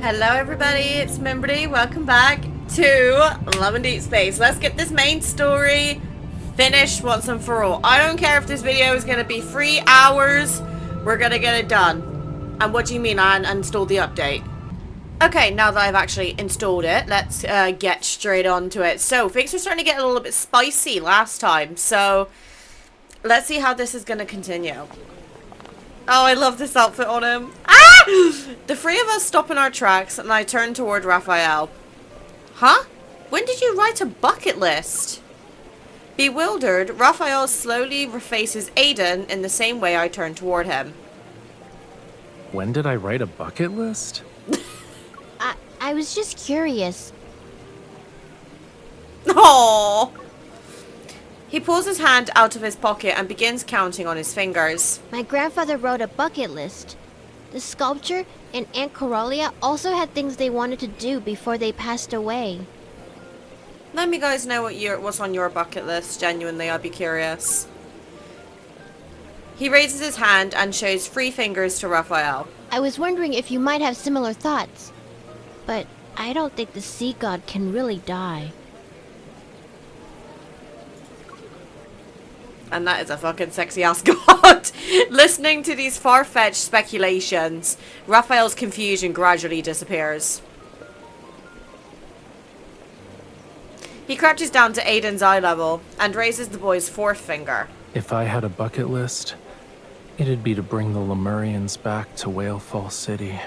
Hello everybody, it's Mimberly. Welcome back to Love and Deepspace. Let's get this main story finished once and for all. I don't care if this video is going to be 3 hours. We're going to get it done. And what do you mean I installed the update? Okay, now that I've actually installed it, let's get straight on to it. So, things were starting to get a little bit spicy last time. So, let's see how this is going to continue. Oh, I love this outfit on him. Ah! The three of us stop in our tracks, and I turn toward Rafayel. Huh? When did you write a bucket list? Bewildered, Rafayel slowly refaces Aiden in the same way I turn toward him. When did I write a bucket list? I was just curious. Aww. He pulls his hand out of his pocket and begins counting on his fingers. My grandfather wrote a bucket list. The sculpture and Aunt Coralia also had things they wanted to do before they passed away. Let me guys know what's on your bucket list. Genuinely, I'd be curious. He raises his hand and shows 3 fingers to Rafayel. I was wondering if you might have similar thoughts. But I don't think the sea god can really die. And that is a fucking sexy ass god. Listening to these far-fetched speculations, Raphael's confusion gradually disappears. He crouches down to Aiden's eye level and raises the boy's 4th finger. If I had a bucket list, it'd be to bring the Lemurians back to Whalefall City.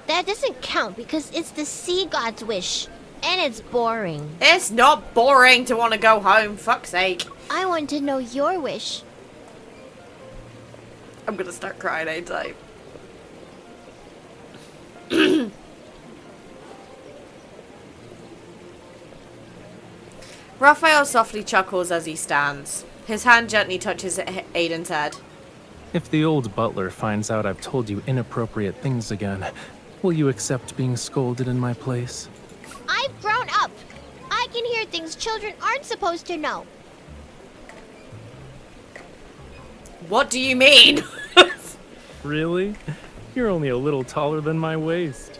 That doesn't count because it's the sea god's wish. And it's boring. It's not boring to want to go home, fuck's sake. I want to know your wish. I'm gonna start crying, ain't I? Raphael softly chuckles as he stands. His hand gently touches Aiden's head. If the old butler finds out I've told you inappropriate things again, will you accept being scolded in my place? I've grown up. I can hear things children aren't supposed to know. What do you mean? Really? You're only a little taller than my waist.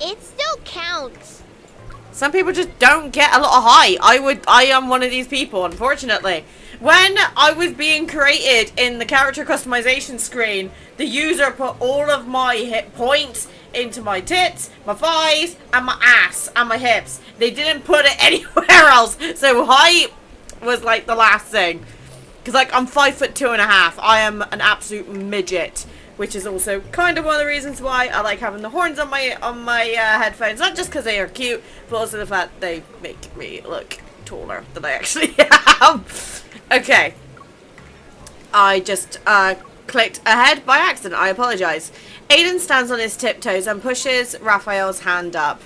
It still counts. Some people just don't get a lot of height. I am one of these people, unfortunately. When I was being created in the character customization screen, the user put all of my hit points into my tits, my thighs, and my ass, and my hips. They didn't put it anywhere else. So height was like the last thing. Because like I'm 5'2.5". I am an absolute midget. Which is also kind of one of the reasons why I like having the horns on my headphones. Not just because they are cute, but also the fact they make me look taller than I actually am. Okay. I just clicked ahead by accident. I apologize. Aiden stands on his tiptoes and pushes Raphael's hand up.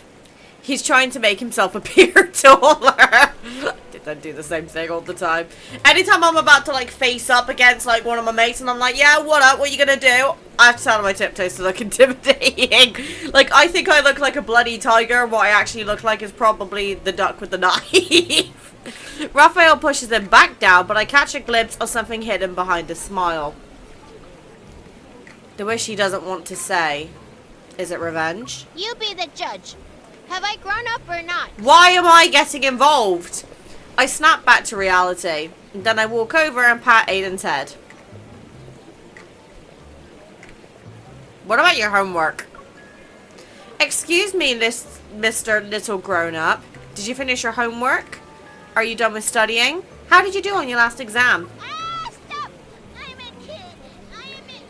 He's trying to make himself appear taller. I do the same thing all the time. Anytime I'm about to like face up against like one of my mates and I'm like, yeah, what up? What you gonna do? I have to stand on my tiptoes to look intimidating. Like, I think I look like a bloody tiger. What I actually look like is probably the duck with the knife. Raphael pushes him back down, but I catch a glimpse of something hidden behind a smile. The wish he doesn't want to say. Is it revenge? You be the judge. Have I grown up or not? Why am I getting involved? I snap back to reality. And then I walk over and pat Aiden's head. What about your homework? Excuse me, Mr. Little Grown-Up. Did you finish your homework? Are you done with studying? How did you do on your last exam? Ah, stop! I'm a kid. I'm just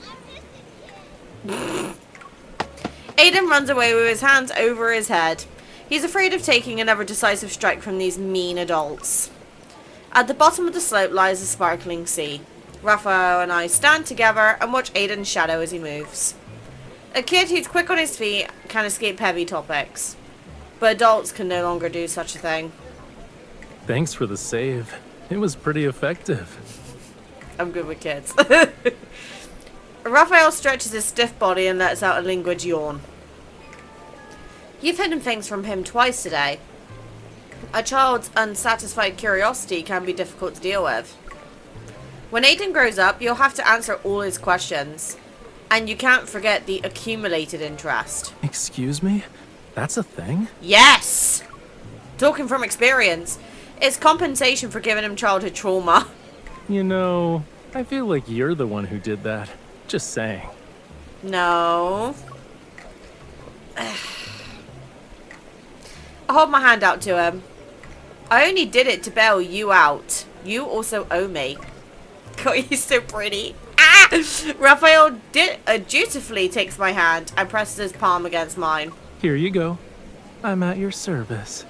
a kid. Aiden runs away with his hands over his head. He's afraid of taking another decisive strike from these mean adults. At the bottom of the slope lies a sparkling sea. Raphael and I stand together and watch Aiden's shadow as he moves. A kid who's quick on his feet can escape heavy topics, but adults can no longer do such a thing. Thanks for the save. It was pretty effective. I'm good with kids. Raphael stretches his stiff body and lets out a languid yawn. You've hidden things from him twice today. A child's unsatisfied curiosity can be difficult to deal with. When Aiden grows up, you'll have to answer all his questions. And you can't forget the accumulated interest. Excuse me? That's a thing? Yes! Talking from experience. It's compensation for giving him childhood trauma. You know, I feel like you're the one who did that. Just saying. No. I hold my hand out to him. I only did it to bail you out. You also owe me. God, he's so pretty. Ah! Rafayel dutifully takes my hand and presses his palm against mine. Here you go. I'm at your service.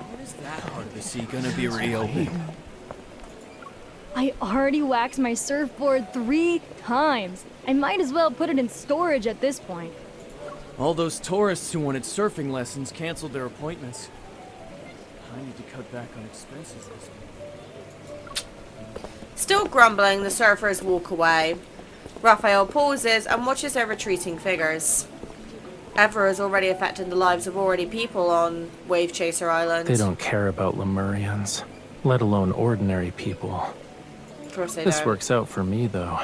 What is that part of the sea gonna be reopened? I already waxed my surfboard 3 times. I might as well put it in storage at this point. All those tourists who wanted surfing lessons canceled their appointments. I need to cut back on expenses this week. Still grumbling, the surfers walk away. Rafayel pauses and watches their retreating figures. Ever has already affected the lives of already people on Wave Chaser Island. They don't care about Lemurians, let alone ordinary people. Of course they This don't. works out for me, though.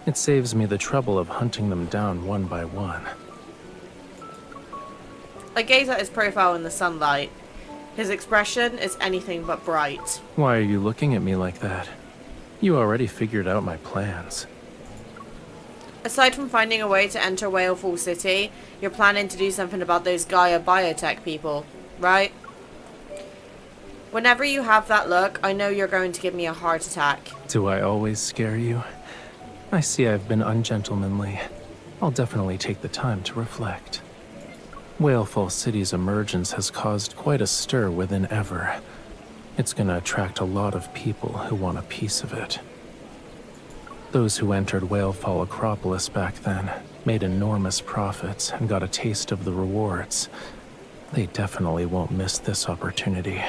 It saves me the trouble of hunting them down one by one. I gaze at his profile in the sunlight. His expression is anything but bright. Why are you looking at me like that? You already figured out my plans. Aside from finding a way to enter Whalefall City, you're planning to do something about those Gaia biotech people, right? Whenever you have that look, I know you're going to give me a heart attack. Do I always scare you? I see I've been ungentlemanly. I'll definitely take the time to reflect. Whalefall City's emergence has caused quite a stir within Ever. It's gonna attract a lot of people who want a piece of it. Those who entered Whalefall Acropolis back then made enormous profits and got a taste of the rewards. They definitely won't miss this opportunity.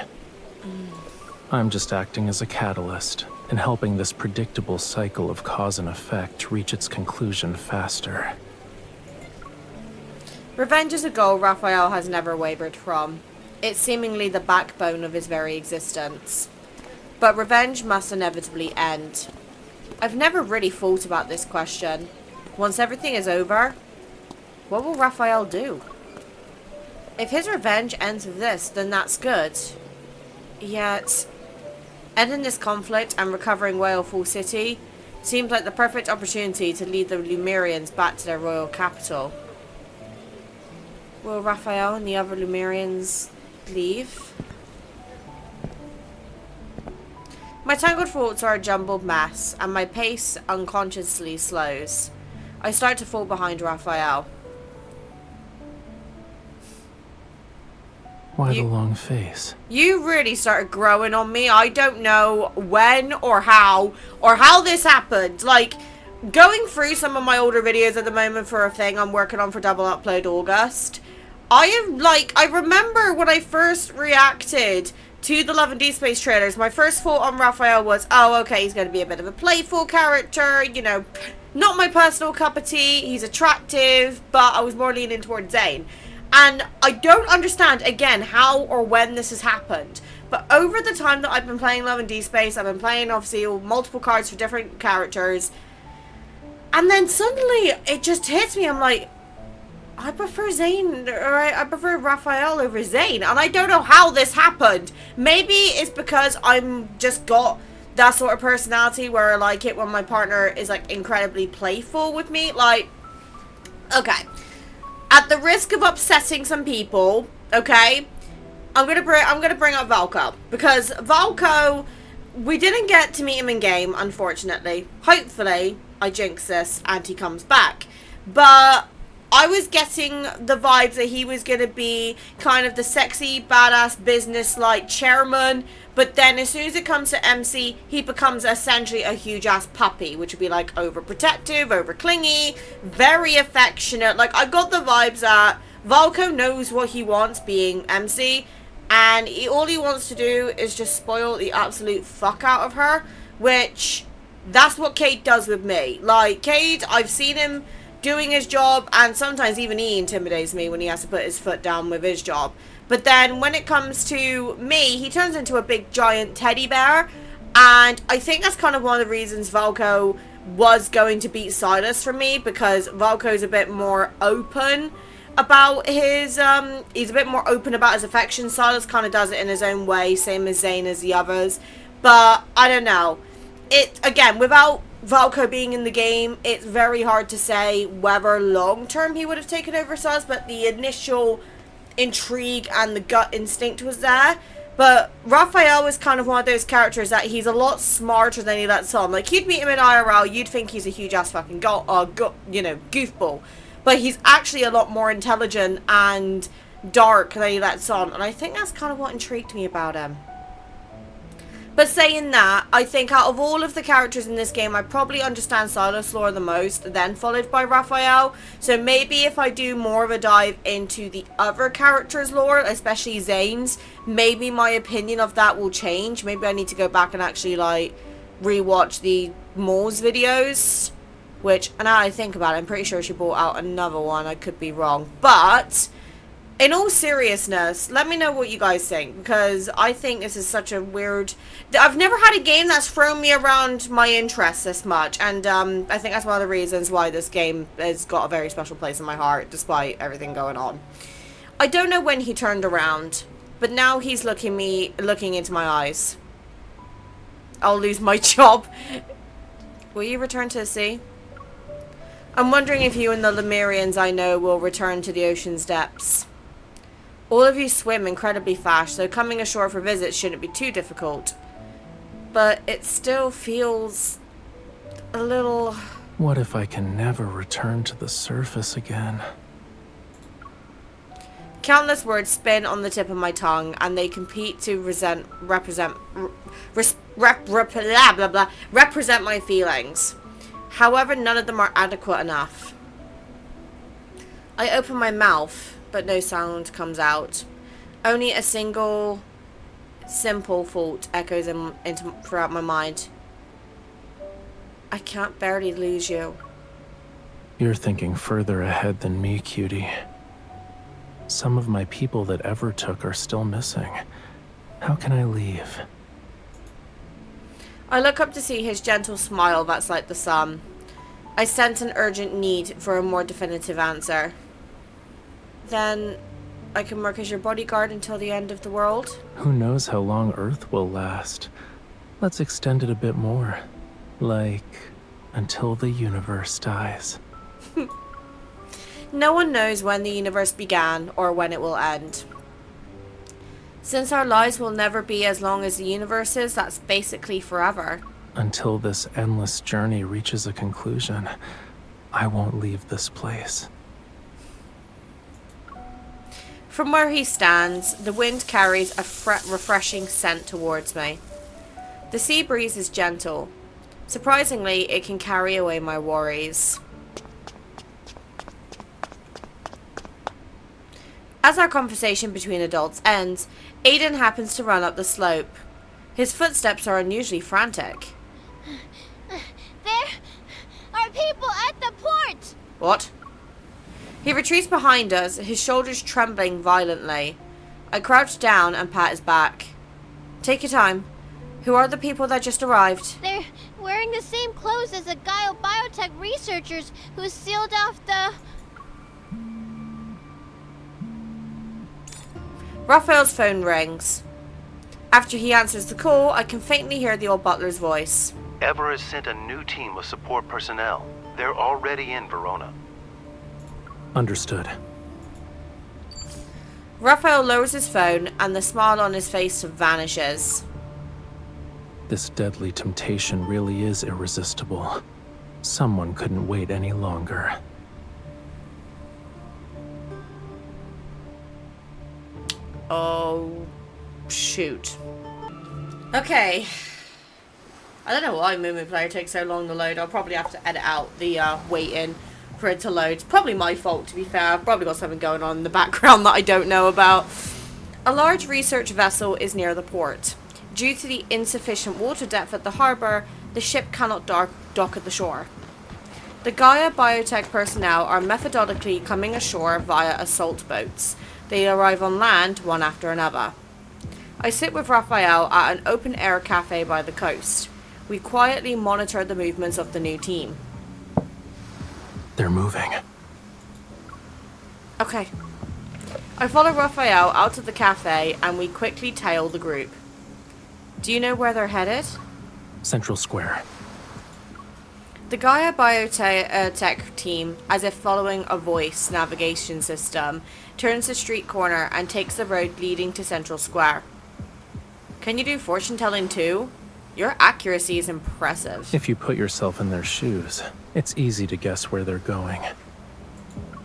I'm just acting as a catalyst and helping this predictable cycle of cause and effect reach its conclusion faster. Revenge is a goal Rafayel has never wavered from. It's seemingly the backbone of his very existence. But revenge must inevitably end. I've never really thought about this question. Once everything is over, what will Rafayel do? If his revenge ends with this, then that's good. Yet, ending this conflict and recovering Whalefall City seems like the perfect opportunity to lead the Lemurians back to their royal capital. Will Rafayel and the other Lemurians leave? My tangled thoughts are a jumbled mess, and my pace unconsciously slows. I start to fall behind Rafayel. Why the long face? You really started growing on me. I don't know when or how this happened. Like, going through some of my older videos at the moment for a thing I'm working on for Double Upload August, I remember when I first reacted to the Love and Deepspace trailers, my first thought on Rafayel was, oh, okay, he's going to be a bit of a playful character, you know, not my personal cup of tea, he's attractive, but I was more leaning towards Zane. And I don't understand, again, how or when this has happened. But over the time that I've been playing Love and Deepspace, I've been playing, obviously, multiple cards for different characters. And then suddenly, it just hits me, I'm like, I prefer Zane, or I prefer Rafayel over Zane. And I don't know how this happened. Maybe it's because I'm just got that sort of personality where I like it when my partner is, like, incredibly playful with me. Like, okay. At the risk of upsetting some people, okay, I'm gonna bring up Valko, because Valko, we didn't get to meet him in game, unfortunately. Hopefully, I jinx this and he comes back. But I was getting the vibes that he was gonna be kind of the sexy, badass, business-like chairman. But then as soon as it comes to MC, he becomes essentially a huge-ass puppy, which would be, like, overprotective, over-clingy, very affectionate. Like, I got the vibes that Valko knows what he wants being MC, and all he wants to do is just spoil the absolute fuck out of her, which, that's what Cade does with me. Like, Cade, I've seen him doing his job, and sometimes even he intimidates me when he has to put his foot down with his job. But then when it comes to me, he turns into a big giant teddy bear. And I think that's kind of one of the reasons Valko was going to beat Silas for me, because Valko's a bit more open about his he's a bit more open about his affection. Silas kind of does it in his own way, same as Zane as the others. But I don't know, it again, without Valko being in the game, it's very hard to say whether long term he would have taken over Silas, but the initial intrigue and the gut instinct was there. But Rafayel was kind of one of those characters that he's a lot smarter than he lets on. Like, you'd meet him in IRL, you'd think he's a huge ass fucking goofball. But he's actually a lot more intelligent and dark than he lets on. And I think that's kind of what intrigued me about him. But saying that, I think out of all of the characters in this game, I probably understand Silas lore the most, then followed by Rafayel. So maybe if I do more of a dive into the other characters' lore, especially Zane's, maybe my opinion of that will change. Maybe I need to go back and actually, like, rewatch the Moles videos. Which, now I think about it, I'm pretty sure she brought out another one. I could be wrong. But, in all seriousness, let me know what you guys think. Because I think this is such a weird... I've never had a game that's thrown me around my interests this much. And I think that's one of the reasons why this game has got a very special place in my heart, despite everything going on. I don't know when he turned around, but now he's looking into my eyes. I'll lose my job. Will you return to the sea? I'm wondering if you and the Lemurians I know will return to the ocean's depths. All of you swim incredibly fast, so coming ashore for visits shouldn't be too difficult. But it still feels a little... What if I can never return to the surface again? Countless words spin on the tip of my tongue, and they compete to represent my feelings. However, none of them are adequate enough. I open my mouth, but no sound comes out. Only a single, simple thought echoes throughout my mind. I can't barely lose you. You're thinking further ahead than me, cutie. Some of my people that ever took are still missing. How can I leave? I look up to see his gentle smile that's like the sun. I sense an urgent need for a more definitive answer. Then I can work as your bodyguard until the end of the world? Who knows how long Earth will last? Let's extend it a bit more. Like, until the universe dies. No one knows when the universe began or when it will end. Since our lives will never be as long as the universe is, that's basically forever. Until this endless journey reaches a conclusion, I won't leave this place. From where he stands, the wind carries a refreshing scent towards me. The sea breeze is gentle. Surprisingly, it can carry away my worries. As our conversation between adults ends, Aiden happens to run up the slope. His footsteps are unusually frantic. There are people at the port! What? He retreats behind us, his shoulders trembling violently. I crouch down and pat his back. Take your time. Who are the people that just arrived? They're wearing the same clothes as the Gaio biotech researchers who sealed off the... Raphael's phone rings. After he answers the call, I can faintly hear the old butler's voice. Ever has sent a new team of support personnel. They're already in Verona. Understood. Raphael lowers his phone and the smile on his face vanishes. This deadly temptation really is irresistible. Someone couldn't wait any longer. Oh, shoot. Okay. I don't know why Moo Player takes so long to load. I'll probably have to edit out the waiting for it to load. It's probably my fault, to be fair. I've probably got something going on in the background that I don't know about. A large research vessel is near the port. Due to the insufficient water depth at the harbour, the ship cannot dock at the shore. The Gaia biotech personnel are methodically coming ashore via assault boats. They arrive on land one after another. I sit with Rafayel at an open-air cafe by the coast. We quietly monitor the movements of the new team. They're moving. Okay. I follow Rafayel out to the cafe and we quickly tail the group. Do you know where they're headed? Central Square. The Gaia Biotech team, as if following a voice navigation system, turns the street corner and takes the road leading to Central Square. Can you do fortune telling too? Your accuracy is impressive. If you put yourself in their shoes, it's easy to guess where they're going.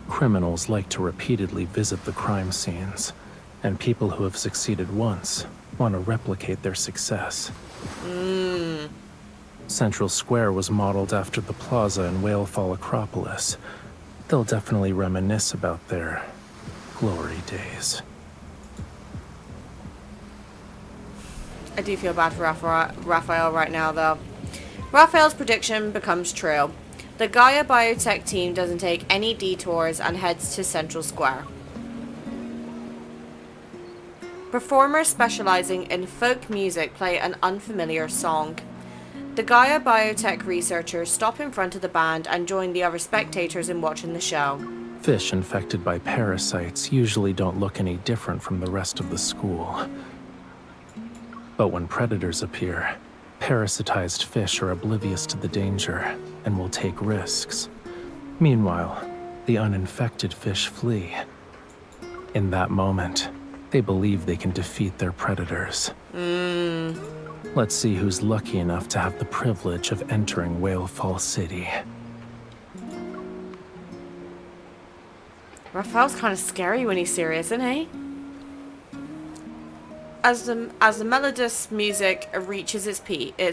Criminals like to repeatedly visit the crime scenes, and people who have succeeded once want to replicate their success. Central Square was modeled after the plaza in Whalefall Acropolis. They'll definitely reminisce about their glory days. I do feel bad for Rafayel right now, though. Rafayel's prediction becomes true. The Gaia Biotech team doesn't take any detours and heads to Central Square. Performers specializing in folk music play an unfamiliar song. The Gaia Biotech researchers stop in front of the band and join the other spectators in watching the show. Fish infected by parasites usually don't look any different from the rest of the school. But when predators appear, parasitized fish are oblivious to the danger and will take risks. Meanwhile, the uninfected fish flee. In that moment, they believe they can defeat their predators. Let's see who's lucky enough to have the privilege of entering Whalefall City. Rafayel's kind of scary when he's serious, isn't he? As the melodious music reaches its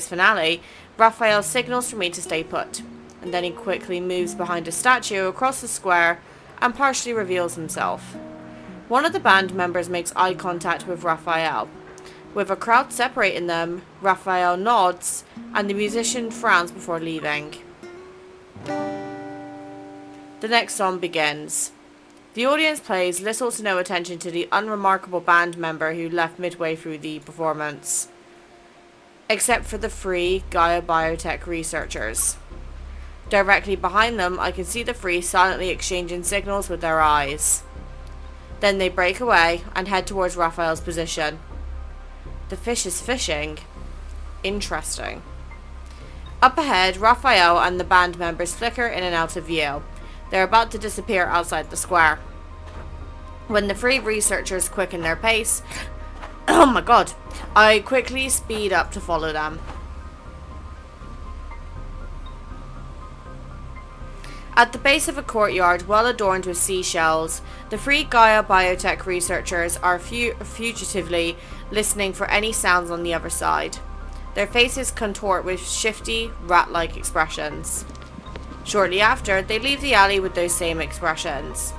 finale, Rafayel signals for me to stay put, and then he quickly moves behind a statue across the square and partially reveals himself. One of the band members makes eye contact with Rafayel. With a crowd separating them, Rafayel nods, and the musician frowns before leaving. The next song begins. The audience pays little to no attention to the unremarkable band member who left midway through the performance, except for the three Gaia Biotech researchers. Directly behind them, I can see the three silently exchanging signals with their eyes. Then they break away and head towards Rafayel's position. The fish is fishing. Interesting. Up ahead, Rafayel and the band members flicker in and out of view. They're about to disappear outside the square. When the three researchers quicken their pace, oh my god, I quickly speed up to follow them. At the base of a courtyard well adorned with seashells, the three Gaia Biotech researchers are fugitively listening for any sounds on the other side. Their faces contort with shifty, rat-like expressions. Shortly after, they leave the alley with those same expressions.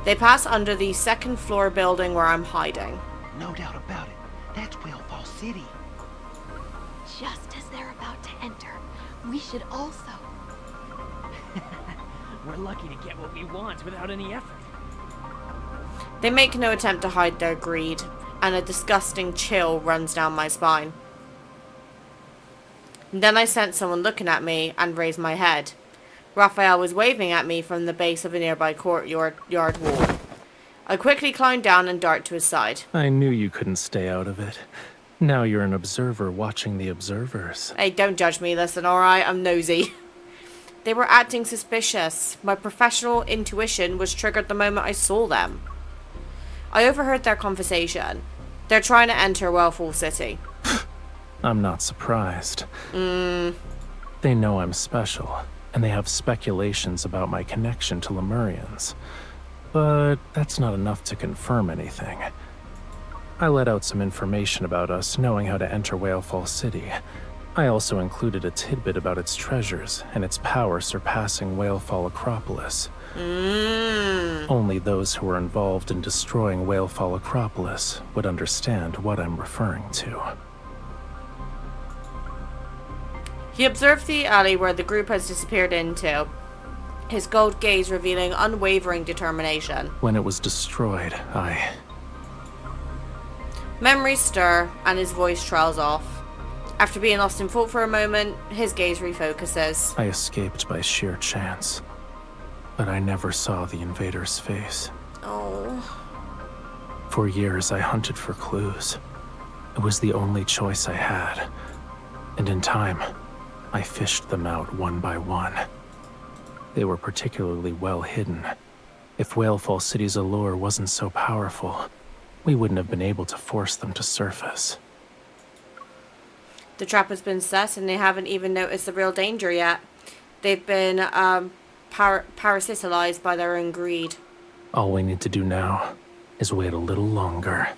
They pass under the second floor building where I'm hiding. No doubt about it. That's Whalefall City. Just as they're about to enter, we should also. We're lucky to get what we want without any effort. They make no attempt to hide their greed, and a disgusting chill runs down my spine. And then I sense someone looking at me and raise my head. Rafayel was waving at me from the base of a nearby courtyard wall. I quickly climb down and dart to his side. I knew you couldn't stay out of it. Now you're an observer watching the observers. Hey, don't judge me, listen, alright? I'm nosy. They were acting suspicious. My professional intuition was triggered the moment I saw them. I overheard their conversation. They're trying to enter Whalefall City. I'm not surprised. They know I'm special, and they have speculations about my connection to Lemurians. But that's not enough to confirm anything. I let out some information about us knowing how to enter Whalefall City. I also included a tidbit about its treasures and its power surpassing Whalefall Acropolis. Only those who were involved in destroying Whalefall Acropolis would understand what I'm referring to. He observed the alley where the group has disappeared into, his gold gaze revealing unwavering determination. When it was destroyed, Memories stir, and his voice trails off. After being lost in thought for a moment, his gaze refocuses. I escaped by sheer chance, but I never saw the invader's face. Oh. For years, I hunted for clues. It was the only choice I had. And in time, I fished them out one by one. They were particularly well hidden. If Whalefall City's allure wasn't so powerful, we wouldn't have been able to force them to surface. The trap has been set and they haven't even noticed the real danger yet. They've been parasitalized by their own greed. All we need to do now is wait a little longer.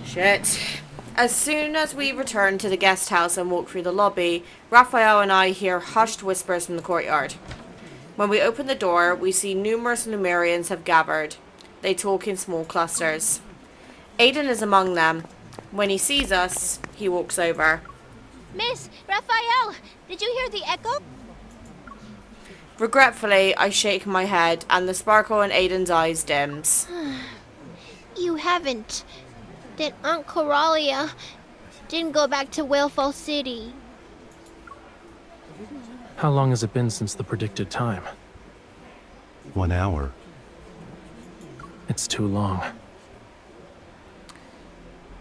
Shit. As soon as we return to the guest house and walk through the lobby, Rafayel and I hear hushed whispers from the courtyard. When we open the door, we see numerous Lemurians have gathered. They talk in small clusters. Aiden is among them. When he sees us, he walks over. Miss, Rafayel, did you hear the echo? Regretfully, I shake my head and the sparkle in Aiden's eyes dims. You haven't. Then Aunt Coralia didn't go back to Whalefall City. How long has it been since the predicted time? 1 hour. It's too long.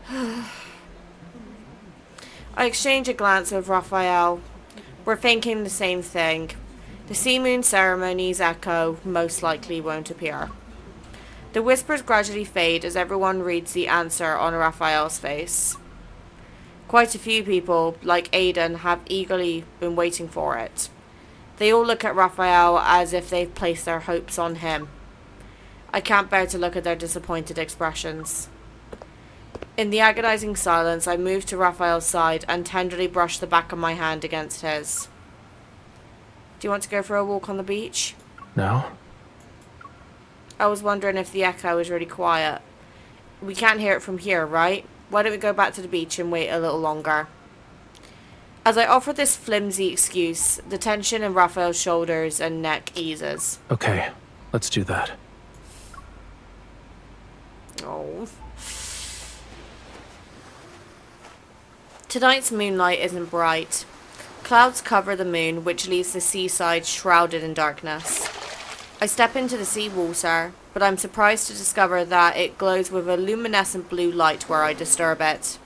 I exchange a glance with Rafayel. We're thinking the same thing. The Sea Moon ceremony's echo most likely won't appear. The whispers gradually fade as everyone reads the answer on Rafayel's face. Quite a few people, like Aiden, have eagerly been waiting for it. They all look at Rafayel as if they've placed their hopes on him. I can't bear to look at their disappointed expressions. In the agonizing silence, I move to Rafayel's side and tenderly brush the back of my hand against his. Do you want to go for a walk on the beach? No? I was wondering if the echo is really quiet. We can't hear it from here, right? Why don't we go back to the beach and wait a little longer? As I offer this flimsy excuse, the tension in Rafayel's shoulders and neck eases. Okay, let's do that. Oh. Tonight's moonlight isn't bright. Clouds cover the moon, which leaves the seaside shrouded in darkness. I step into the seawater, but I'm surprised to discover that it glows with a luminescent blue light where I disturb it.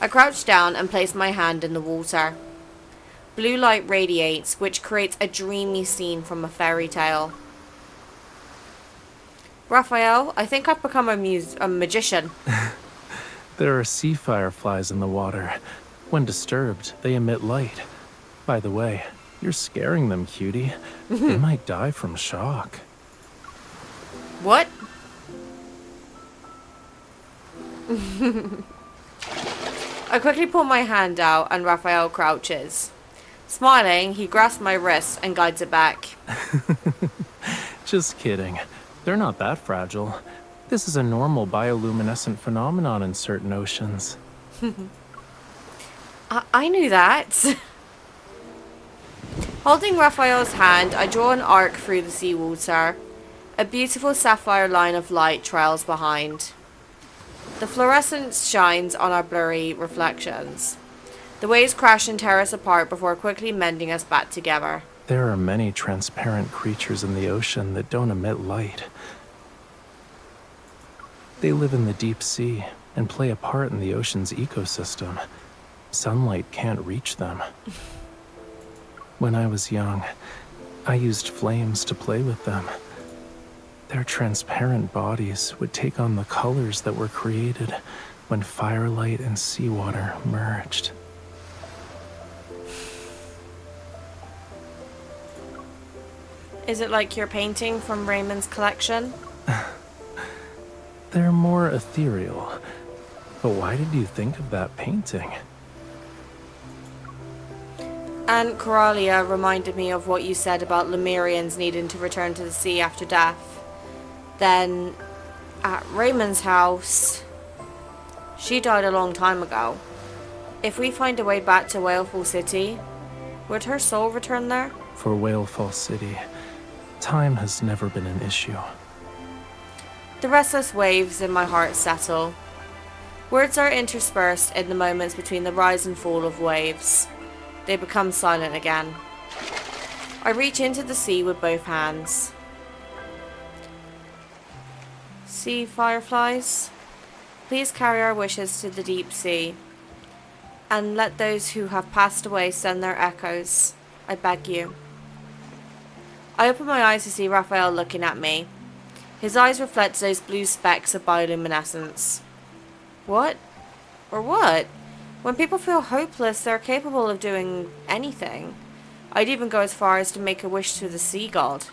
I crouch down and place my hand in the water. Blue light radiates, which creates a dreamy scene from a fairy tale. Rafayel, I think I've become a magician. There are sea fireflies in the water. When disturbed, they emit light. By the way, you're scaring them, cutie. They might die from shock. What? I quickly pull my hand out and Rafayel crouches. Smiling, he grasps my wrist and guides it back. Just kidding. They're not that fragile. This is a normal bioluminescent phenomenon in certain oceans. I knew that. Holding Rafayel's hand, I draw an arc through the seawater. A beautiful sapphire line of light trails behind. The fluorescence shines on our blurry reflections. The waves crash and tear us apart before quickly mending us back together. There are many transparent creatures in the ocean that don't emit light. They live in the deep sea and play a part in the ocean's ecosystem. Sunlight can't reach them. When I was young, I used flames to play with them. Their transparent bodies would take on the colors that were created when firelight and seawater merged. Is it like your painting from Raymond's collection? They're more ethereal. But why did you think of that painting? Aunt Coralia reminded me of what you said about Lemurians needing to return to the sea after death. Then, at Raymond's house, she died a long time ago. If we find a way back to Whalefall City, would her soul return there? For Whalefall City, time has never been an issue. The restless waves in my heart settle. Words are interspersed in the moments between the rise and fall of waves. They become silent again. I reach into the sea with both hands. Sea fireflies, please carry our wishes to the deep sea, and let those who have passed away send their echoes. I beg you. I open my eyes to see Rafayel looking at me. His eyes reflect those blue specks of bioluminescence. What? Or what? When people feel hopeless, they're capable of doing anything. I'd even go as far as to make a wish to the sea god.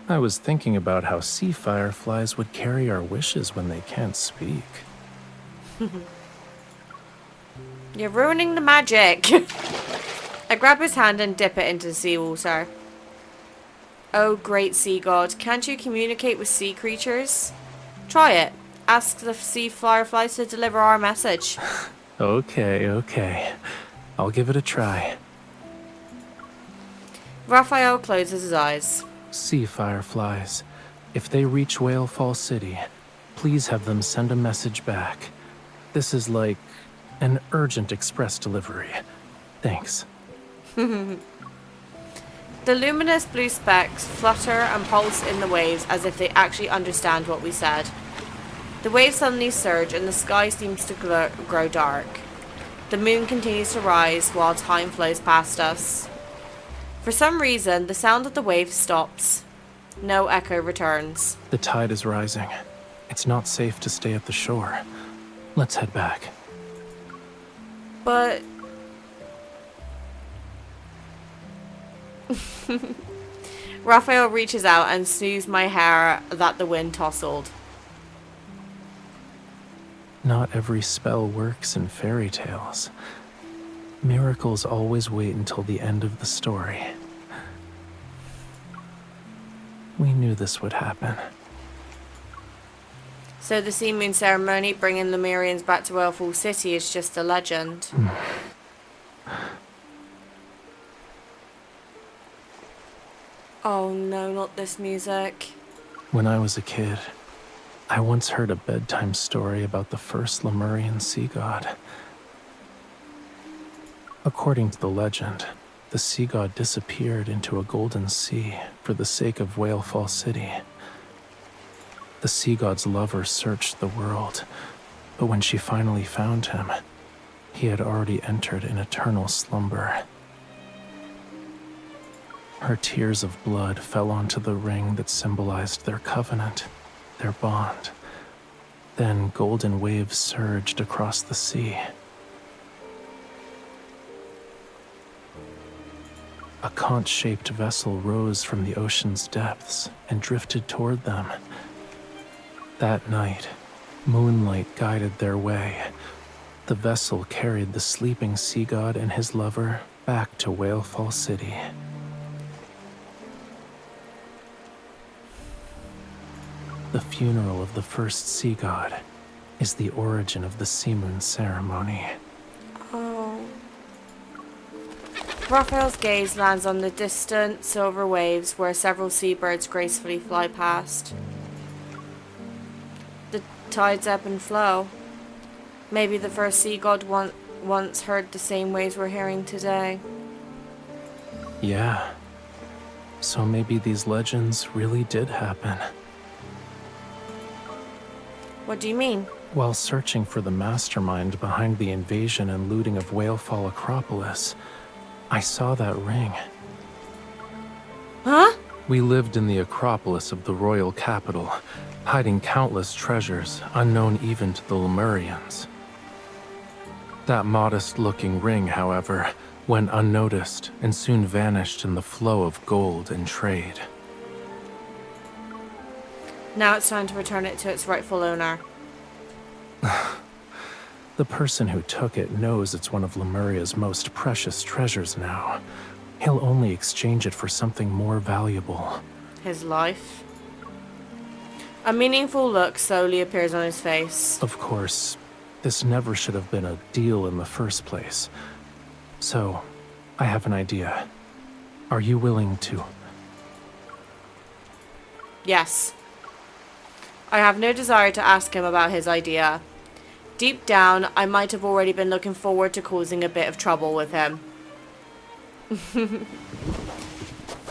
I was thinking about how sea fireflies would carry our wishes when they can't speak. You're ruining the magic. I grab his hand and dip it into the seawater. Oh, great sea god, can't you communicate with sea creatures? Try it. Ask the sea fireflies to deliver our message. Okay. I'll give it a try. Rafayel closes his eyes. Sea fireflies, if they reach Whalefall City, please have them send a message back. This is like an urgent express delivery. Thanks. The luminous blue specks flutter and pulse in the waves as if they actually understand what we said. The waves suddenly surge and the sky seems to grow dark. The moon continues to rise while time flows past us. For some reason, the sound of the waves stops. No echo returns. The tide is rising. It's not safe to stay at the shore. Let's head back. But... Rafayel reaches out and smooths my hair that the wind tousled. Not every spell works in fairy tales. Miracles always wait until the end of the story. We knew this would happen. So the Sea Moon ceremony bringing Lemurians back to Whalefall City is just a legend. Oh no, not this music. When I was a kid, I once heard a bedtime story about the first Lemurian sea god. According to the legend, the sea god disappeared into a golden sea for the sake of Whalefall City. The sea god's lover searched the world, but when she finally found him, he had already entered an eternal slumber. Her tears of blood fell onto the ring that symbolized their covenant, their bond. Then golden waves surged across the sea. A conch-shaped vessel rose from the ocean's depths and drifted toward them. That night, moonlight guided their way. The vessel carried the sleeping sea god and his lover back to Whalefall City. The funeral of the first sea god is the origin of the Sea Moon ceremony. Oh. Raphael's gaze lands on the distant silver waves where several seabirds gracefully fly past. The tides ebb and flow. Maybe the first sea god once heard the same waves we're hearing today. Yeah. So maybe these legends really did happen. What do you mean? While searching for the mastermind behind the invasion and looting of Whalefall Acropolis, I saw that ring. Huh? We lived in the Acropolis of the royal capital, hiding countless treasures unknown even to the Lemurians. That modest-looking ring, however, went unnoticed and soon vanished in the flow of gold and trade. Now it's time to return it to its rightful owner. The person who took it knows it's one of Lemuria's most precious treasures now. He'll only exchange it for something more valuable. His life. A meaningful look slowly appears on his face. Of course, this never should have been a deal in the first place. So, I have an idea. Are you willing to? Yes. I have no desire to ask him about his idea. Deep down, I might have already been looking forward to causing a bit of trouble with him.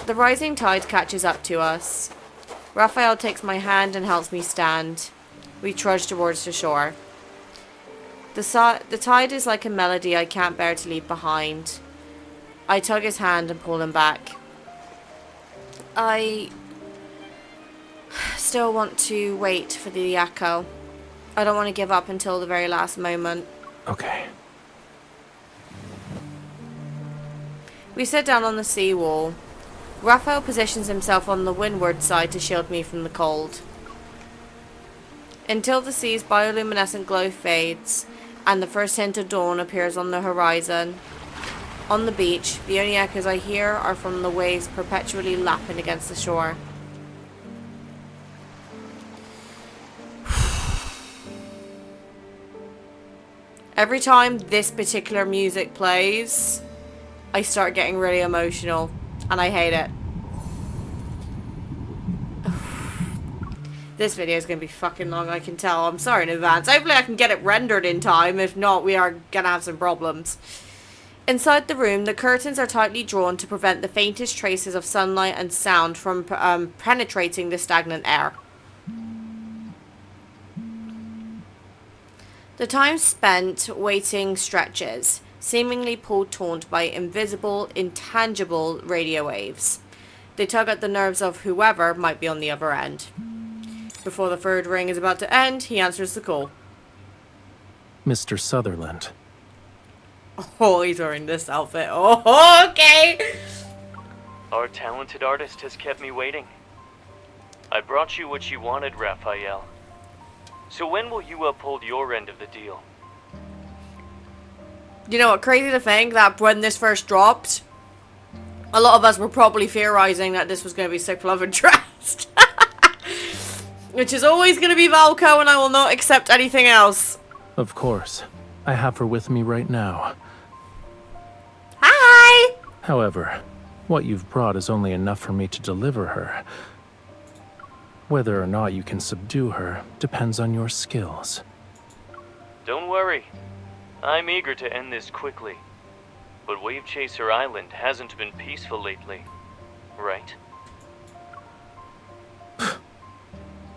The rising tide catches up to us. Rafayel takes my hand and helps me stand. We trudge towards the shore. The tide is like a melody I can't bear to leave behind. I tug his hand and pull him back. I still want to wait for the echo. I don't want to give up until the very last moment. Okay. We sit down on the seawall. Rafayel positions himself on the windward side to shield me from the cold. Until the sea's bioluminescent glow fades and the first hint of dawn appears on the horizon. On the beach, the only echoes I hear are from the waves perpetually lapping against the shore. Every time this particular music plays, I start getting really emotional, and I hate it. This video is going to be fucking long, I can tell. I'm sorry in advance. Hopefully I can get it rendered in time. If not, we are going to have some problems. Inside the room, the curtains are tightly drawn to prevent the faintest traces of sunlight and sound from penetrating the stagnant air. The time spent waiting stretches, seemingly pulled taut by invisible, intangible radio waves. They tug at the nerves of whoever might be on the other end. Before the third ring is about to end, he answers the call. Mr. Sutherland. Oh, he's wearing this outfit. Oh, okay. Our talented artist has kept me waiting. I brought you what you wanted, Rafayel. So when will you uphold your end of the deal? You know what, crazy to think that when this first dropped, a lot of us were probably theorizing that this was going to be Sick Love Interest. Which is always going to be Valko, and I will not accept anything else. Of course. I have her with me right now. Hi! However, what you've brought is only enough for me to deliver her. Whether or not you can subdue her depends on your skills. Don't worry. I'm eager to end this quickly. But Wave Chaser Island hasn't been peaceful lately, right?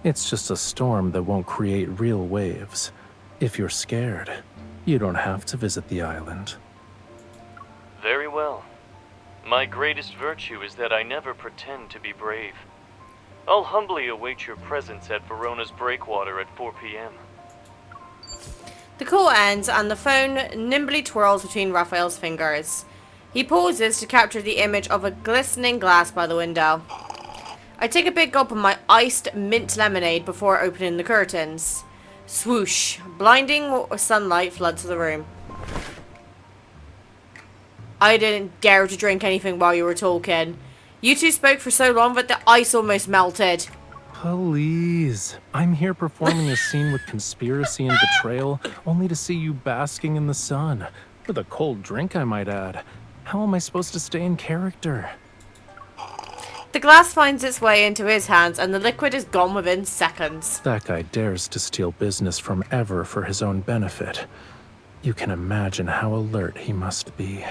It's just a storm that won't create real waves. If you're scared, you don't have to visit the island. Very well. My greatest virtue is that I never pretend to be brave. I'll humbly await your presence at Verona's breakwater at 4 p.m. The call ends and the phone nimbly twirls between Raphael's fingers. He pauses to capture the image of a glistening glass by the window. I take a big gulp of my iced mint lemonade before opening the curtains. Swoosh. Blinding sunlight floods the room. I didn't dare to drink anything while you were talking. You two spoke for so long that the ice almost melted. Please. I'm here performing a scene with conspiracy and betrayal, only to see you basking in the sun. With a cold drink, I might add. How am I supposed to stay in character? The glass finds its way into his hands and the liquid is gone within seconds. That guy dares to steal business from Ever for his own benefit. You can imagine how alert he must be.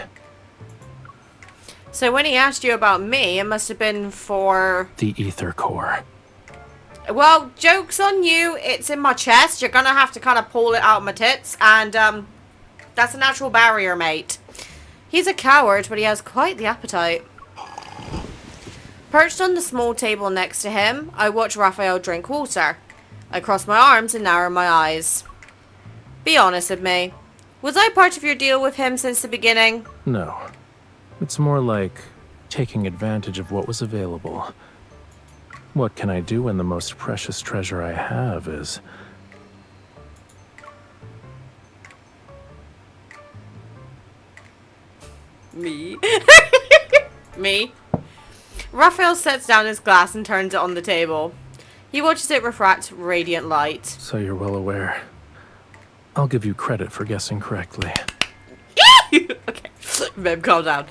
So when he asked you about me, it must have been for... The Ether Core. Well, joke's on you. It's in my chest. You're gonna have to kind of pull it out of my tits. And, that's a natural barrier, mate. He's a coward, but he has quite the appetite. Perched on the small table next to him, I watch Rafayel drink water. I cross my arms and narrow my eyes. Be honest with me. Was I part of your deal with him since the beginning? No. It's more like taking advantage of what was available. What can I do when the most precious treasure I have is... Me? Me? Rafayel sets down his glass and turns it on the table. He watches it refract radiant light. So you're well aware. I'll give you credit for guessing correctly. Okay, babe, calm down.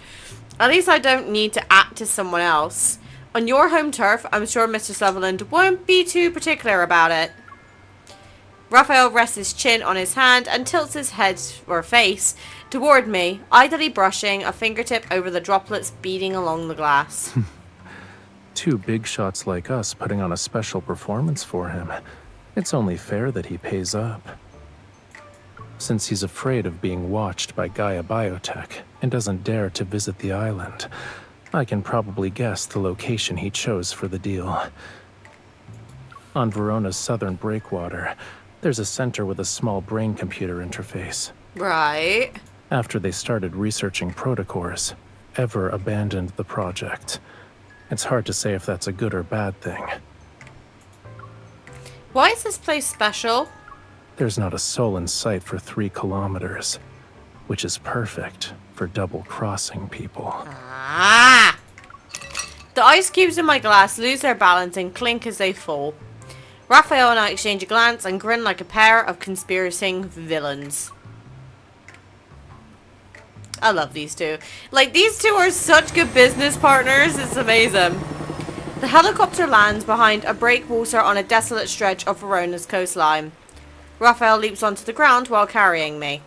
At least I don't need to act as someone else. On your home turf, I'm sure Mr. Sutherland won't be too particular about it. Raphael rests his chin on his hand and tilts his head or face toward me, idly brushing a fingertip over the droplets beading along the glass. Two big shots like us putting on a special performance for him. It's only fair that he pays up. Since he's afraid of being watched by Gaia Biotech and doesn't dare to visit the island, I can probably guess the location he chose for the deal. On Verona's southern breakwater, there's a center with a small brain computer interface. Right. After they started researching protocores, Ever abandoned the project. It's hard to say if that's a good or bad thing. Why is this place special? There's not a soul in sight for 3 kilometers, which is perfect for double-crossing people. Ah! The ice cubes in my glass lose their balance and clink as they fall. Raphael and I exchange a glance and grin like a pair of conspiring villains. I love these two. Like, these two are such good business partners. It's amazing. The helicopter lands behind a breakwater on a desolate stretch of Verona's coastline. Raphael leaps onto the ground while carrying me.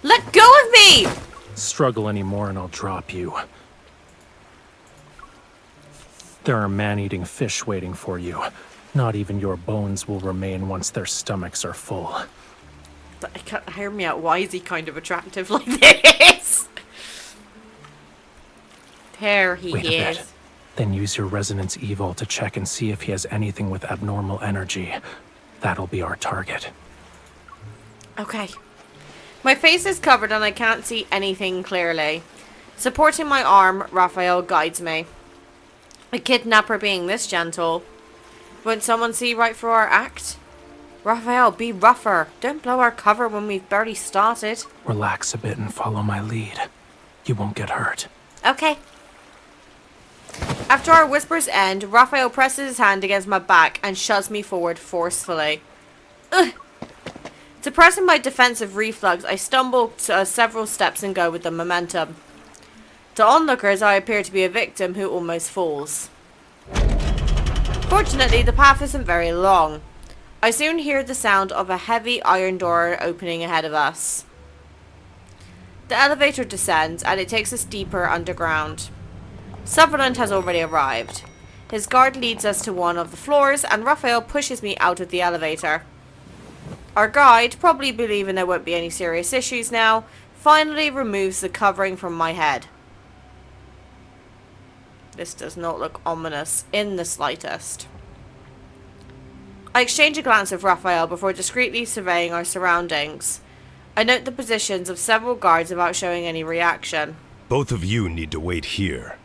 Let go of me! Struggle anymore and I'll drop you. There are man-eating fish waiting for you. Not even your bones will remain once their stomachs are full. I can't hear me out. Why is he kind of attractive like this? There he Wait a is. bit. Then use your resonance evol to check and see if he has anything with abnormal energy. That'll be our target. Okay. My face is covered and I can't see anything clearly. Supporting my arm, Raphael guides me. A kidnapper being this gentle. Won't someone see right through our act? Raphael, be rougher. Don't blow our cover when we've barely started. Relax a bit and follow my lead. You won't get hurt. Okay. After our whispers end, Raphael presses his hand against my back and shoves me forward forcefully. Ugh. Suppressing my defensive reflex, I stumble several steps and go with the momentum. To onlookers, I appear to be a victim who almost falls. Fortunately, the path isn't very long. I soon hear the sound of a heavy iron door opening ahead of us. The elevator descends and it takes us deeper underground. Sutherland has already arrived. His guard leads us to one of the floors and Raphael pushes me out of the elevator. Our guide, probably believing there won't be any serious issues now, finally removes the covering from my head. This does not look ominous in the slightest. I exchange a glance with Raphael before discreetly surveying our surroundings. I note the positions of several guards without showing any reaction. Both of you need to wait here.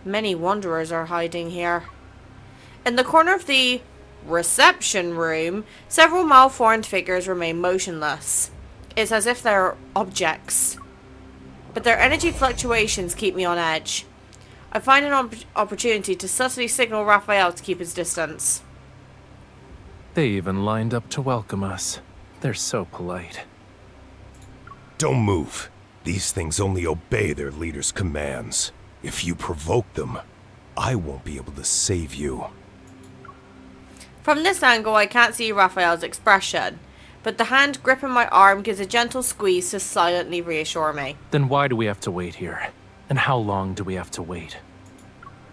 Many wanderers are hiding here. In the corner of the reception room, several malformed figures remain motionless. It's as if they're objects. But their energy fluctuations keep me on edge. I find an opportunity to subtly signal Raphael to keep his distance. They even lined up to welcome us. They're so polite. Don't move. These things only obey their leader's commands. If you provoke them, I won't be able to save you. From this angle, I can't see Raphael's expression, but the hand gripping my arm gives a gentle squeeze to silently reassure me. Then why do we have to wait here? And how long do we have to wait?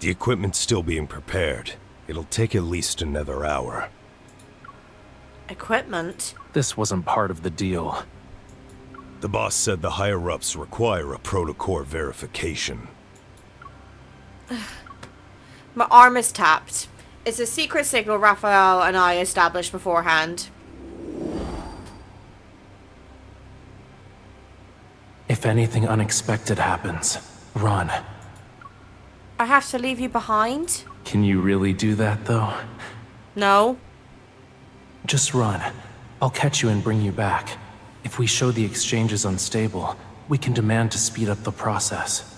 The equipment's still being prepared. It'll take at least another hour. Equipment? This wasn't part of the deal. The boss said the higher-ups require a protocore verification. My arm is tapped. It's a secret signal Raphael and I established beforehand. If anything unexpected happens, run. I have to leave you behind? Can you really do that, though? No. Just run. I'll catch you and bring you back. If we show the exchange is unstable, we can demand to speed up the process.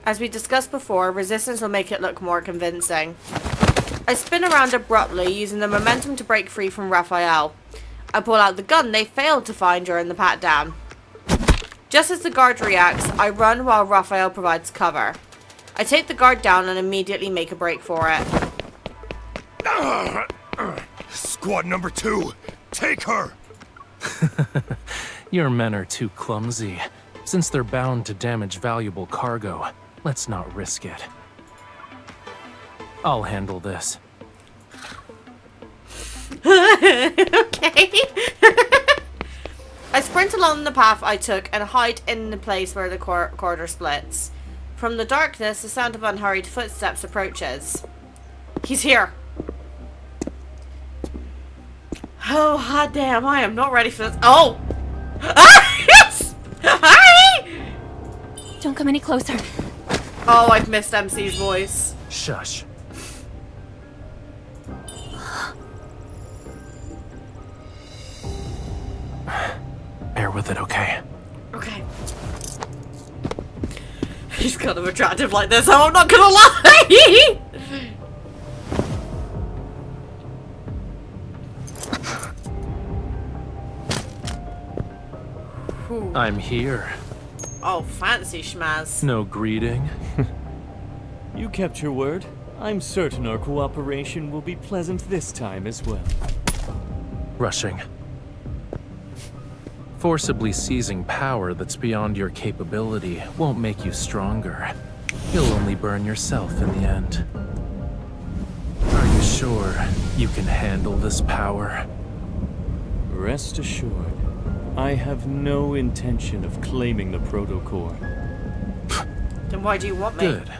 As we discussed before, resistance will make it look more convincing. I spin around abruptly, using the momentum to break free from Raphael. I pull out the gun they failed to find during the pat-down. Just as the guard reacts, I run while Rafayel provides cover. I take the guard down and immediately make a break for it. Squad number 2, take her! Your men are too clumsy. Since they're bound to damage valuable cargo, let's not risk it. I'll handle this. Okay. I sprint along the path I took and hide in the place where the corridor splits. From the darkness, the sound of unhurried footsteps approaches. He's here. Oh, hot damn, I am not ready for this. Oh! Ah, yes! Hi! Don't come any closer. Oh, I've missed MC's voice. Shush. Bear with it, okay? Okay. He's kind of attractive like this, I'm not gonna lie! I'm here. Oh, fancy schmaz. No greeting. You kept your word. I'm certain our cooperation will be pleasant this time as well. Rushing. Forcibly seizing power that's beyond your capability won't make you stronger. You'll only burn yourself in the end. Are you sure you can handle this power? Rest assured, I have no intention of claiming the protocore. Then why do you want me? Good.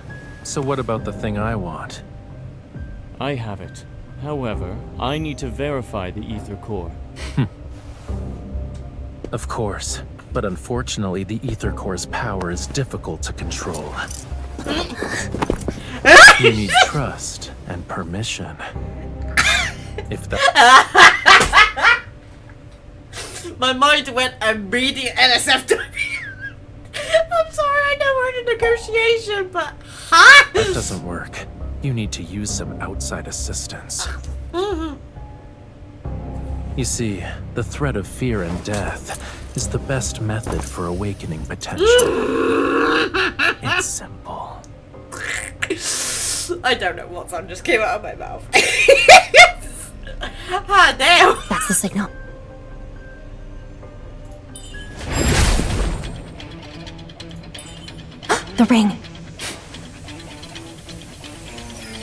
So what about the thing I want? I have it. However, I need to verify the ether core. Of course, but unfortunately the ether core's power is difficult to control. You need trust and permission. If that... My mind went immediate NSFW. I'm sorry, I never heard a negotiation, but... That doesn't work. You need to use some outside assistance. You see, the threat of fear and death is the best method for awakening potential. It's simple. I don't know what sound just came out of my mouth. Ah, damn. That's the signal. The ring.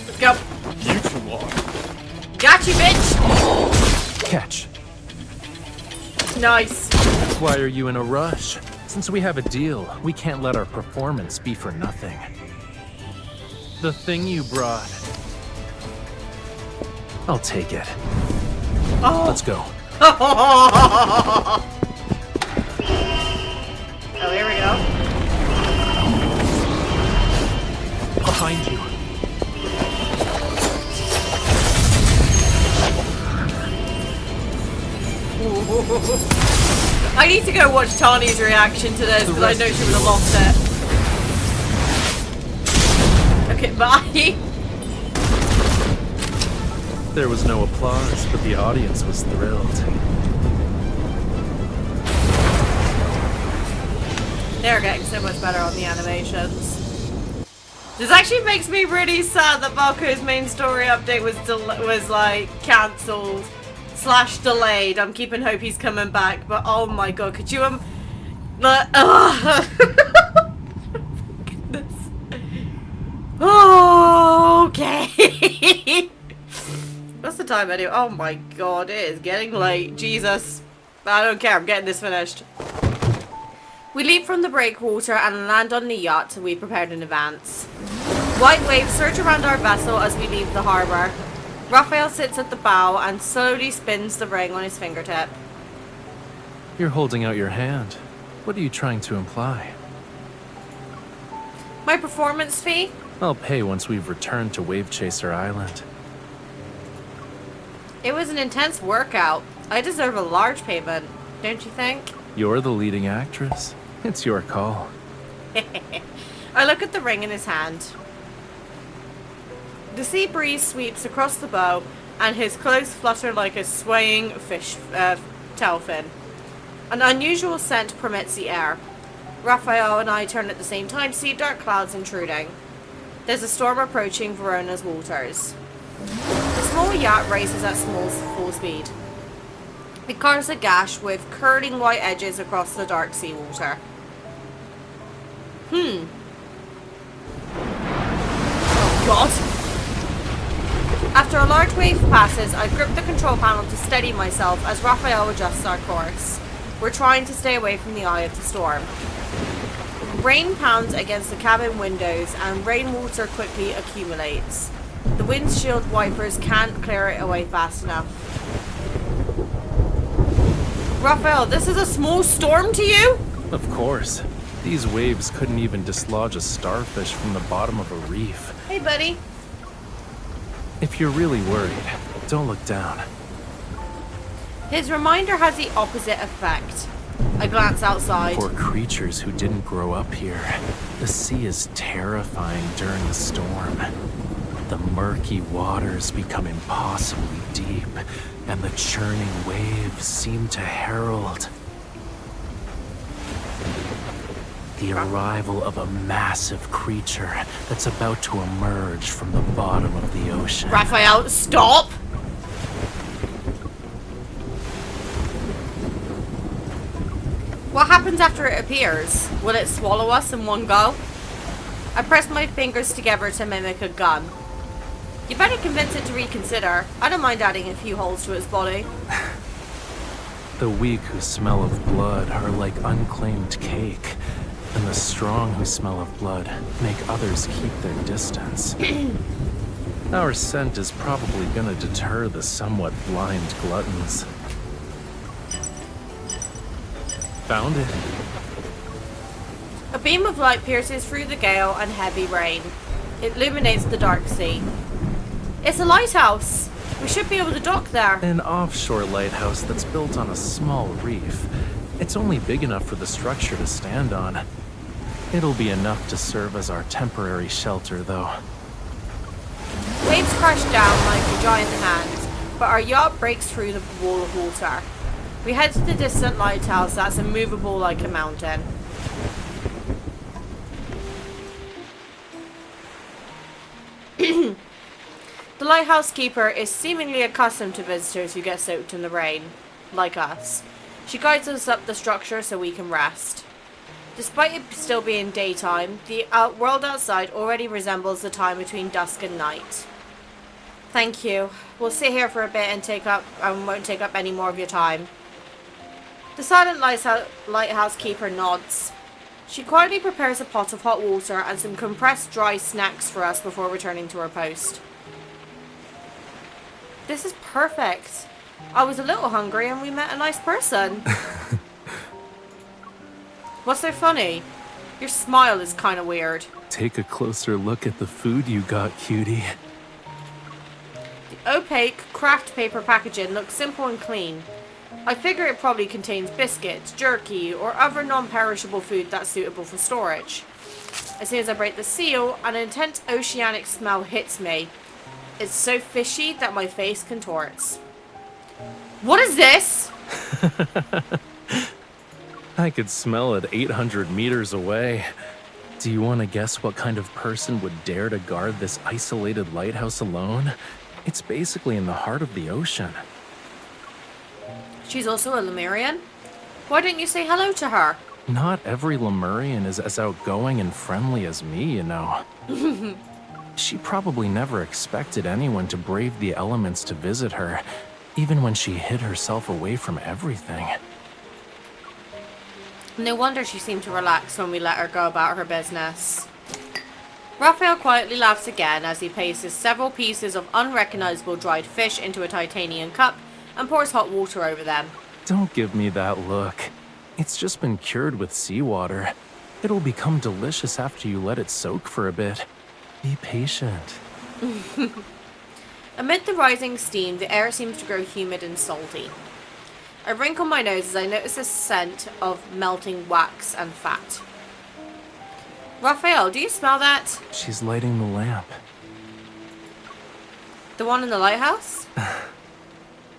Let's go. You two are. Got you, bitch. Catch. Nice. Why are you in a rush? Since we have a deal, we can't let our performance be for nothing. The thing you brought. I'll take it. Oh. Let's go. Oh, here we go. Behind you. I need to go watch Tani's reaction to this because I know she would have lost it. Okay, bye. There was no applause, but the audience was thrilled. They're getting so much better on the animations. This actually makes me really sad that Valko's main story update was like cancelled / delayed. I'm keeping hope he's coming back, but oh my god, could you goodness. Oh, okay. What's the time anyway? Oh my god, it is getting late. Jesus. I don't care, I'm getting this finished. We leap from the breakwater and land on the yacht we prepared in advance. White waves surge around our vessel as we leave the harbour. Rafayel sits at the bow and slowly spins the ring on his fingertip. You're holding out your hand. What are you trying to imply? My performance fee? I'll pay once we've returned to Wave Chaser Island. It was an intense workout. I deserve a large payment, don't you think? You're the leading actress. It's your call. I look at the ring in his hand. The sea breeze sweeps across the bow, and his clothes flutter like a swaying Telfin. An unusual scent permits the air. Rafayel and I turn at the same time to see dark clouds intruding. There's a storm approaching Verona's waters. The small yacht races at full speed. It carves a gash with curling white edges across the dark seawater. Oh God! After a large wave passes, I grip the control panel to steady myself as Rafayel adjusts our course. We're trying to stay away from the eye of the storm. Rain pounds against the cabin windows and rainwater quickly accumulates. The windshield wipers can't clear it away fast enough. Rafayel, this is a small storm to you? Of course. These waves couldn't even dislodge a starfish from the bottom of a reef. Hey, buddy. If you're really worried, don't look down. His reminder has the opposite effect. I glance outside. For creatures who didn't grow up here, the sea is terrifying during the storm. The murky waters become impossibly deep, and the churning waves seem to herald the arrival of a massive creature that's about to emerge from the bottom of the ocean. Rafayel, stop! What happens after it appears? Will it swallow us in one go? I press my fingers together to mimic a gun. You better convince it to reconsider. I don't mind adding a few holes to its body. The weak who smell of blood are like unclaimed cake, and the strong who smell of blood make others keep their distance. Our scent is probably gonna deter the somewhat blind gluttons. Found it. A beam of light pierces through the gale and heavy rain. It illuminates the dark sea. It's a lighthouse! We should be able to dock there. An offshore lighthouse that's built on a small reef. It's only big enough for the structure to stand on. It'll be enough to serve as our temporary shelter, though. Waves crash down like a giant hand, but our yacht breaks through the wall of water. We head to the distant lighthouse that's immovable like a mountain. The lighthouse keeper is seemingly accustomed to visitors who get soaked in the rain, like us. She guides us up the structure so we can rest. Despite it still being daytime, the world outside already resembles the time between dusk and night. Thank you. We'll sit here for a bit and won't take up any more of your time. The silent lighthouse keeper nods. She quietly prepares a pot of hot water and some compressed dry snacks for us before returning to her post. This is perfect. I was a little hungry and we met a nice person. What's so funny? Your smile is kind of weird. Take a closer look at the food you got, cutie. The opaque craft paper packaging looks simple and clean. I figure it probably contains biscuits, jerky, or other non-perishable food that's suitable for storage. As soon as I break the seal, an intense oceanic smell hits me. It's so fishy that my face contorts. What is this? I could smell it 800 meters away. Do you want to guess what kind of person would dare to guard this isolated lighthouse alone? It's basically in the heart of the ocean. She's also a Lemurian? Why didn't you say hello to her? Not every Lemurian is as outgoing and friendly as me, you know. She probably never expected anyone to brave the elements to visit her, even when she hid herself away from everything. No wonder she seemed to relax when we let her go about her business. Rafayel quietly laughs again as he places several pieces of unrecognizable dried fish into a titanium cup and pours hot water over them. Don't give me that look. It's just been cured with seawater. It'll become delicious after you let it soak for a bit. Be patient. Amid the rising steam, the air seems to grow humid and salty. I wrinkle my nose as I notice a scent of melting wax and fat. Rafayel, do you smell that? She's lighting the lamp. The one in the lighthouse?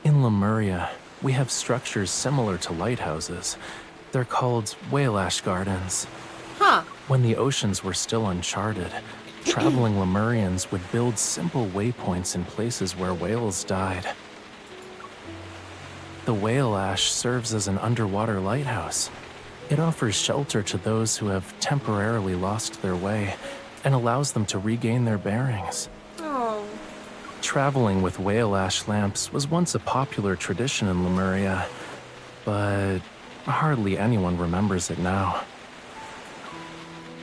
In Lemuria, we have structures similar to lighthouses. They're called whale ash gardens. Huh. When the oceans were still uncharted, traveling Lemurians would build simple waypoints in places where whales died. The whale ash serves as an underwater lighthouse. It offers shelter to those who have temporarily lost their way and allows them to regain their bearings. Oh. Traveling with whale ash lamps was once a popular tradition in Lemuria, but hardly anyone remembers it now.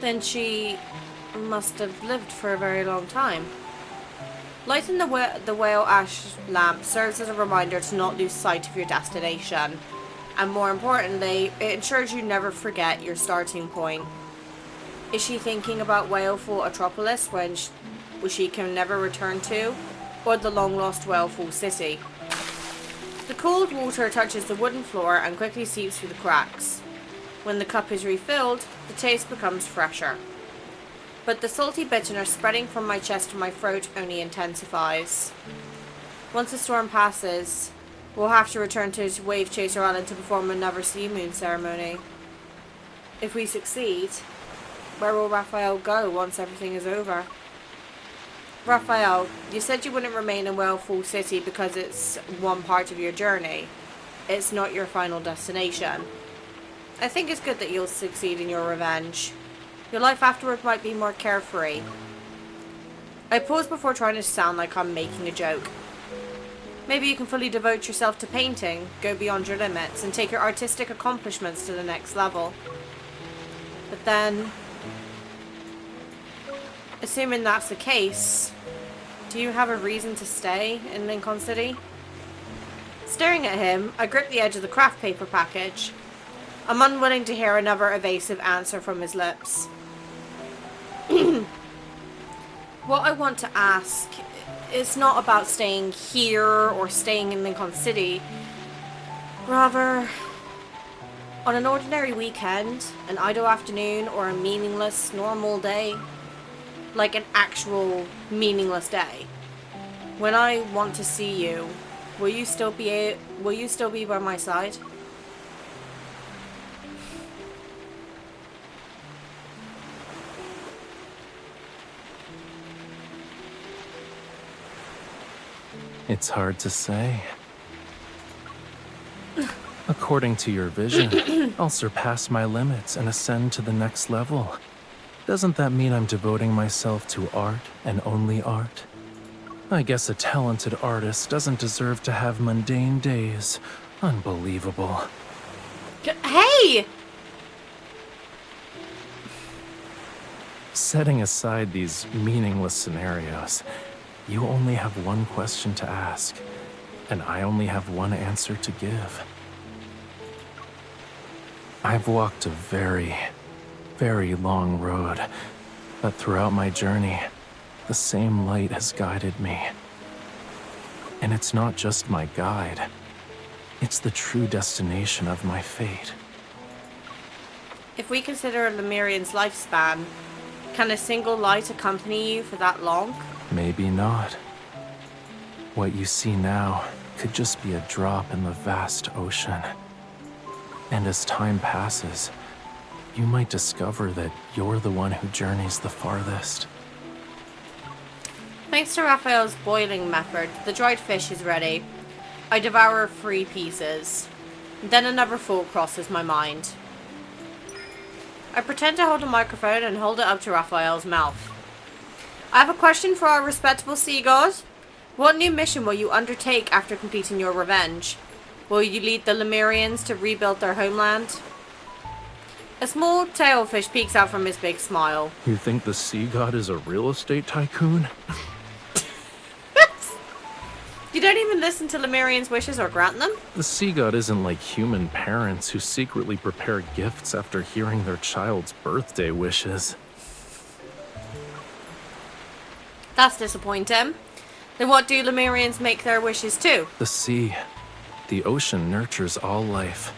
Then she must have lived for a very long time. Lighting the whale ash lamp serves as a reminder to not lose sight of your destination. And more importantly, it ensures you never forget your starting point. Is she thinking about Whaleful Atropolis which she can never return to? Or the long-lost Whaleful City? The cold water touches the wooden floor and quickly seeps through the cracks. When the cup is refilled, the taste becomes fresher. But the salty bitterness spreading from my chest to my throat only intensifies. Once the storm passes, we'll have to return to Wave Chaser Island to perform another sea moon ceremony. If we succeed, where will Rafayel go once everything is over? Rafayel, you said you wouldn't remain in Whaleful City because it's one part of your journey. It's not your final destination. I think it's good that you'll succeed in your revenge. Your life afterward might be more carefree. I pause before trying to sound like I'm making a joke. Maybe you can fully devote yourself to painting, go beyond your limits, and take your artistic accomplishments to the next level. But then, assuming that's the case, do you have a reason to stay in Lincoln City? Staring at him, I grip the edge of the craft paper package. I'm unwilling to hear another evasive answer from his lips. What I want to ask is not about staying here or staying in Lincoln City. Rather, on an ordinary weekend, an idle afternoon, or a meaningless, normal day. Like an actual meaningless day. When I want to see you, will you still be by my side? It's hard to say. According to your vision, I'll surpass my limits and ascend to the next level. Doesn't that mean I'm devoting myself to art and only art? I guess a talented artist doesn't deserve to have mundane days. Unbelievable. Hey! Setting aside these meaningless scenarios, you only have one question to ask, and I only have one answer to give. I've walked a very, very long road, but throughout my journey, the same light has guided me. And it's not just my guide, it's the true destination of my fate. If we consider a Lemurian's lifespan, can a single light accompany you for that long? Maybe not. What you see now could just be a drop in the vast ocean. And as time passes, you might discover that you're the one who journeys the farthest. Thanks to Raphael's boiling method, the dried fish is ready. I devour 3 pieces. Then another thought crosses my mind. I pretend to hold a microphone and hold it up to Raphael's mouth. I have a question for our respectable sea god. What new mission will you undertake after completing your revenge? Will you lead the Lemurians to rebuild their homeland? A small tailfish peeks out from his big smile. You think the sea god is a real estate tycoon? You don't even listen to Lemurians' wishes or grant them? The sea god isn't like human parents who secretly prepare gifts after hearing their child's birthday wishes. That's disappointing. Then what do Lemurians make their wishes to? The sea. The ocean nurtures all life.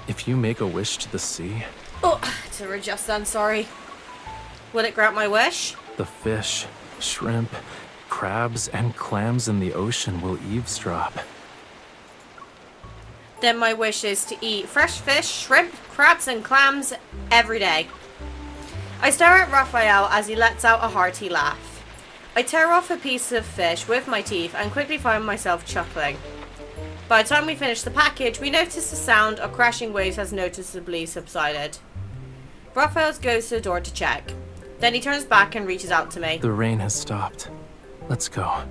If you make a wish to the sea... Oh, to readjust then, sorry. Will it grant my wish? The fish, shrimp, crabs, and clams in the ocean will eavesdrop. Then my wish is to eat fresh fish, shrimp, crabs and clams every day. I stare at Rafayel as he lets out a hearty laugh. I tear off a piece of fish with my teeth and quickly find myself chuckling. By the time we finish the package, we notice the sound of crashing waves has noticeably subsided. Rafayel goes to the door to check. Then he turns back and reaches out to me. The rain has stopped. Let's go.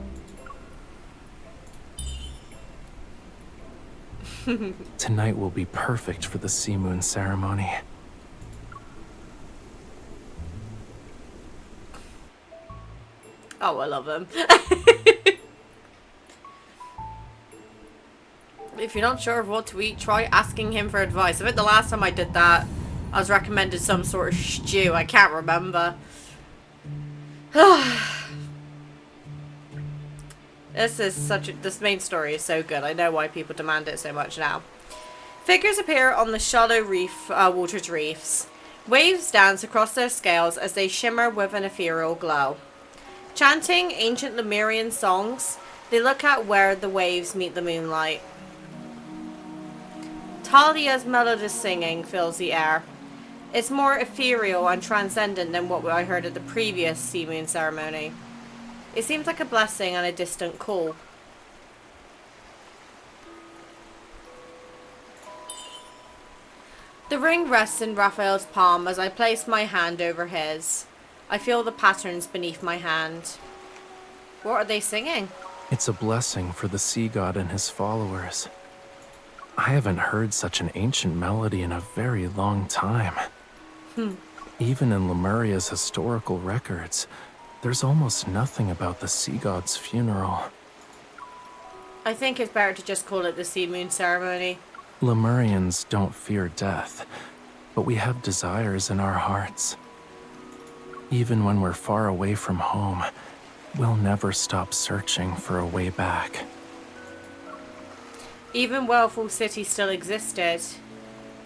Tonight will be perfect for the sea moon ceremony. Oh, I love him. If you're not sure of what to eat, try asking him for advice. I think the last time I did that, I was recommended some sort of stew. I can't remember. This main story is so good. I know why people demand it so much now. Figures appear on the shallow water's reefs. Waves dance across their scales as they shimmer with an ethereal glow. Chanting ancient Lemurian songs, they look at where the waves meet the moonlight. Talia's melodious singing fills the air. It's more ethereal and transcendent than what I heard at the previous sea moon ceremony. It seems like a blessing and a distant call. The ring rests in Rafayel's palm as I place my hand over his. I feel the patterns beneath my hand. What are they singing? It's a blessing for the sea god and his followers. I haven't heard such an ancient melody in a very long time. Even in Lemuria's historical records, there's almost nothing about the sea god's funeral. I think it's better to just call it the sea moon ceremony. Lemurians don't fear death, but we have desires in our hearts. Even when we're far away from home, we'll never stop searching for a way back. Even Wellful City still existed.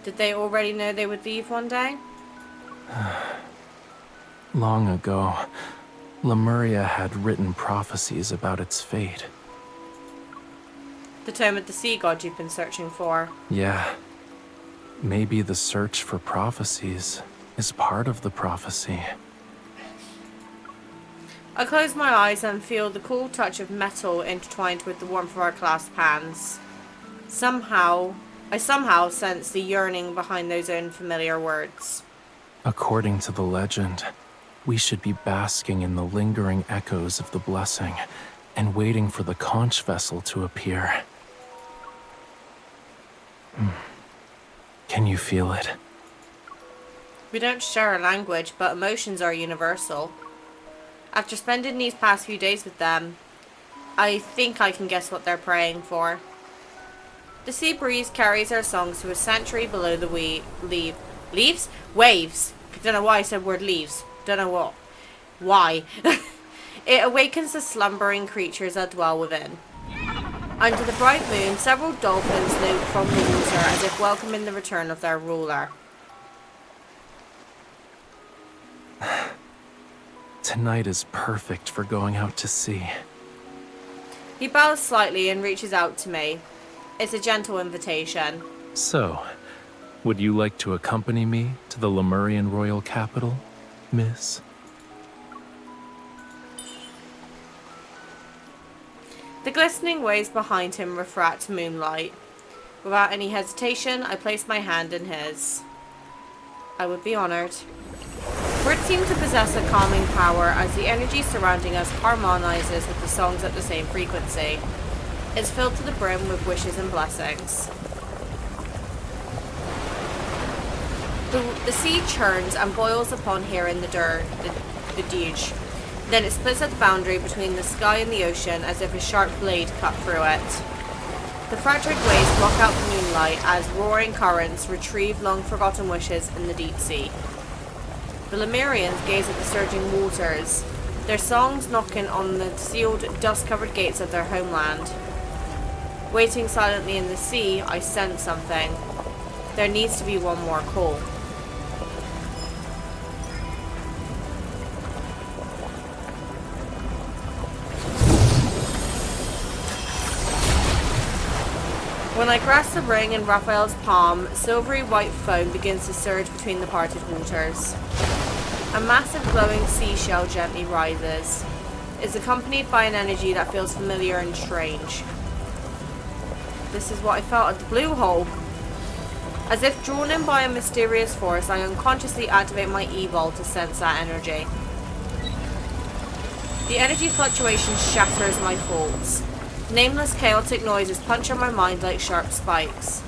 Did they already know they would leave one day? Long ago, Lemuria had written prophecies about its fate. The tome of the sea god you've been searching for. Yeah. Maybe the search for prophecies is part of the prophecy. I close my eyes and feel the cool touch of metal intertwined with the warmth of our clasped hands. I somehow sense the yearning behind those unfamiliar words. According to the legend, we should be basking in the lingering echoes of the blessing and waiting for the conch vessel to appear. Can you feel it? We don't share a language, but emotions are universal. After spending these past few days with them, I think I can guess what they're praying for. The sea breeze carries their songs to a sanctuary below the leaves? Waves. I don't know why I said word leaves. Don't know what. Why. It awakens the slumbering creatures that dwell within. Under the bright moon, several dolphins loop from the water as if welcoming the return of their ruler. Tonight is perfect for going out to sea. He bows slightly and reaches out to me. It's a gentle invitation. So, would you like to accompany me to the Lemurian royal capital, miss? The glistening waves behind him refract moonlight. Without any hesitation, I place my hand in his. I would be honored. Words seem to possess a calming power as the energy surrounding us harmonizes with the songs at the same frequency. It's filled to the brim with wishes and blessings. The sea churns and boils upon hearing the dirge. Then it splits at the boundary between the sky and the ocean as if a sharp blade cut through it. The fractured waves block out the moonlight as roaring currents retrieve long-forgotten wishes in the deep sea. The Lemurians gaze at the surging waters, their songs knocking on the sealed, dust-covered gates of their homeland. Waiting silently in the sea, I sense something. There needs to be one more call. When I grasp the ring in Raphael's palm, silvery white foam begins to surge between the parted waters. A massive glowing seashell gently rises. It's accompanied by an energy that feels familiar and strange. This is what I felt at the blue hole. As if drawn in by a mysterious force, I unconsciously activate my evil to sense that energy. The energy fluctuation shatters my thoughts. Nameless chaotic noises punch at my mind like sharp spikes.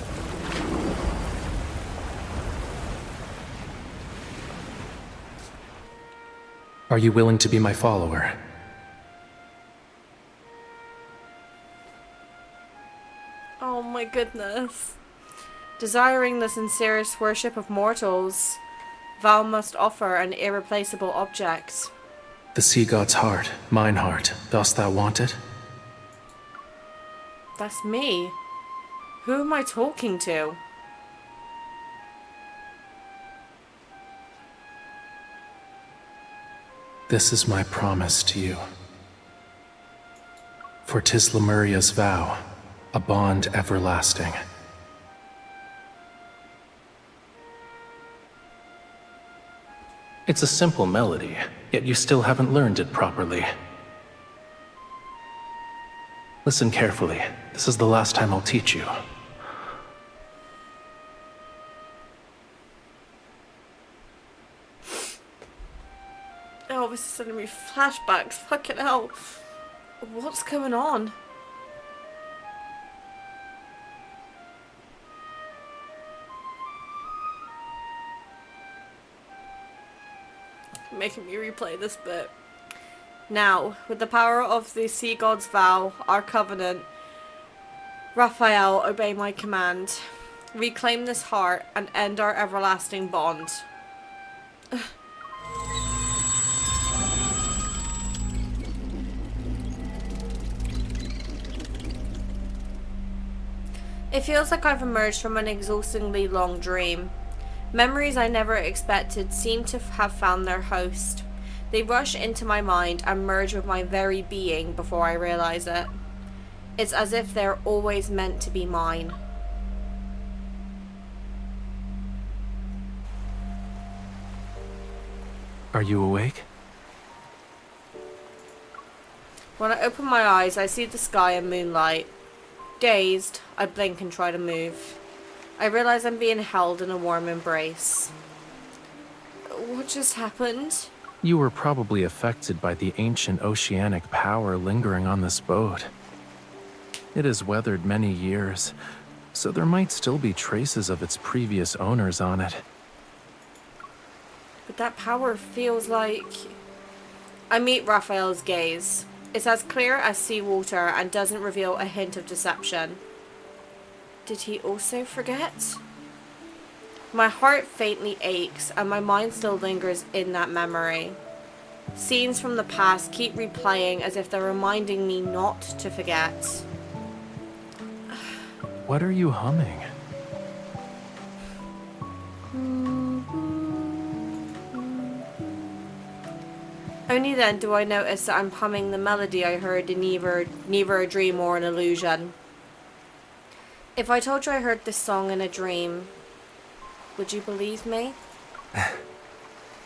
Are you willing to be my follower? Oh my goodness. Desiring the sincerest worship of mortals, Val must offer an irreplaceable object. The sea god's heart, mine heart, dost thou want it? That's me. Who am I talking to? This is my promise to you. For 'tis Lemuria's vow, a bond everlasting. It's a simple melody, yet you still haven't learned it properly. Listen carefully. This is the last time I'll teach you. Oh, this is sending me flashbacks. Fucking hell. What's going on? Making me replay this bit. Now, with the power of the sea god's vow, our covenant, Raphael, obey my command. Reclaim this heart and end our everlasting bond. It feels like I've emerged from an exhaustingly long dream. Memories I never expected seem to have found their host. They rush into my mind and merge with my very being before I realize it. It's as if they're always meant to be mine. Are you awake? When I open my eyes, I see the sky and moonlight. Dazed, I blink and try to move. I realize I'm being held in a warm embrace. What just happened? You were probably affected by the ancient oceanic power lingering on this boat. It has weathered many years, so there might still be traces of its previous owners on it. But that power feels like... I meet Raphael's gaze. It's as clear as seawater and doesn't reveal a hint of deception. Did he also forget? My heart faintly aches and my mind still lingers in that memory. Scenes from the past keep replaying as if they're reminding me not to forget. What are you humming? Only then do I notice that I'm humming the melody I heard in neither a dream or an illusion. If I told you I heard this song in a dream, would you believe me?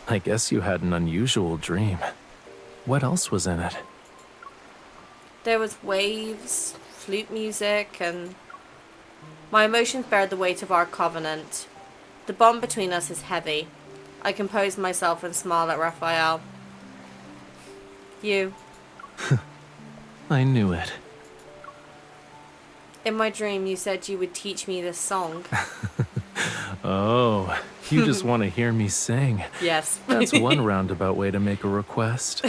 I guess you had an unusual dream. What else was in it? There was waves, flute music, and... My emotions bear the weight of our covenant. The bond between us is heavy. I compose myself and smile at Raphael. You. I knew it. In my dream, you said you would teach me this song. Oh, you just want to hear me sing. Yes. That's one roundabout way to make a request.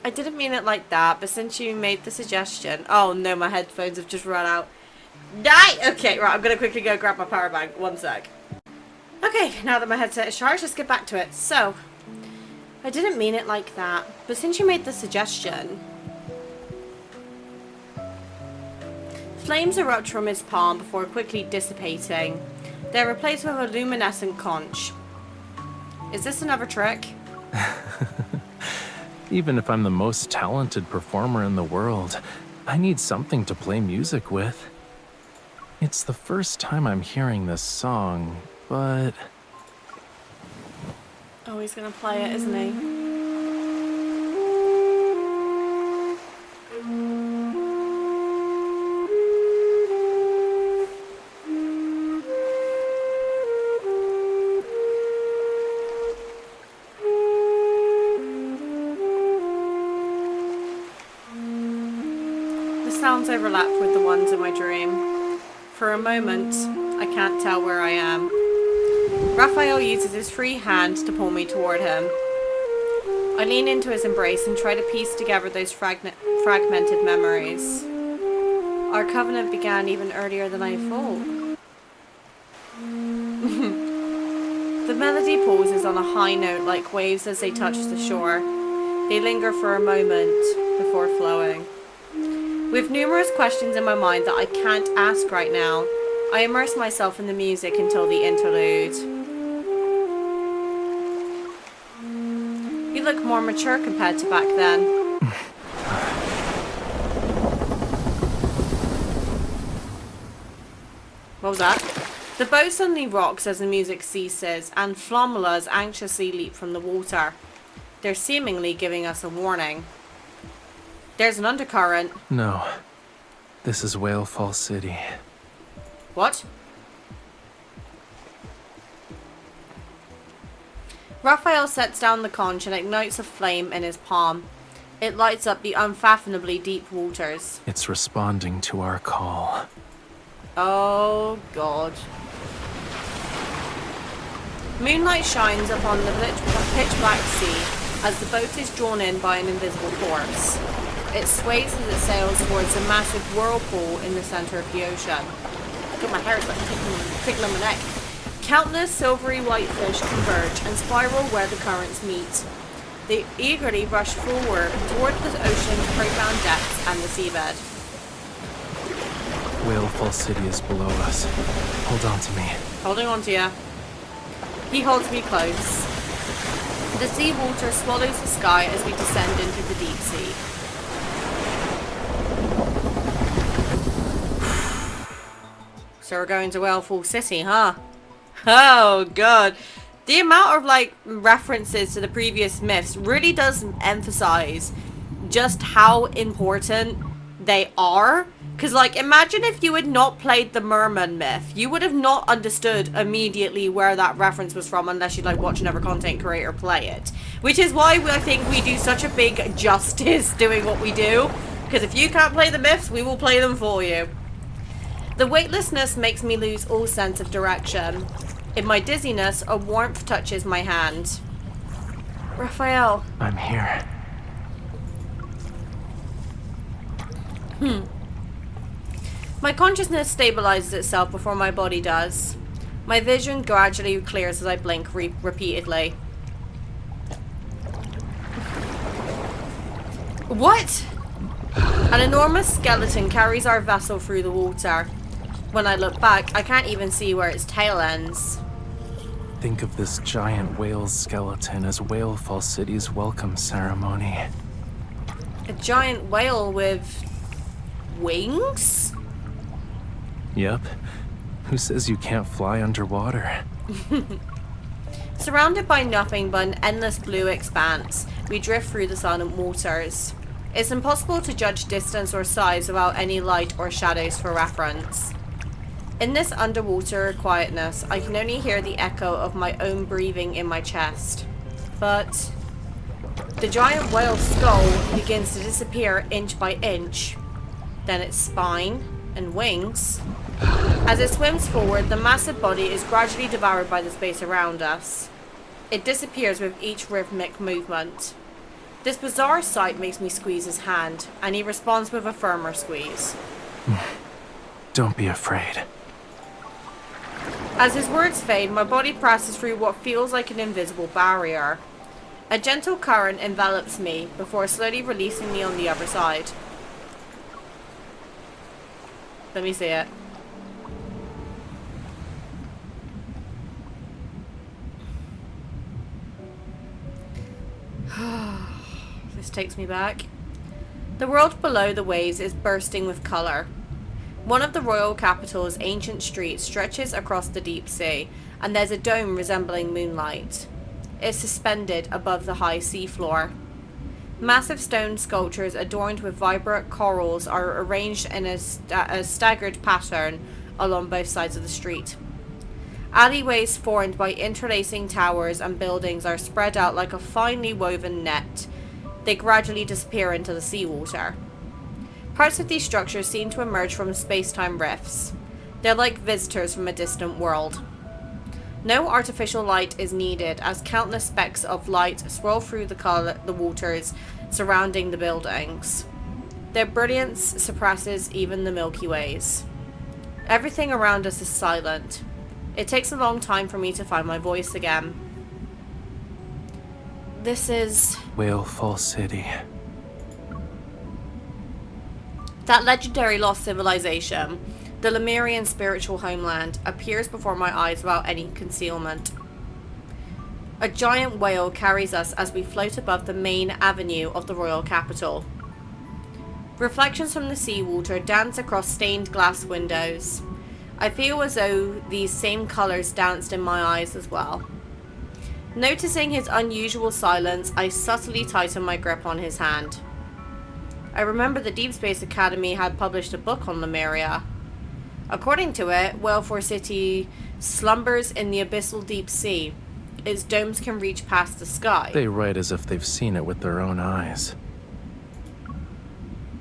I didn't mean it like that, but since you made the suggestion... Oh no, my headphones have just run out. Die! Okay, right, I'm gonna quickly go grab my power bank. One sec. Okay, now that my headset is charged, let's get back to it. So, I didn't mean it like that, but since you made the suggestion... Flames erupt from his palm before quickly dissipating. They're replaced with a luminescent conch. Is this another trick? Even if I'm the most talented performer in the world, I need something to play music with. It's the first time I'm hearing this song, but... Oh, he's gonna play it, isn't he? Sounds overlap with the ones in my dream. For a moment, I can't tell where I am. Rafayel uses his free hand to pull me toward him. I lean into his embrace and try to piece together those fragmented memories. Our covenant began even earlier than I thought. The melody pauses on a high note like waves as they touch the shore. They linger for a moment before flowing. With numerous questions in my mind that I can't ask right now, I immerse myself in the music until the interlude. You look more mature compared to back then. What was that? The boat suddenly rocks as the music ceases, and flommulas anxiously leap from the water. They're seemingly giving us a warning. There's an undercurrent. No. This is Whalefall City. What? Rafayel sets down the conch and ignites a flame in his palm. It lights up the unfathomably deep waters. It's responding to our call. Oh, God. Moonlight shines upon the pitch-black sea as the boat is drawn in by an invisible force. It sways as it sails towards a massive whirlpool in the center of the ocean. God, my hair is like tickling my neck. Countless silvery white fish converge and spiral where the currents meet. They eagerly rush forward toward the ocean's profound depths and the seabed. Whalefall City is below us. Hold on to me. Holding on to you. He holds me close. The sea water swallows the sky as we descend into the deep sea. So we're going to Whalefall City, huh? Oh, God. The amount of, like, references to the previous myths really does emphasize just how important they are. Because, like, imagine if you had not played the Merman myth. You would have not understood immediately where that reference was from unless you'd, like, watch another content creator play it. Which is why I think we do such a big justice doing what we do. Because if you can't play the myths, we will play them for you. The weightlessness makes me lose all sense of direction. In my dizziness, a warmth touches my hand. Rafayel. I'm here. My consciousness stabilizes itself before my body does. My vision gradually clears as I blink repeatedly. What? An enormous skeleton carries our vessel through the water. When I look back, I can't even see where its tail ends. Think of this giant whale's skeleton as Whalefall City's welcome ceremony. A giant whale with wings? Yep. Who says you can't fly underwater? Surrounded by nothing but an endless blue expanse, we drift through the silent waters. It's impossible to judge distance or size without any light or shadows for reference. In this underwater quietness, I can only hear the echo of my own breathing in my chest. But the giant whale's skull begins to disappear inch by inch. Then its spine and wings. As it swims forward, the massive body is gradually devoured by the space around us. It disappears with each rhythmic movement. This bizarre sight makes me squeeze his hand, and he responds with a firmer squeeze. Don't be afraid. As his words fade, my body passes through what feels like an invisible barrier. A gentle current envelops me before slowly releasing me on the other side. Let me see it. This takes me back. The world below the waves is bursting with colour. One of the royal capital's ancient streets stretches across the deep sea, and there's a dome resembling moonlight. It's suspended above the high seafloor. Massive stone sculptures adorned with vibrant corals are arranged in a staggered pattern along both sides of the street. Alleyways formed by interlacing towers and buildings are spread out like a finely woven net. They gradually disappear into the seawater. Parts of these structures seem to emerge from space-time rifts. They're like visitors from a distant world. No artificial light is needed as countless specks of light swirl through the waters surrounding the buildings. Their brilliance suppresses even the Milky Ways. Everything around us is silent. It takes a long time for me to find my voice again. This is... Whalefall City. That legendary lost civilization, the Lemurian spiritual homeland, appears before my eyes without any concealment. A giant whale carries us as we float above the main avenue of the royal capital. Reflections from the seawater dance across stained glass windows. I feel as though these same colours danced in my eyes as well. Noticing his unusual silence, I subtly tighten my grip on his hand. I remember the Deepspace Academy had published a book on Lemuria. According to it, Whalefall City slumbers in the abyssal deep sea. Its domes can reach past the sky. They write as if they've seen it with their own eyes.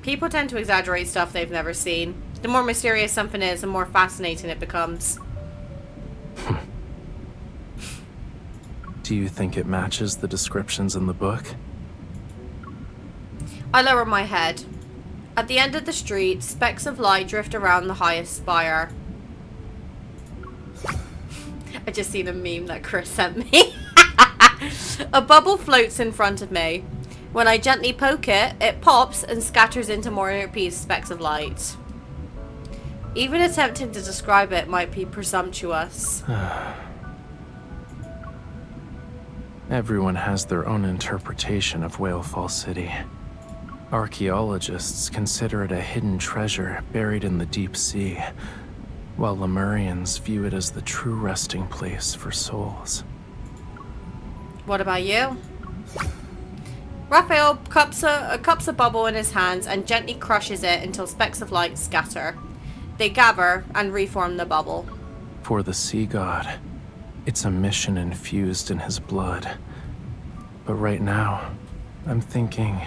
People tend to exaggerate stuff they've never seen. The more mysterious something is, the more fascinating it becomes. Do you think it matches the descriptions in the book? I lower my head. At the end of the street, specks of light drift around the highest spire. I just seen a meme that Chris sent me. A bubble floats in front of me. When I gently poke it, it pops and scatters into more specks of light. Even attempting to describe it might be presumptuous. Everyone has their own interpretation of Whalefall City. Archaeologists consider it a hidden treasure buried in the deep sea, while Lemurians view it as the true resting place for souls. What about you? Rafayel cups a bubble in his hands and gently crushes it until specks of light scatter. They gather and reform the bubble. For the sea god, it's a mission infused in his blood. But right now, I'm thinking,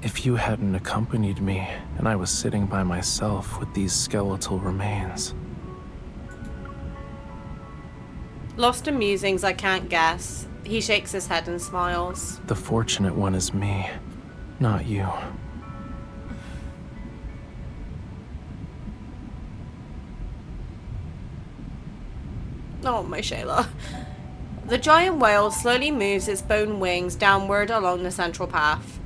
if you hadn't accompanied me and I was sitting by myself with these skeletal remains. Lost in musings I can't guess. He shakes his head and smiles. The fortunate one is me, not you. Oh, my Shayla. The giant whale slowly moves its bone wings downward along the central path.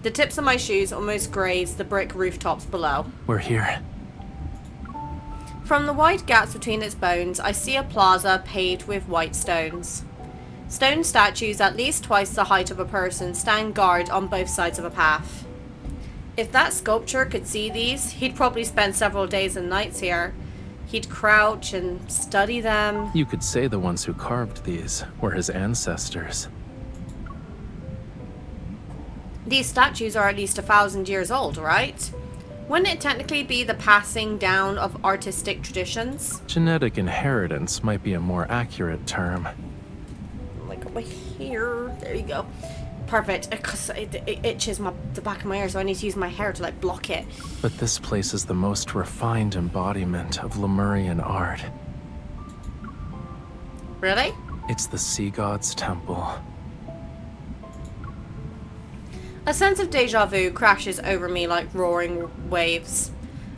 The tips of my shoes almost graze the brick rooftops below. We're here. From the wide gaps between its bones, I see a plaza paved with white stones. Stone statues at least twice the height of a person stand guard on both sides of a path. If that sculptor could see these, he'd probably spend several days and nights here. He'd crouch and study them. You could say the ones who carved these were his ancestors. These statues are at least 1,000 years old, right? Wouldn't it technically be the passing down of artistic traditions? Genetic inheritance might be a more accurate term. Like over here. There you go. Perfect. Because it itches the back of my ear, so I need to use my hair to like block it. But this place is the most refined embodiment of Lemurian art. Really? It's the sea god's temple. A sense of deja vu crashes over me like roaring waves.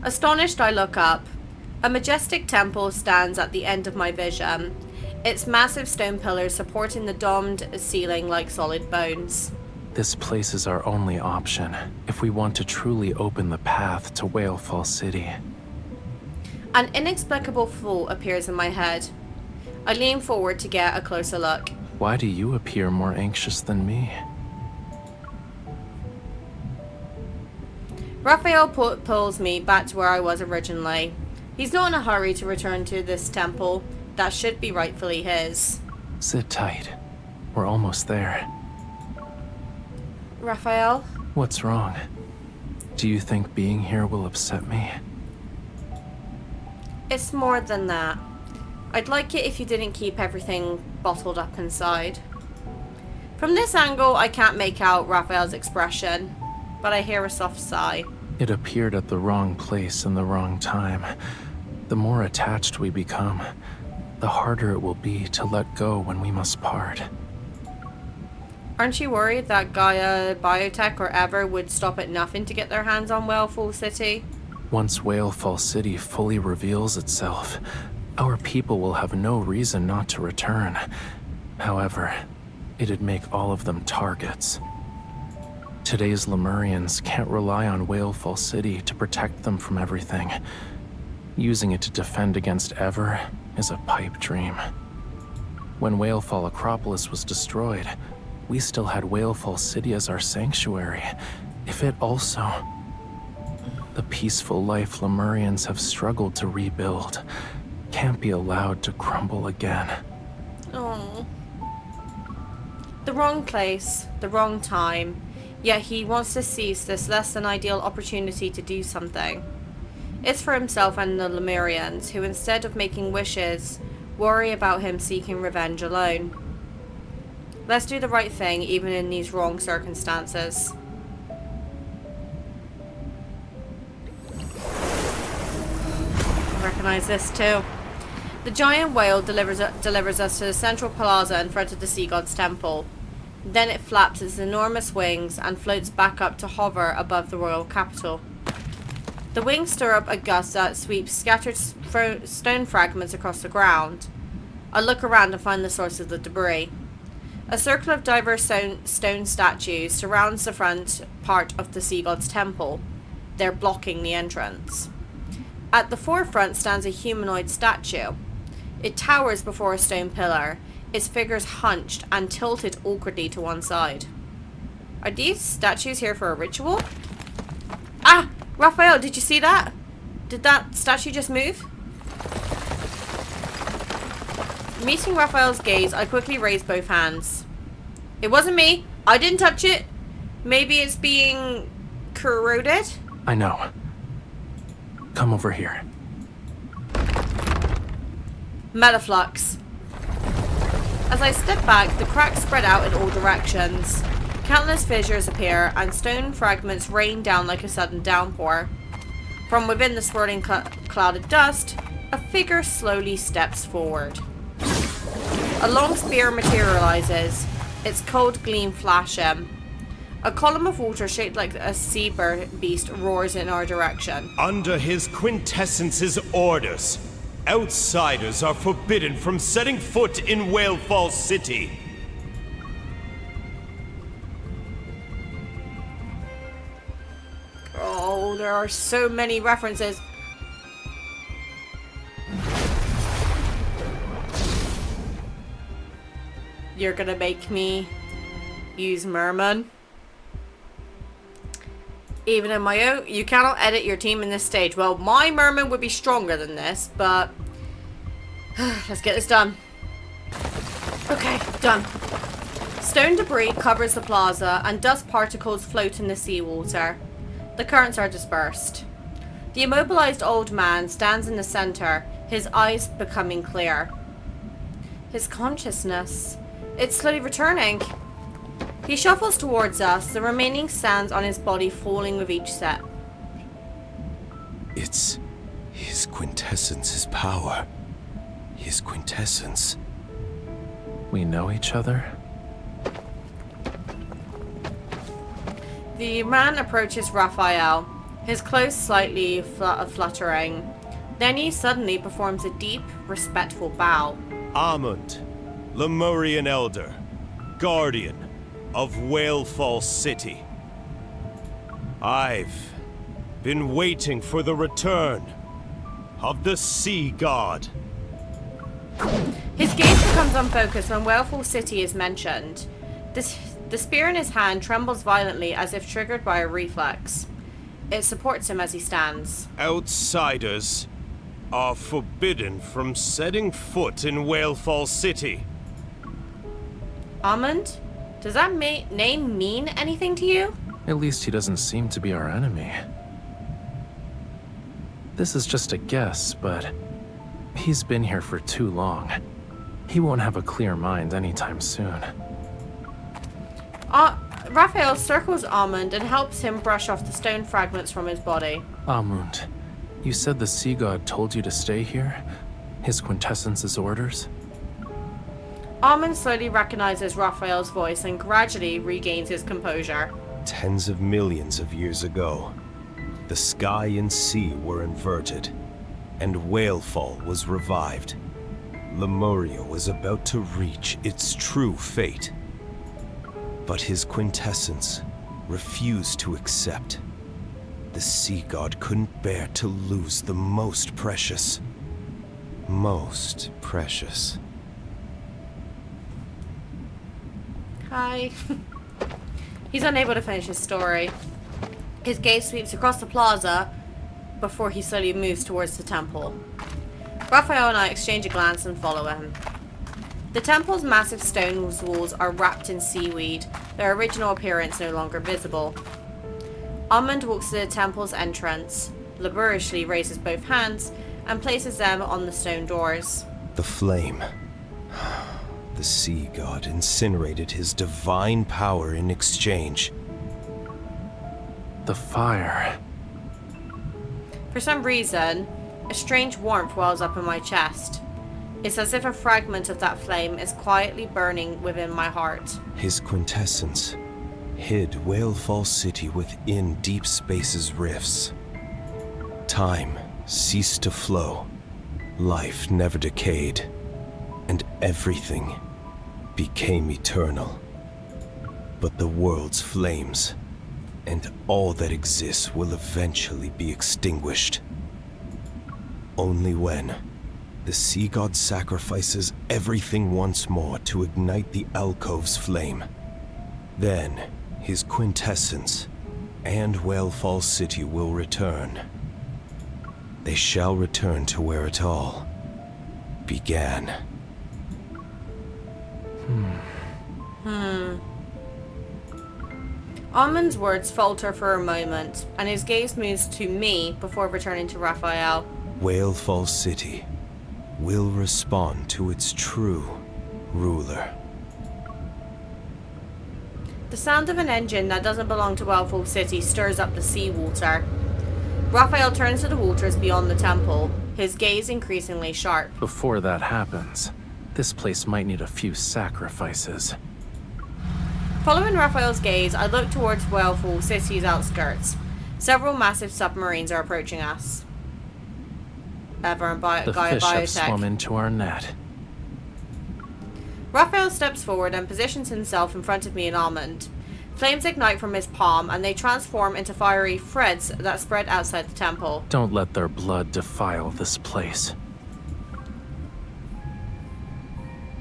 Astonished, I look up. A majestic temple stands at the end of my vision, its massive stone pillars supporting the domed ceiling like solid bones. This place is our only option if we want to truly open the path to Whalefall City. An inexplicable thought appears in my head. I lean forward to get a closer look. Why do you appear more anxious than me? Raphael pulls me back to where I was originally. He's not in a hurry to return to this temple that should be rightfully his. Sit tight. We're almost there. Raphael? What's wrong? Do you think being here will upset me? It's more than that. I'd like it if you didn't keep everything bottled up inside. From this angle, I can't make out Raphael's expression, but I hear a soft sigh. It appeared at the wrong place in the wrong time. The more attached we become, the harder it will be to let go when we must part. Aren't you worried that Gaia Biotech or Ever would stop at nothing to get their hands on Whalefall City? Once Whalefall City fully reveals itself, our people will have no reason not to return. However, it'd make all of them targets. Today's Lemurians can't rely on Whalefall City to protect them from everything. Using it to defend against Ever is a pipe dream. When Whalefall Acropolis was destroyed, we still had Whalefall City as our sanctuary. If it also... The peaceful life Lemurians have struggled to rebuild can't be allowed to crumble again. Oh. The wrong place, the wrong time. Yet he wants to seize this less than ideal opportunity to do something. It's for himself and the Lemurians, who instead of making wishes, worry about him seeking revenge alone. Let's do the right thing, even in these wrong circumstances. I recognize this too. The giant whale delivers us to the central plaza in front of the Sea God's temple. Then it flaps its enormous wings and floats back up to hover above the royal capital. The wings stir up a gust that sweeps scattered stone fragments across the ground. I look around and find the source of the debris. A circle of diverse stone statues surrounds the front part of the Sea God's temple. They're blocking the entrance. At the forefront stands a humanoid statue. It towers before a stone pillar, its figures hunched and tilted awkwardly to one side. Are these statues here for a ritual? Ah! Raphael, did you see that? Did that statue just move? Meeting Raphael's gaze, I quickly raise both hands. It wasn't me. I didn't touch it. Maybe it's being corroded? I know. Come over here. Metaflux. As I step back, the cracks spread out in all directions. Countless fissures appear, and stone fragments rain down like a sudden downpour. From within the swirling cloud of dust, a figure slowly steps forward. A long spear materializes, its cold gleam flashing. A column of water shaped like a sea beast roars in our direction. Under his quintessence's orders, outsiders are forbidden from setting foot in Whalefall City. Oh, there are so many references. You're gonna make me use Merman? Even in my own, you cannot edit your team in this stage. Well, my Merman would be stronger than this, but let's get this done. Okay, done. Stone debris covers the plaza, and dust particles float in the seawater. The currents are dispersed. The immobilized old man stands in the center, his eyes becoming clear. His consciousness, it's slowly returning. He shuffles towards us, the remaining sands on his body falling with each step. It's his quintessence's power. His quintessence. We know each other? The man approaches Rafayel, his clothes slightly fluttering. Then he suddenly performs a deep, respectful bow. Amund, Lemurian Elder, Guardian of Whalefall City. I've been waiting for the return of the Sea God. His gaze becomes unfocused when Whalefall City is mentioned. The spear in his hand trembles violently as if triggered by a reflex. It supports him as he stands. Outsiders are forbidden from setting foot in Whalefall City. Almond? Does that name mean anything to you? At least he doesn't seem to be our enemy. This is just a guess, but he's been here for too long. He won't have a clear mind anytime soon. Rafayel circles Almond and helps him brush off the stone fragments from his body. Amund, you said the sea god told you to stay here? His quintessence's orders? Almond slowly recognizes Rafayel's voice and gradually regains his composure. Tens of millions of years ago, the sky and sea were inverted, and Whalefall was revived. Lemuria was about to reach its true fate. But his quintessence refused to accept. The sea god couldn't bear to lose the most precious. Most precious. Hi. He's unable to finish his story. His gaze sweeps across the plaza before he slowly moves towards the temple. Rafayel and I exchange a glance and follow him. The temple's massive stone walls are wrapped in seaweed, their original appearance no longer visible. Almond walks to the temple's entrance, laboriously raises both hands, and places them on the stone doors. The flame. The sea god incinerated his divine power in exchange. The fire. For some reason, a strange warmth wells up in my chest. It's as if a fragment of that flame is quietly burning within my heart. His quintessence hid Whalefall City within Deepspace's rifts. Time ceased to flow, life never decayed, and everything became eternal. But the world's flames and all that exists will eventually be extinguished. Only when the sea god sacrifices everything once more to ignite the alcove's flame. Then, his quintessence and Whalefall City will return. They shall return to where it all began. Almond's words falter for a moment, and his gaze moves to me before returning to Rafayel. Whalefall City will respond to its true ruler. The sound of an engine that doesn't belong to Whalefall City stirs up the seawater. Rafayel turns to the waters beyond the temple, his gaze increasingly sharp. Before that happens, this place might need a few sacrifices. Following Rafayel's gaze, I look towards Whalefall City's outskirts. Several massive submarines are approaching us. Ever and The Gaia fish have Biotech. swum into our net. Rafayel steps forward and positions himself in front of me and Almond. Flames ignite from his palm and they transform into fiery threads that spread outside the temple. Don't let their blood defile this place.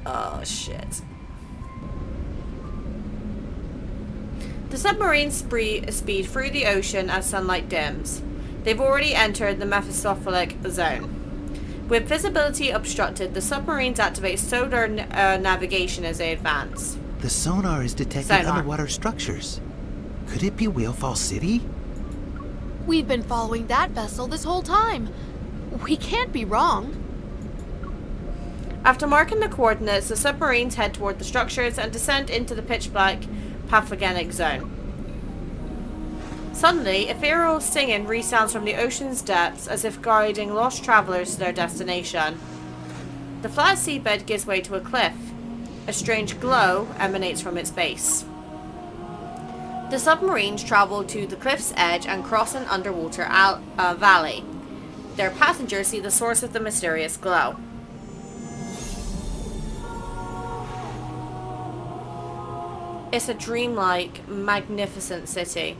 Oh, shit. The submarines speed through the ocean as sunlight dims. They've already entered the Mephistophelic zone. With visibility obstructed, the submarines activate solar navigation as they advance. The sonar is detecting underwater structures. Could it be Whalefall City? We've been following that vessel this whole time. We can't be wrong. After marking the coordinates, the submarines head toward the structures and descend into the pitch-black pathogenic zone. Suddenly, ethereal singing resounds from the ocean's depths as if guiding lost travelers to their destination. The flat seabed gives way to a cliff. A strange glow emanates from its base. The submarines travel to the cliff's edge and cross an underwater valley. Their passengers see the source of the mysterious glow. It's a dreamlike, magnificent city.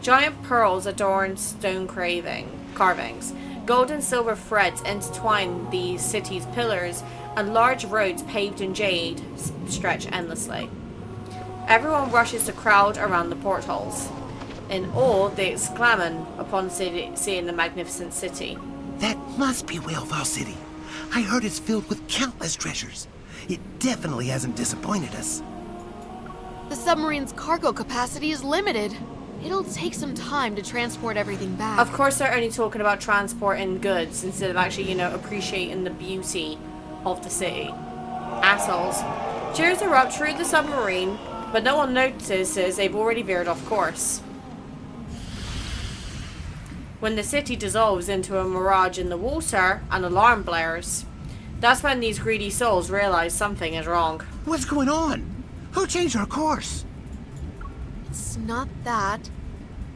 Giant pearls adorn stone carvings. Gold and silver threads intertwine the city's pillars, and large roads paved in jade stretch endlessly. Everyone rushes to crowd around the portholes. In awe, they exclaim upon seeing the magnificent city. That must be Whalefall City. I heard it's filled with countless treasures. It definitely hasn't disappointed us. The submarine's cargo capacity is limited. It'll take some time to transport everything back. Of course, they're only talking about transporting goods instead of actually, appreciating the beauty of the city. Assholes. Cheers erupt through the submarine, but no one notices they've already veered off course. When the city dissolves into a mirage in the water, an alarm blares. That's when these greedy souls realize something is wrong. What's going on? Who changed our course? It's not that.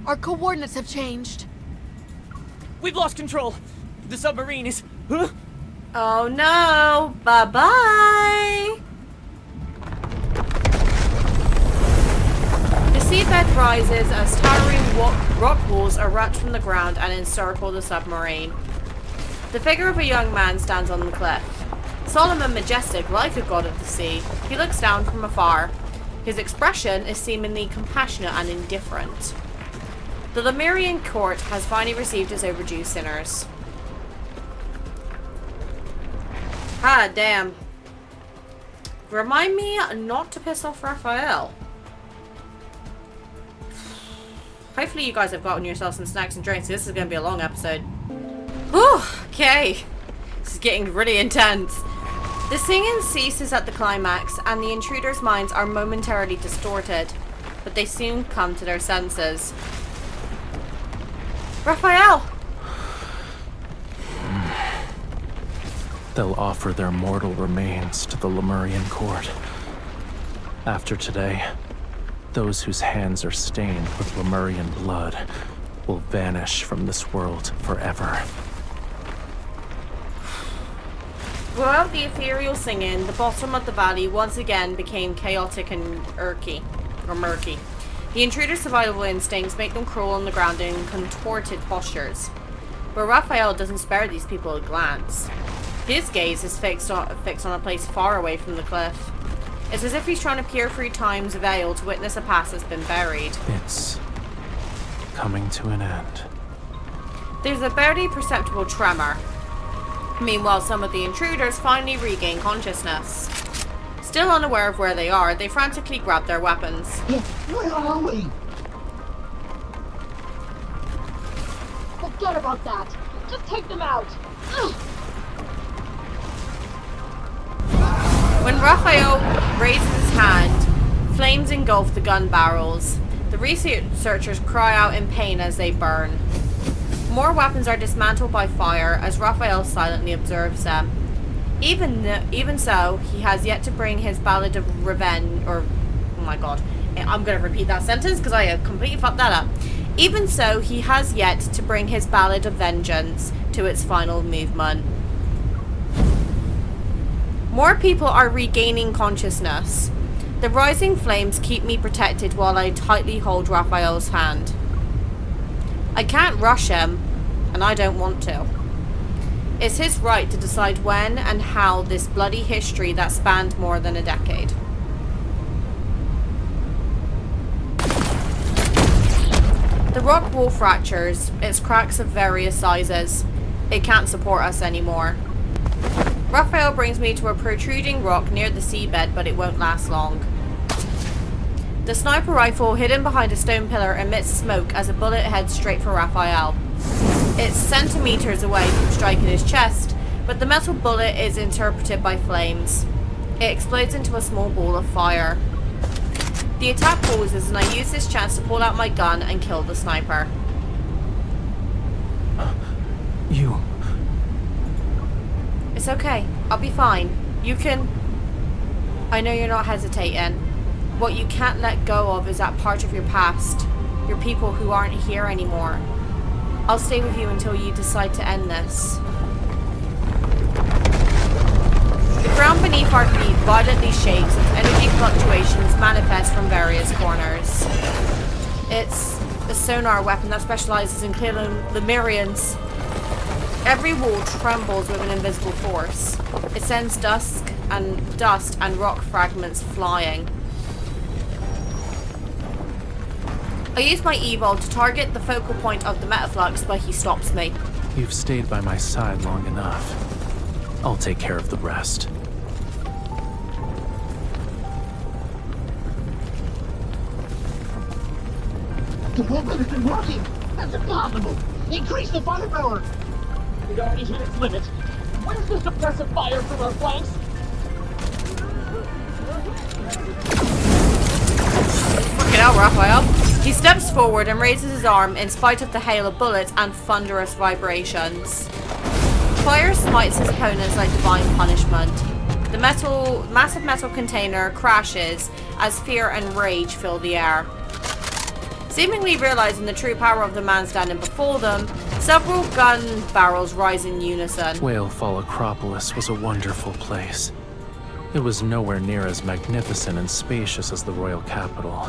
Our coordinates have changed. We've lost control. The submarine is... Huh? Oh no! Bye-bye! The seabed rises as towering rock walls erupt from the ground and encircle the submarine. The figure of a young man stands on the cliff. Solemn and majestic like a god of the sea, he looks down from afar. His expression is seemingly compassionate and indifferent. The Lemurian court has finally received its overdue sinners. Ah, damn. Remind me not to piss off Rafayel. Hopefully you guys have gotten yourselves some snacks and drinks. This is going to be a long episode. Whew, okay. This is getting really intense. The singing ceases at the climax, and the intruders' minds are momentarily distorted, but they soon come to their senses. Rafayel! They'll offer their mortal remains to the Lemurian court. After today, those whose hands are stained with Lemurian blood will vanish from this world forever. Throughout the ethereal singing, the bottom of the valley once again became chaotic and murky. The intruders' survival instincts make them crawl on the ground in contorted postures. But Rafayel doesn't spare these people a glance. His gaze is fixed on a place far away from the cliff. It's as if he's trying to peer through time's veil to witness a past that's been buried. It's coming to an end. There's a barely perceptible tremor. Meanwhile, some of the intruders finally regain consciousness. Still unaware of where they are, they frantically grab their weapons. Where are we? Forget about that. Just take them out. When Rafayel raises his hand, flames engulf the gun barrels. The researchers cry out in pain as they burn. More weapons are dismantled by fire as Rafayel silently observes them. Even so, he has yet to bring his ballad of revenge, or, oh my god, I'm going to repeat that sentence because I completely fucked that up. Even so, he has yet to bring his ballad of vengeance to its final movement. More people are regaining consciousness. The rising flames keep me protected while I tightly hold Rafayel's hand. I can't rush him, and I don't want to. It's his right to decide when and how this bloody history that spanned more than a decade. The rock wall fractures, its cracks of various sizes. It can't support us anymore. Rafayel brings me to a protruding rock near the seabed, but it won't last long. The sniper rifle hidden behind a stone pillar emits smoke as a bullet heads straight for Rafayel. It's centimeters away from striking his chest, but the metal bullet is interpreted by flames. It explodes into a small ball of fire. The attack pauses and I use this chance to pull out my gun and kill the sniper. You... It's okay. I'll be fine. You can... I know you're not hesitating. What you can't let go of is that part of your past. Your people who aren't here anymore. I'll stay with you until you decide to end this. The ground beneath our feet violently shakes as energy fluctuations manifest from various corners. It's a sonar weapon that specializes in killing Lemurians. Every wall trembles with an invisible force. It sends dust and rock fragments flying. I use my Evolve to target the focal point of the Metaflux, but he stops me. You've stayed by my side long enough. I'll take care of the rest. The movement isn't working! That's impossible! Increase the firepower! It already hit its limit. Where's the suppressive fire from our flanks? Fucking hell, Rafayel. He steps forward and raises his arm in spite of the hail of bullets and thunderous vibrations. Fire smites his opponents like divine punishment. The massive metal container crashes as fear and rage fill the air. Seemingly realizing the true power of the man standing before them, several gun barrels rise in unison. Whalefall Acropolis was a wonderful place. It was nowhere near as magnificent and spacious as the royal capital,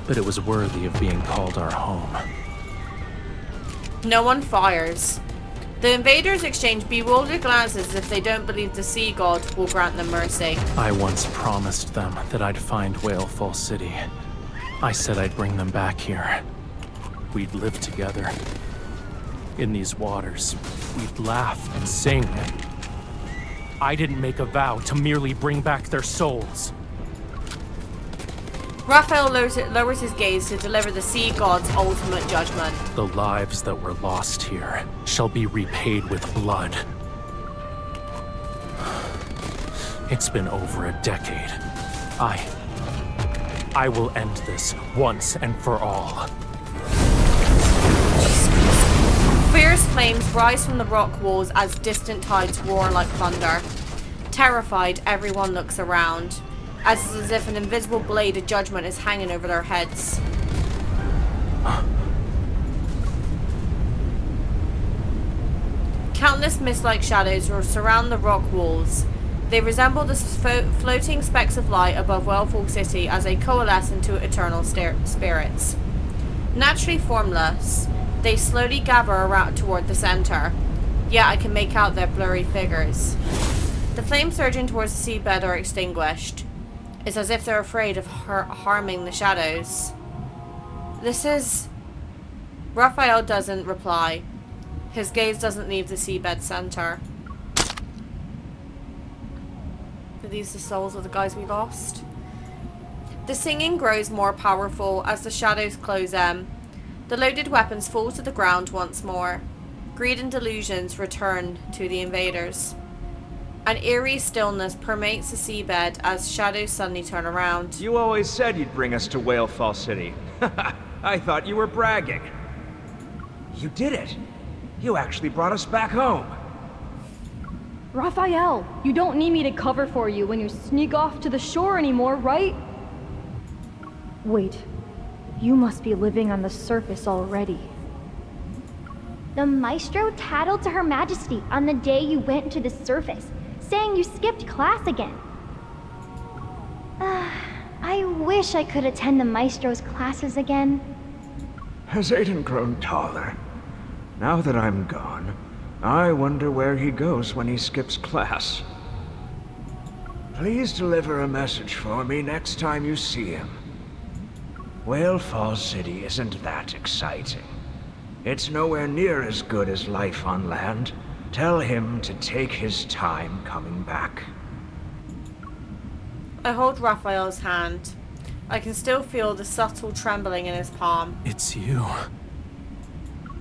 but it was worthy of being called our home. No one fires. The invaders exchange bewildered glances as if they don't believe the sea god will grant them mercy. I once promised them that I'd find Whalefall City. I said I'd bring them back here. We'd live together. In these waters, we'd laugh and sing. I didn't make a vow to merely bring back their souls. Rafayel lowers his gaze to deliver the sea god's ultimate judgment. The lives that were lost here shall be repaid with blood. It's been over a decade. I will end this once and for all. Fierce flames rise from the rock walls as distant tides roar like thunder. Terrified, everyone looks around, as if an invisible blade of judgment is hanging over their heads. Countless mist-like shadows surround the rock walls. They resemble the floating specks of light above Whalefall City as they coalesce into eternal spirits. Naturally formless, they slowly gather around toward the center. Yet I can make out their blurry figures. The flames surging towards the seabed are extinguished. It's as if they're afraid of harming the shadows. This is... Rafayel doesn't reply. His gaze doesn't leave the seabed center. Are these the souls of the guys we lost? The singing grows more powerful as the shadows close in. The loaded weapons fall to the ground once more. Greed and delusions return to the invaders. An eerie stillness permeates the seabed as shadows suddenly turn around. You always said you'd bring us to Whalefall City. I thought you were bragging. You did it. You actually brought us back home. Rafayel, you don't need me to cover for you when you sneak off to the shore anymore, right? Wait, you must be living on the surface already. The Maestro tattled to Her Majesty on the day you went to the surface, saying you skipped class again. I wish I could attend the Maestro's classes again. Has Aiden grown taller? Now that I'm gone, I wonder where he goes when he skips class. Please deliver a message for me next time you see him. Whalefall City isn't that exciting. It's nowhere near as good as life on land. Tell him to take his time coming back. I hold Rafayel's hand. I can still feel the subtle trembling in his palm. It's you.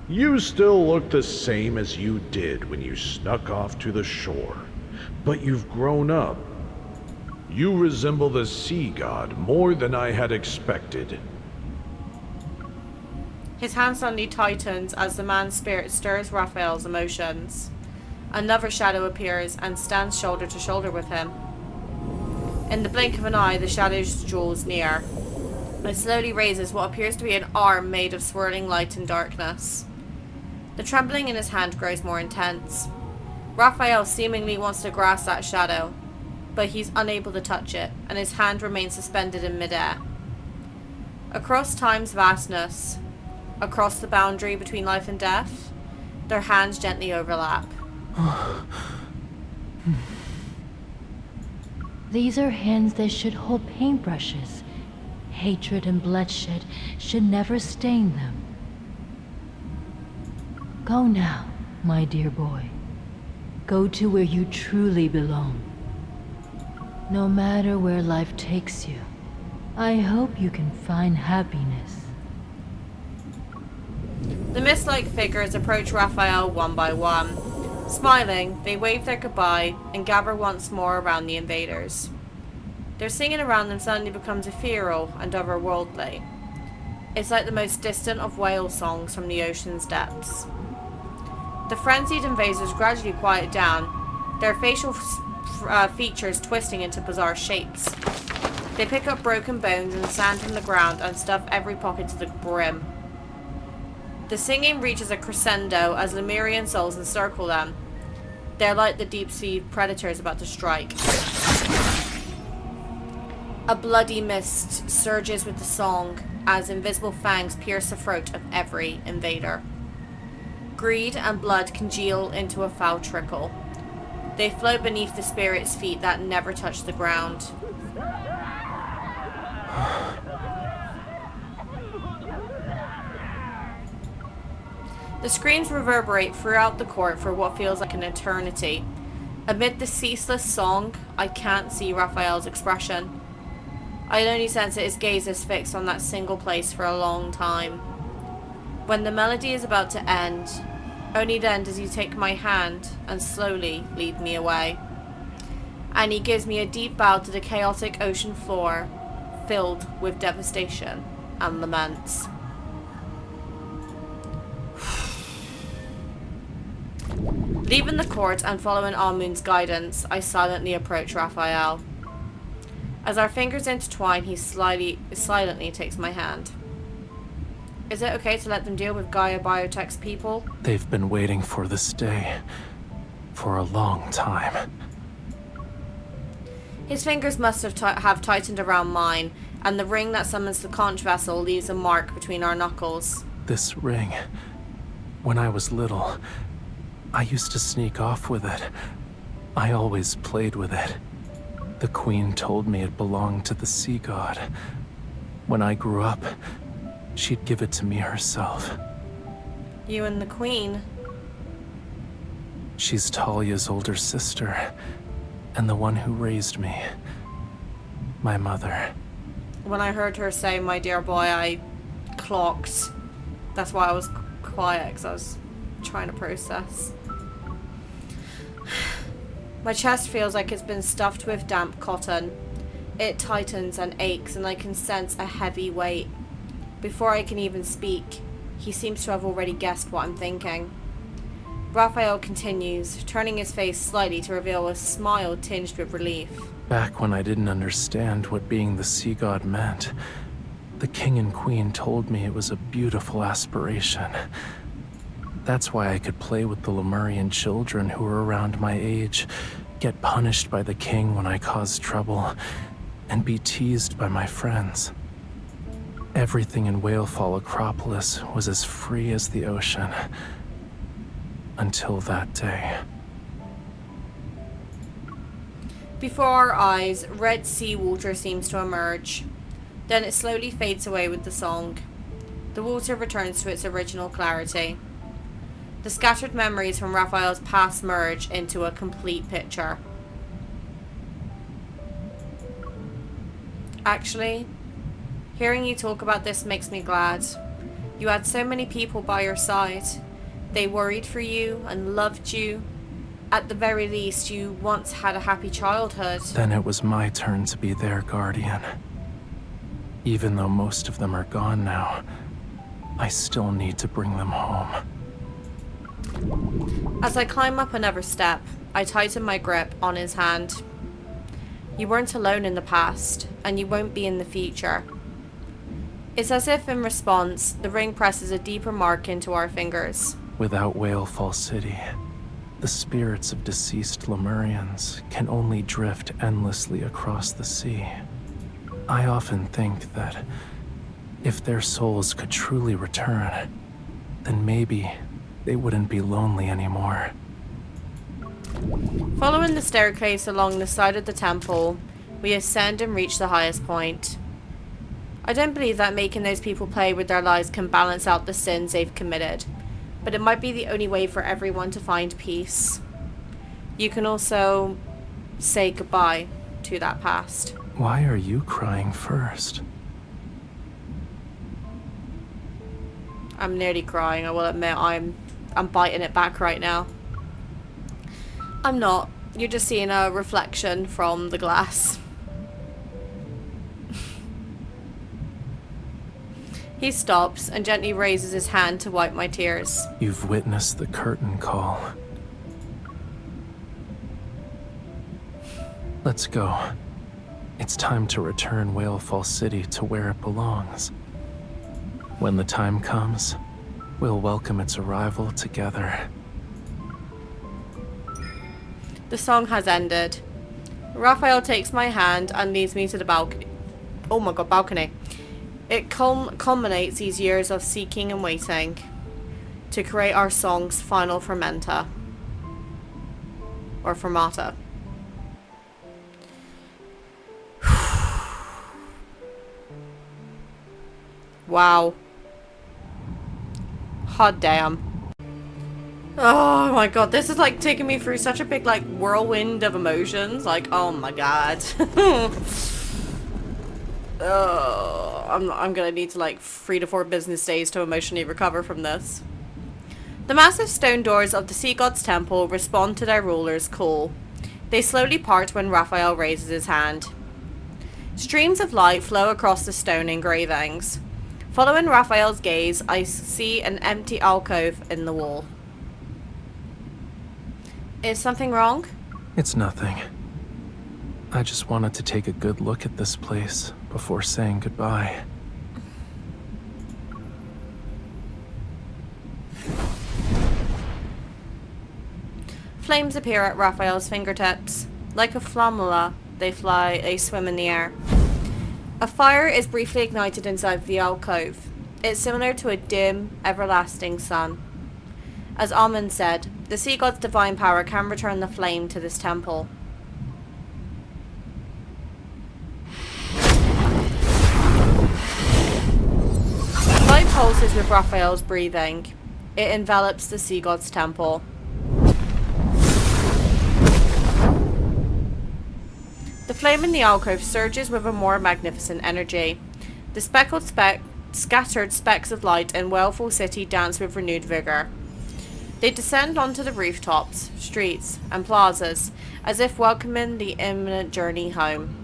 You still look the same as you did when you snuck off to the shore, but you've grown up. You resemble the sea god more than I had expected. His hand suddenly tightens as the man's spirit stirs Rafayel's emotions. Another shadow appears and stands shoulder to shoulder with him. In the blink of an eye, the shadow draws near. It slowly raises what appears to be an arm made of swirling light and darkness. The trembling in his hand grows more intense. Rafayel seemingly wants to grasp that shadow, but he's unable to touch it, and his hand remains suspended in midair. Across time's vastness, across the boundary between life and death, their hands gently overlap. These are hands that should hold paintbrushes. hatred and bloodshed should never stain them. Go now, my dear boy. Go to where you truly belong. No matter where life takes you, I hope you can find happiness. The mist-like figures approach Rafayel one by one. Smiling, they wave their goodbye and gather once more around the invaders. Their singing around them suddenly becomes ethereal and otherworldly. It's like the most distant of whale songs from the ocean's depths. The frenzied invaders gradually quiet down, their facial features twisting into bizarre shapes. They pick up broken bones and sand from the ground and stuff every pocket to the brim. The singing reaches a crescendo as Lemurian souls encircle them. They're like the deep-sea predators about to strike. A bloody mist surges with the song as invisible fangs pierce the throat of every invader. Greed and blood congeal into a foul trickle. They float beneath the spirit's feet that never touch the ground. The screams reverberate throughout the court for what feels like an eternity. Amid the ceaseless song, I can't see Rafayel's expression. I only sense that his gaze is fixed on that single place for a long time. When the melody is about to end, only then does he take my hand and slowly lead me away. And he gives me a deep bow to the chaotic ocean floor, filled with devastation and laments. Leaving the court and following Almun's guidance, I silently approach Rafayel. As our fingers intertwine, he silently takes my hand. Is it okay to let them deal with Gaia Biotech's people? They've been waiting for this day for a long time. His fingers must have tightened around mine, and the ring that summons the conch vessel leaves a mark between our knuckles. This ring, when I was little, I used to sneak off with it. I always played with it. The queen told me it belonged to the sea god. When I grew up, she'd give it to me herself. You and the queen? She's Talia's older sister, and the one who raised me. My mother. When I heard her say, my dear boy, I clocked. That's why I was quiet, because I was trying to process. My chest feels like it's been stuffed with damp cotton. It tightens and aches, and I can sense a heavy weight. Before I can even speak, he seems to have already guessed what I'm thinking. Rafayel continues, turning his face slightly to reveal a smile tinged with relief. Back when I didn't understand what being the sea god meant, the king and queen told me it was a beautiful aspiration. That's why I could play with the Lemurian children who were around my age, get punished by the king when I caused trouble, and be teased by my friends. Everything in Whalefall Acropolis was as free as the ocean. Until that day. Before our eyes, red sea water seems to emerge. Then it slowly fades away with the song. The water returns to its original clarity. The scattered memories from Rafayel's past merge into a complete picture. Actually, hearing you talk about this makes me glad. You had so many people by your side. They worried for you and loved you. At the very least, you once had a happy childhood. Then it was my turn to be their guardian. Even though most of them are gone now, I still need to bring them home. As I climb up another step, I tighten my grip on his hand. You weren't alone in the past, and you won't be in the future. It's as if in response, the ring presses a deeper mark into our fingers. Without Whalefall City, the spirits of deceased Lemurians can only drift endlessly across the sea. I often think that if their souls could truly return, then maybe they wouldn't be lonely anymore. Following the staircase along the side of the temple, we ascend and reach the highest point. I don't believe that making those people play with their lives can balance out the sins they've committed, but it might be the only way for everyone to find peace. You can also say goodbye to that past. Why are you crying first? I'm nearly crying, I will admit. I'm biting it back right now. I'm not. You're just seeing a reflection from the glass. He stops and gently raises his hand to wipe my tears. You've witnessed the curtain call. Let's go. It's time to return Whalefall City to where it belongs. When the time comes, we'll welcome its arrival together. The song has ended. Rafayel takes my hand and leads me to the balcony. Oh my god, balcony. It culminates these years of seeking and waiting to create our song's final fermenta. Or fermata. Wow. Hot damn. Oh my god, this is like taking me through such a big like whirlwind of emotions. Like, oh my god. I'm gonna need to like 3 to 4 business days to emotionally recover from this. The massive stone doors of the Sea God's temple respond to their ruler's call. They slowly part when Rafayel raises his hand. Streams of light flow across the stone engravings. Following Rafayel's gaze, I see an empty alcove in the wall. Is something wrong? It's nothing. I just wanted to take a good look at this place before saying goodbye. Flames appear at Rafayel's fingertips. Like a flammula, they swim in the air. A fire is briefly ignited inside the alcove. It's similar to a dim, everlasting sun. As Amun said, the Sea God's divine power can return the flame to this temple. Light pulses with Rafayel's breathing. It envelops the Sea God's temple. The flame in the alcove surges with a more magnificent energy. The scattered specks of light in Whalefall City dance with renewed vigor. They descend onto the rooftops, streets, and plazas, as if welcoming the imminent journey home.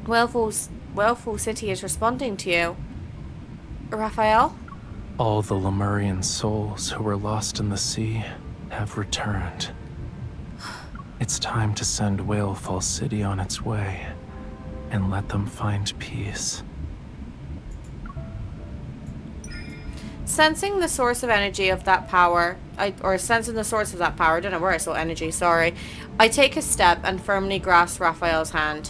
Whalefall City is responding to you. Rafayel? All the Lemurian souls who were lost in the sea have returned. It's time to send Whalefall City on its way and let them find peace. Sensing the source of energy of that power, I don't know where I saw energy, sorry. I take a step and firmly grasp Rafayel's hand.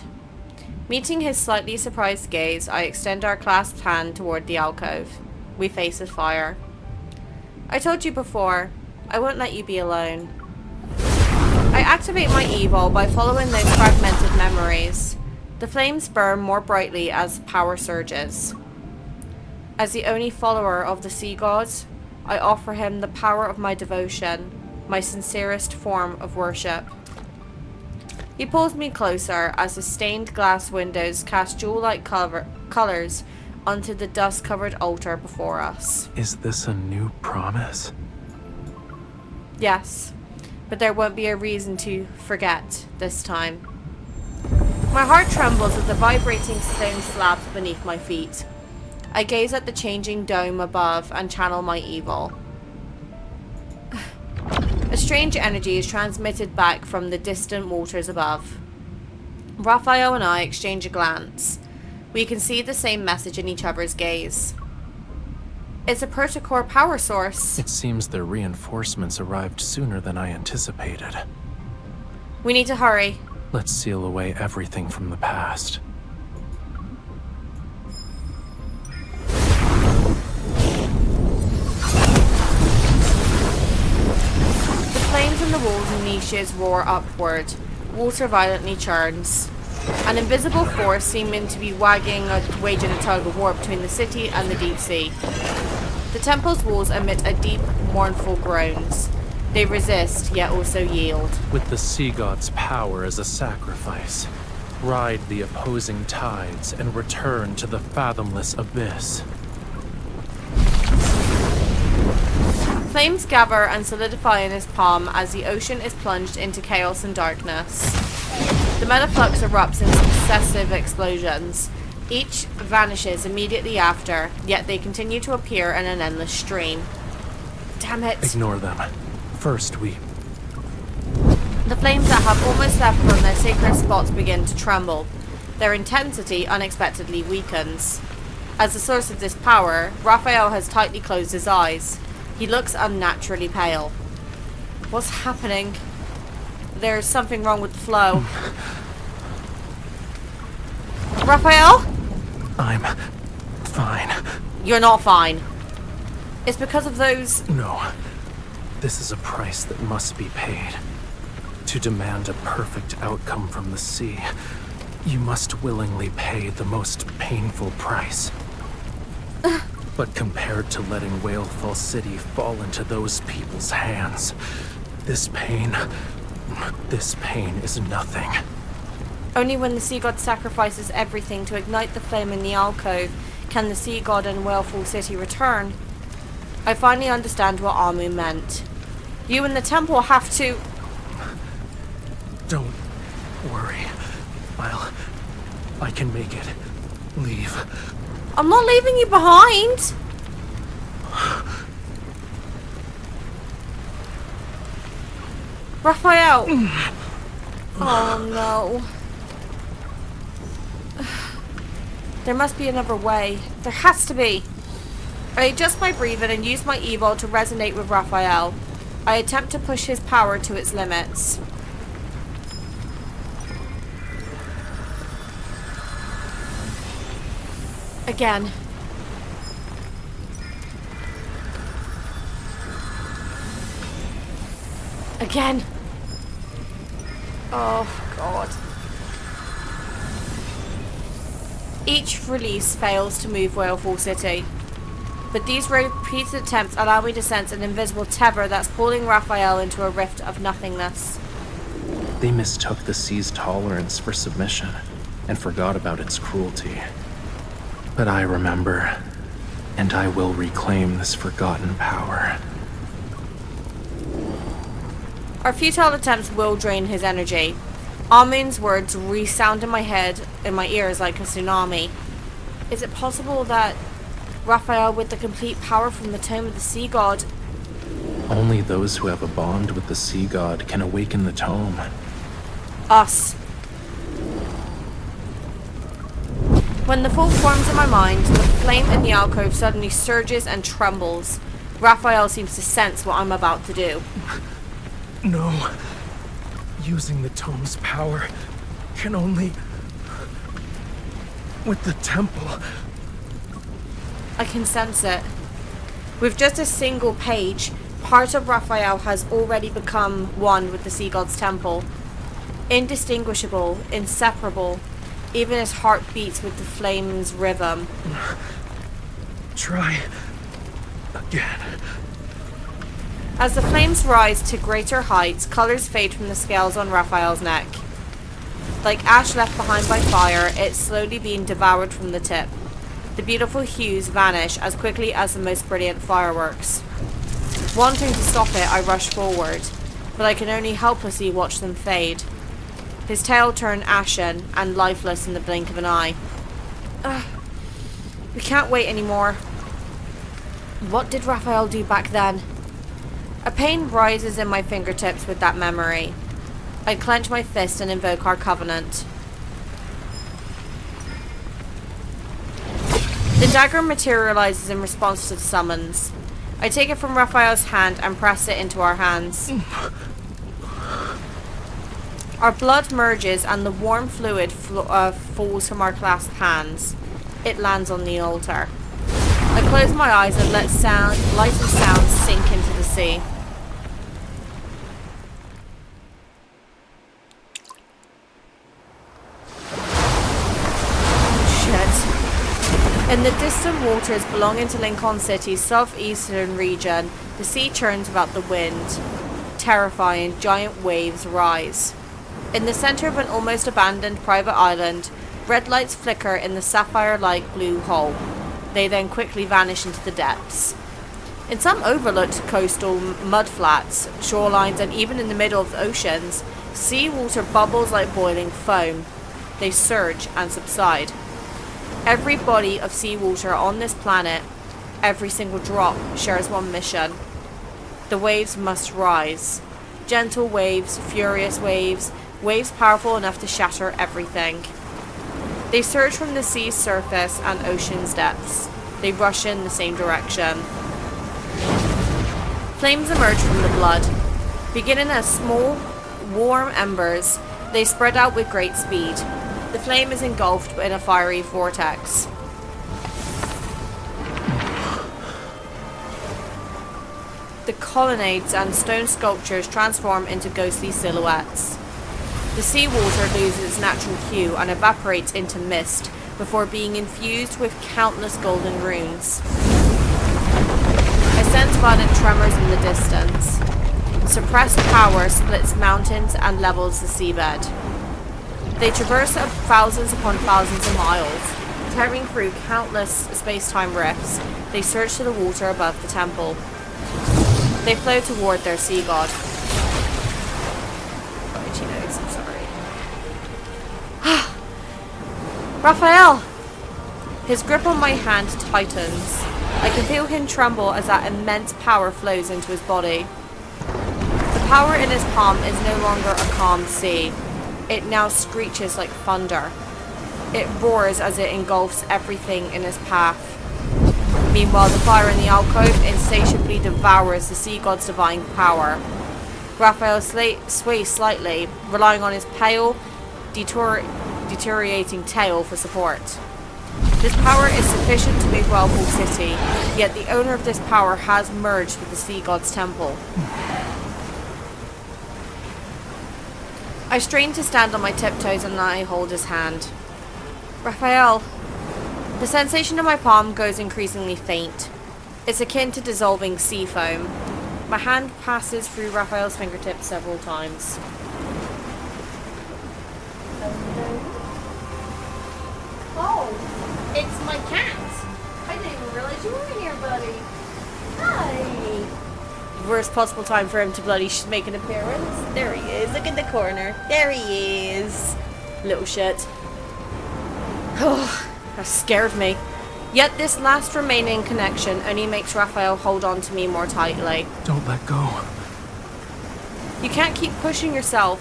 Meeting his slightly surprised gaze, I extend our clasped hand toward the alcove. We face a fire. I told you before, I won't let you be alone. I activate my evil by following those fragmented memories. The flames burn more brightly as power surges. As the only follower of the Sea Gods, I offer him the power of my devotion, my sincerest form of worship. He pulls me closer as the stained glass windows cast jewel-like colors onto the dust-covered altar before us. Is this a new promise? Yes, but there won't be a reason to forget this time. My heart trembles at the vibrating stone slabs beneath my feet. I gaze at the changing dome above and channel my evil. A strange energy is transmitted back from the distant waters above. Rafayel and I exchange a glance. We can see the same message in each other's gaze. It's a Protocore power source. It seems their reinforcements arrived sooner than I anticipated. We need to hurry. Let's seal away everything from the past. The flames in the walls and niches roar upward. Water violently churns. An invisible force seeming to be waging waging a tug of war between the city and the deep sea. The temple's walls emit a deep, mournful groans. They resist, yet also yield. With the sea god's power as a sacrifice, ride the opposing tides and return to the fathomless abyss. Flames gather and solidify in his palm as the ocean is plunged into chaos and darkness. The metaflux erupts in successive explosions. Each vanishes immediately after, yet they continue to appear in an endless stream. Damn it. Ignore them. First, we... The flames that have almost left from their sacred spots begin to tremble. Their intensity unexpectedly weakens. As the source of this power, Rafayel has tightly closed his eyes. He looks unnaturally pale. What's happening? There's something wrong with the flow. Rafayel? I'm fine. You're not fine. It's because of those... No. This is a price that must be paid. To demand a perfect outcome from the sea, you must willingly pay the most painful price. But compared to letting Whalefall City fall into those people's hands, this pain is nothing. Only when the sea god sacrifices everything to ignite the flame in the alcove can the sea god and Whalefall City return. I finally understand what Amu meant. You and the temple have to... Don't worry. I can make it. Leave. I'm not leaving you behind! Rafayel! Oh no. There must be another way. There has to be. I adjust my breathing and use my evil to resonate with Rafayel. I attempt to push his power to its limits. Again. Again. Oh, God. Each release fails to move Whalefall City. But these repeated attempts allow me to sense an invisible tether that's pulling Rafayel into a rift of nothingness. They mistook the sea's tolerance for submission and forgot about its cruelty. But I remember, and I will reclaim this forgotten power. Our futile attempts will drain his energy. Amun's words resound in my head, in my ears like a tsunami. Is it possible that Rafayel, with the complete power from the tome of the sea god... Only those who have a bond with the sea god can awaken the tome. Us. When the thought forms in my mind, the flame in the alcove suddenly surges and trembles. Rafayel seems to sense what I'm about to do. No. Using the tome's power can only... with the temple. I can sense it. With just a single page, part of Rafayel has already become one with the sea god's temple. Indistinguishable, inseparable. Even his heart beats with the flame's rhythm. Try again. As the flames rise to greater heights, colors fade from the scales on Rafayel's neck. Like ash left behind by fire, it's slowly being devoured from the tip. The beautiful hues vanish as quickly as the most brilliant fireworks. Wanting to stop it, I rush forward, but I can only helplessly watch them fade. His tail turned ashen and lifeless in the blink of an eye. We can't wait anymore. What did Rafayel do back then? A pain rises in my fingertips with that memory. I clench my fist and invoke our covenant. The dagger materializes in response to the summons. I take it from Rafayel's hand and press it into our hands. Our blood merges and the warm fluid falls from our clasped hands. It lands on the altar. I close my eyes and let light and sound sink into the sea. In the distant waters belonging to Lincoln City's southeastern region, the sea churns without the wind. Terrifying, giant waves rise. In the center of an almost abandoned private island, red lights flicker in the sapphire-like blue hull. They then quickly vanish into the depths. In some overlooked coastal mudflats, shorelines, and even in the middle of the oceans, seawater bubbles like boiling foam. They surge and subside. Every body of seawater on this planet, every single drop, shares one mission. The waves must rise. Gentle waves, furious waves, waves powerful enough to shatter everything. They surge from the sea's surface and ocean's depths. They rush in the same direction. Flames emerge from the blood. Beginning as small, warm embers, they spread out with great speed. The flame is engulfed in a fiery vortex. The colonnades and stone sculptures transform into ghostly silhouettes. The seawater loses its natural hue and evaporates into mist before being infused with countless golden runes. I sense violent tremors in the distance. Suppressed power splits mountains and levels the seabed. They traverse thousands upon thousands of miles, tearing through countless space-time rifts. They surge to the water above the temple. They flow toward their sea god. Right, she knows, I'm sorry. Rafayel! His grip on my hand tightens. I can feel him tremble as that immense power flows into his body. The power in his palm is no longer a calm sea. It now screeches like thunder. It roars as it engulfs everything in its path. Meanwhile, the fire in the alcove insatiably devours the sea god's divine power. Rafayel sways slightly, relying on his pale, deteriorating tail for support. This power is sufficient to move Wellfall City, yet the owner of this power has merged with the sea god's temple. I strain to stand on my tiptoes and I hold his hand. Rafayel. The sensation in my palm goes increasingly faint. It's akin to dissolving sea foam. My hand passes through Rafayel's fingertips several times. Oh, it's my cat. I didn't even realize you were in here, buddy. Hi. Worst possible time for him to bloody make an appearance. There he is. Look in the corner. There he is. Little shit. Oh, that scared me. Yet this last remaining connection only makes Rafayel hold on to me more tightly. Don't let go. You can't keep pushing yourself.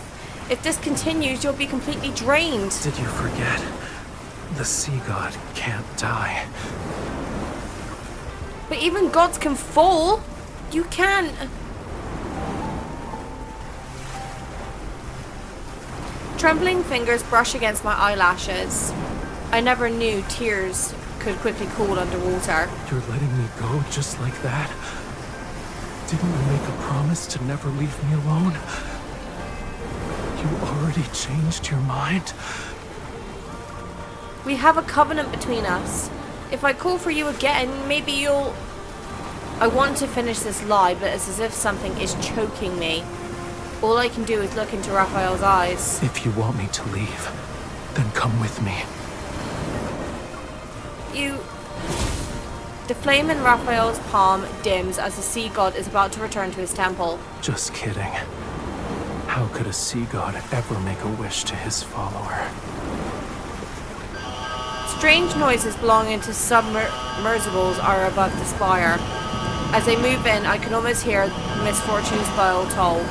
If this continues, you'll be completely drained. Did you forget? The sea god can't die. But even gods can fall. You can. Trembling fingers brush against my eyelashes. I never knew tears could quickly cool underwater. You're letting me go just like that? Didn't you make a promise to never leave me alone? You already changed your mind? We have a covenant between us. If I call for you again, maybe you'll... I want to finish this lie, but it's as if something is choking me. All I can do is look into Rafayel's eyes. If you want me to leave, then come with me. The flame in Rafayel's palm dims as the sea god is about to return to his temple. Just kidding. How could a sea god ever make a wish to his follower? Strange noises belonging to submersibles are above the spire. As they move in, I can almost hear misfortune's bell toll.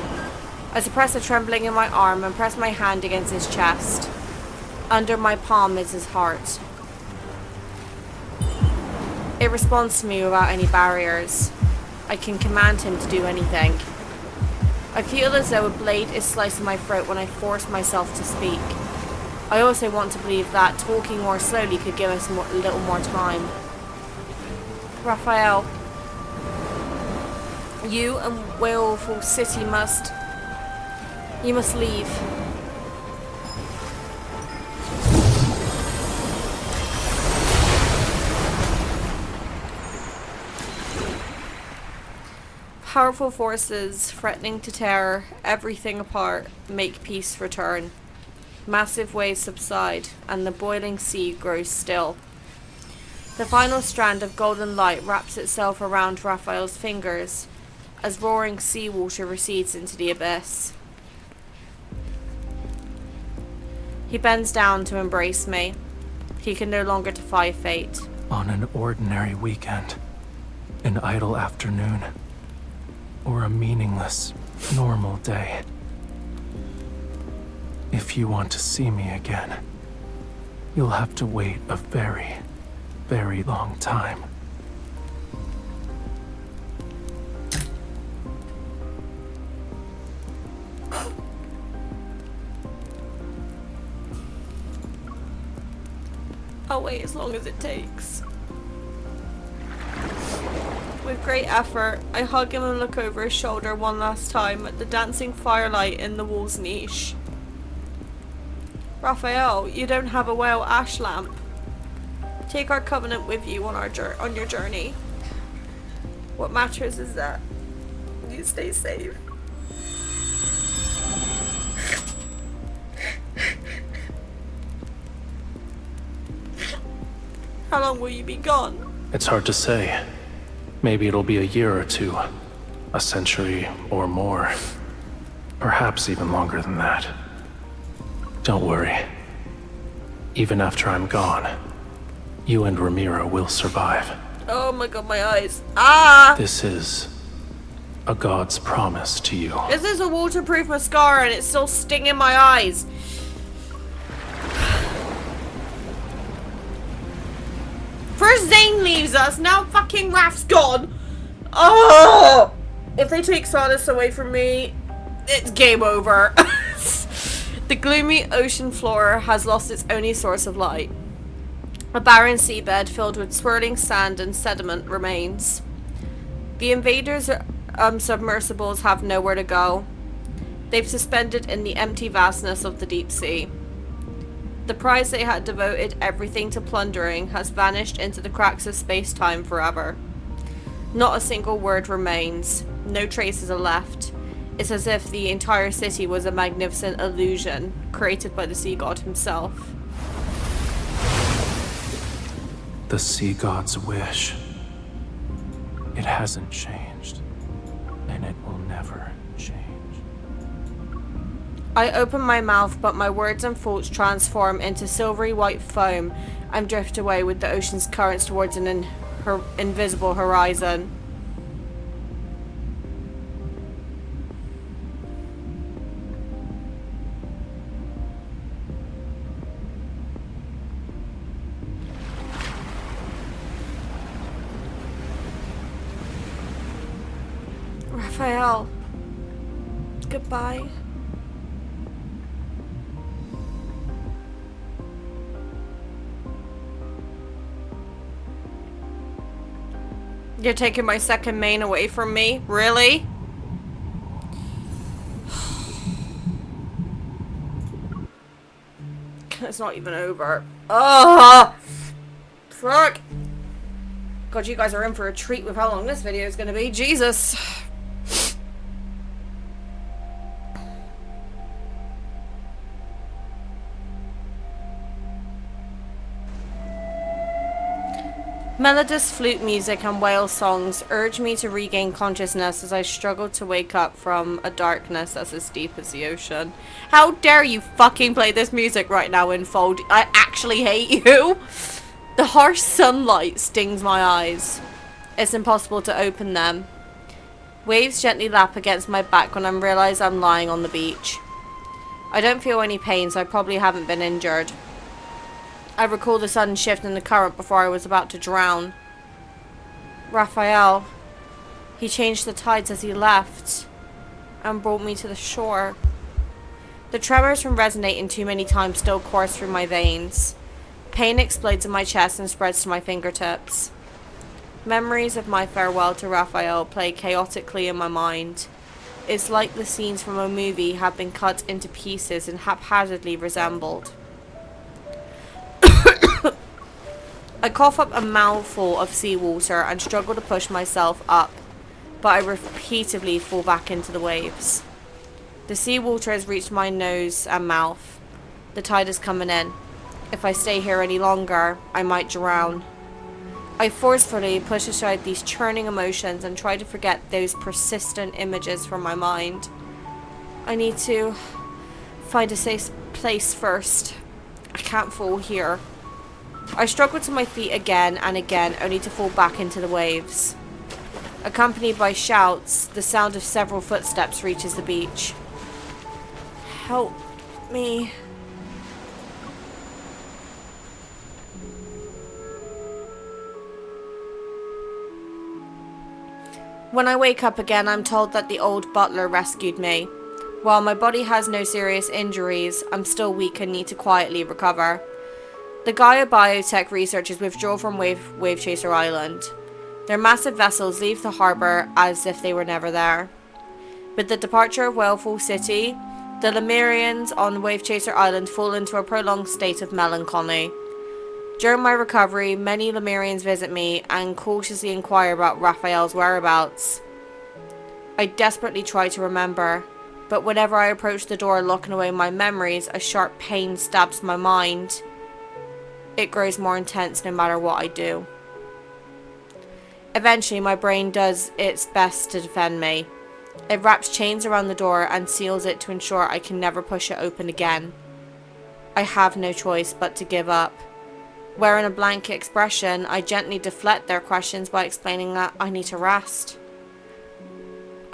I suppress a trembling in my arm and press my hand against his chest. Under my palm is his heart. It responds to me without any barriers. I can command him to do anything. I feel as though a blade is slicing my throat when I force myself to speak. I also want to believe that talking more slowly could give us a little more time. Rafayel, you and Wellfall City must leave. Powerful forces threatening to tear everything apart make peace return. Massive waves subside, and the boiling sea grows still. The final strand of golden light wraps itself around Raphael's fingers as roaring seawater recedes into the abyss. He bends down to embrace me. He can no longer defy fate. On an ordinary weekend, an idle afternoon, or a meaningless, normal day. If you want to see me again, you'll have to wait a very, very long time. I'll wait as long as it takes. With great effort, I hug him and look over his shoulder one last time at the dancing firelight in the wall's niche. Raphael, you don't have a whale ash lamp. Take our covenant with you on your journey. What matters is that you stay safe. How long will you be gone? It's hard to say. Maybe it'll be a year or two, a century or more. Perhaps even longer than that. Don't worry. Even after I'm gone, you and Ramiro will survive. Oh my god, my eyes. Ah! This is a god's promise to you. This is a waterproof mascara and it's still stinging my eyes. First Zane leaves us, now fucking Raph's gone. Oh! If they take Solace away from me, it's game over. The gloomy ocean floor has lost its only source of light. A barren seabed filled with swirling sand and sediment remains. The invaders' submersibles have nowhere to go. They've suspended in the empty vastness of the deep sea. The prize they had devoted everything to plundering has vanished into the cracks of space-time forever. Not a single word remains. No traces are left. It's as if the entire city was a magnificent illusion created by the sea god himself. The sea god's wish. It hasn't changed, and it will never change. I open my mouth, but my words and thoughts transform into silvery white foam and drift away with the ocean's currents towards an invisible horizon. Rafayel, goodbye. You're taking my second main away from me? Really? It's not even over. Oh, fuck. God, you guys are in for a treat with how long this video is going to be. Jesus. Melodious flute music and whale songs urge me to regain consciousness as I struggle to wake up from a darkness that's as deep as the ocean. How dare you fucking play this music right now, Infold? I actually hate you. The harsh sunlight stings my eyes. It's impossible to open them. Waves gently lap against my back when I realize I'm lying on the beach. I don't feel any pain, so I probably haven't been injured. I recall the sudden shift in the current before I was about to drown. Raphael. He changed the tides as he left and brought me to the shore. The tremors from resonating too many times still course through my veins. Pain explodes in my chest and spreads to my fingertips. Memories of my farewell to Raphael play chaotically in my mind. It's like the scenes from a movie have been cut into pieces and haphazardly reassembled. I cough up a mouthful of seawater and struggle to push myself up. but I repeatedly fall back into the waves. The seawater has reached my nose and mouth. The tide is coming in. If I stay here any longer, I might drown. I forcefully push aside these churning emotions and try to forget those persistent images from my mind. I need to find a safe place first. I can't fall here. I struggle to my feet again and again, only to fall back into the waves. Accompanied by shouts, the sound of several footsteps reaches the beach. Help me. When I wake up again, I'm told that the old butler rescued me. While my body has no serious injuries, I'm still weak and need to quietly recover. The Gaia biotech researchers withdraw from Wave Chaser Island. Their massive vessels leave the harbour as if they were never there. With the departure of Whalefall City, the Lemurians on Wave Chaser Island fall into a prolonged state of melancholy. During my recovery, many Lemurians visit me and cautiously inquire about Rafayel's whereabouts. I desperately try to remember, but whenever I approach the door locking away my memories, a sharp pain stabs my mind. It grows more intense no matter what I do. Eventually, my brain does its best to defend me. It wraps chains around the door and seals it to ensure I can never push it open again. I have no choice but to give up. Wearing a blank expression, I gently deflect their questions by explaining that I need to rest.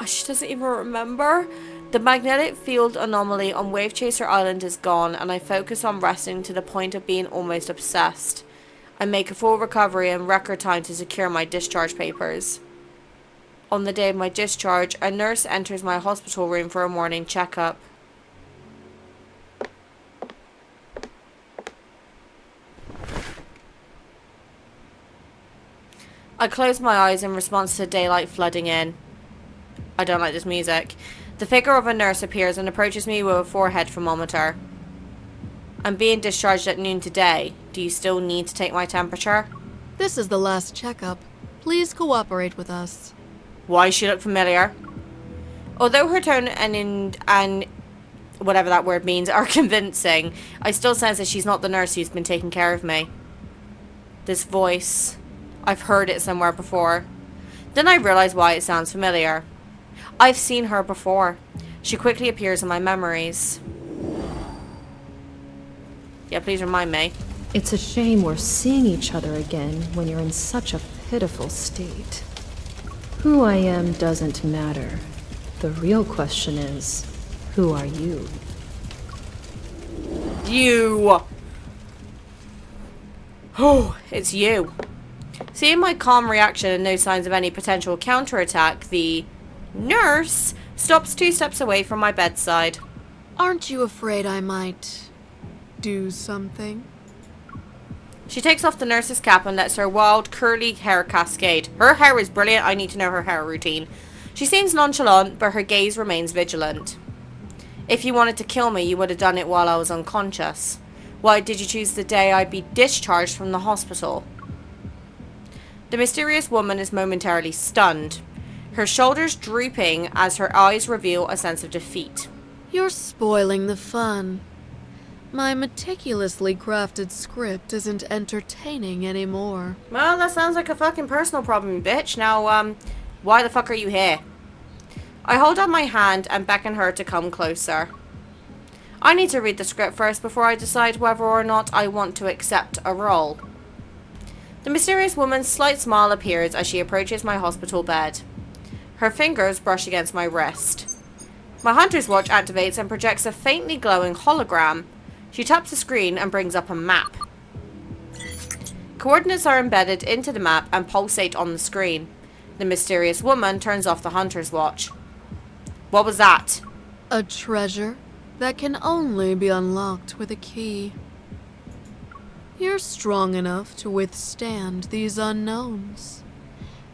She doesn't even remember. The magnetic field anomaly on Wave Chaser Island is gone, and I focus on resting to the point of being almost obsessed. I make a full recovery in record time to secure my discharge papers. On the day of my discharge, a nurse enters my hospital room for a morning checkup. I close my eyes in response to daylight flooding in. I don't like this music. The figure of a nurse appears and approaches me with a forehead thermometer. I'm being discharged at noon today. Do you still need to take my temperature? This is the last checkup. Please cooperate with us. Why does she look familiar? Although her tone and whatever that word means are convincing, I still sense that she's not the nurse who's been taking care of me. This voice, I've heard it somewhere before. Then I realize why it sounds familiar. I've seen her before. She quickly appears in my memories. Yeah, please remind me. It's a shame we're seeing each other again when you're in such a pitiful state. Who I am doesn't matter. The real question is, who are you? You! Oh, it's you. Seeing my calm reaction and no signs of any potential counterattack, the nurse stops 2 steps away from my bedside. Aren't you afraid I might do something? She takes off the nurse's cap and lets her wild, curly hair cascade. Her hair is brilliant. I need to know her hair routine. She seems nonchalant, but her gaze remains vigilant. If you wanted to kill me, you would have done it while I was unconscious. Why did you choose the day I'd be discharged from the hospital? The mysterious woman is momentarily stunned, her shoulders drooping as her eyes reveal a sense of defeat. You're spoiling the fun. My meticulously crafted script isn't entertaining anymore. Well, that sounds like a fucking personal problem, bitch. Now, why the fuck are you here? I hold out my hand and beckon her to come closer. I need to read the script first before I decide whether or not I want to accept a role. The mysterious woman's slight smile appears as she approaches my hospital bed. Her fingers brush against my wrist. My hunter's watch activates and projects a faintly glowing hologram. She taps the screen and brings up a map. Coordinates are embedded into the map and pulsate on the screen. The mysterious woman turns off the hunter's watch. What was that? A treasure that can only be unlocked with a key. You're strong enough to withstand these unknowns.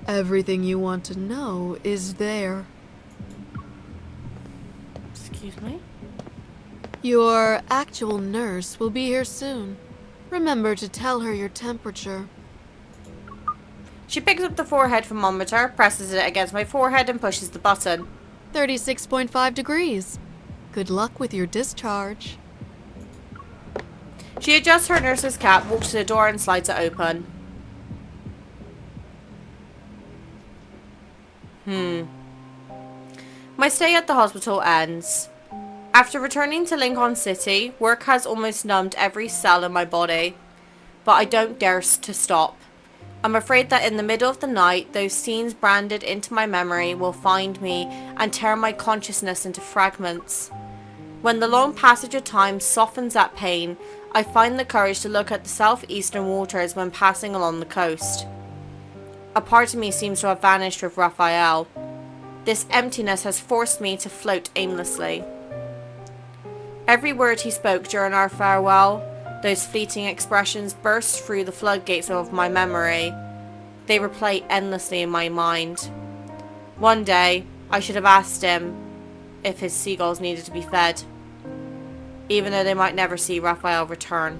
Everything you want to know is there. Excuse me? Your actual nurse will be here soon. Remember to tell her your temperature. She picks up the forehead thermometer, presses it against my forehead, and pushes the button. 36.5 degrees. Good luck with your discharge. She adjusts her nurse's cap, walks to the door, and slides it open. My stay at the hospital ends. After returning to Lincoln City, work has almost numbed every cell in my body. But I don't dare to stop. I'm afraid that in the middle of the night, those scenes branded into my memory will find me and tear my consciousness into fragments. When the long passage of time softens that pain, I find the courage to look at the southeastern waters when passing along the coast. A part of me seems to have vanished with Rafayel. This emptiness has forced me to float aimlessly. Every word he spoke during our farewell, those fleeting expressions, burst through the floodgates of my memory. They replay endlessly in my mind. One day, I should have asked him if his seagulls needed to be fed, even though they might never see Rafayel return.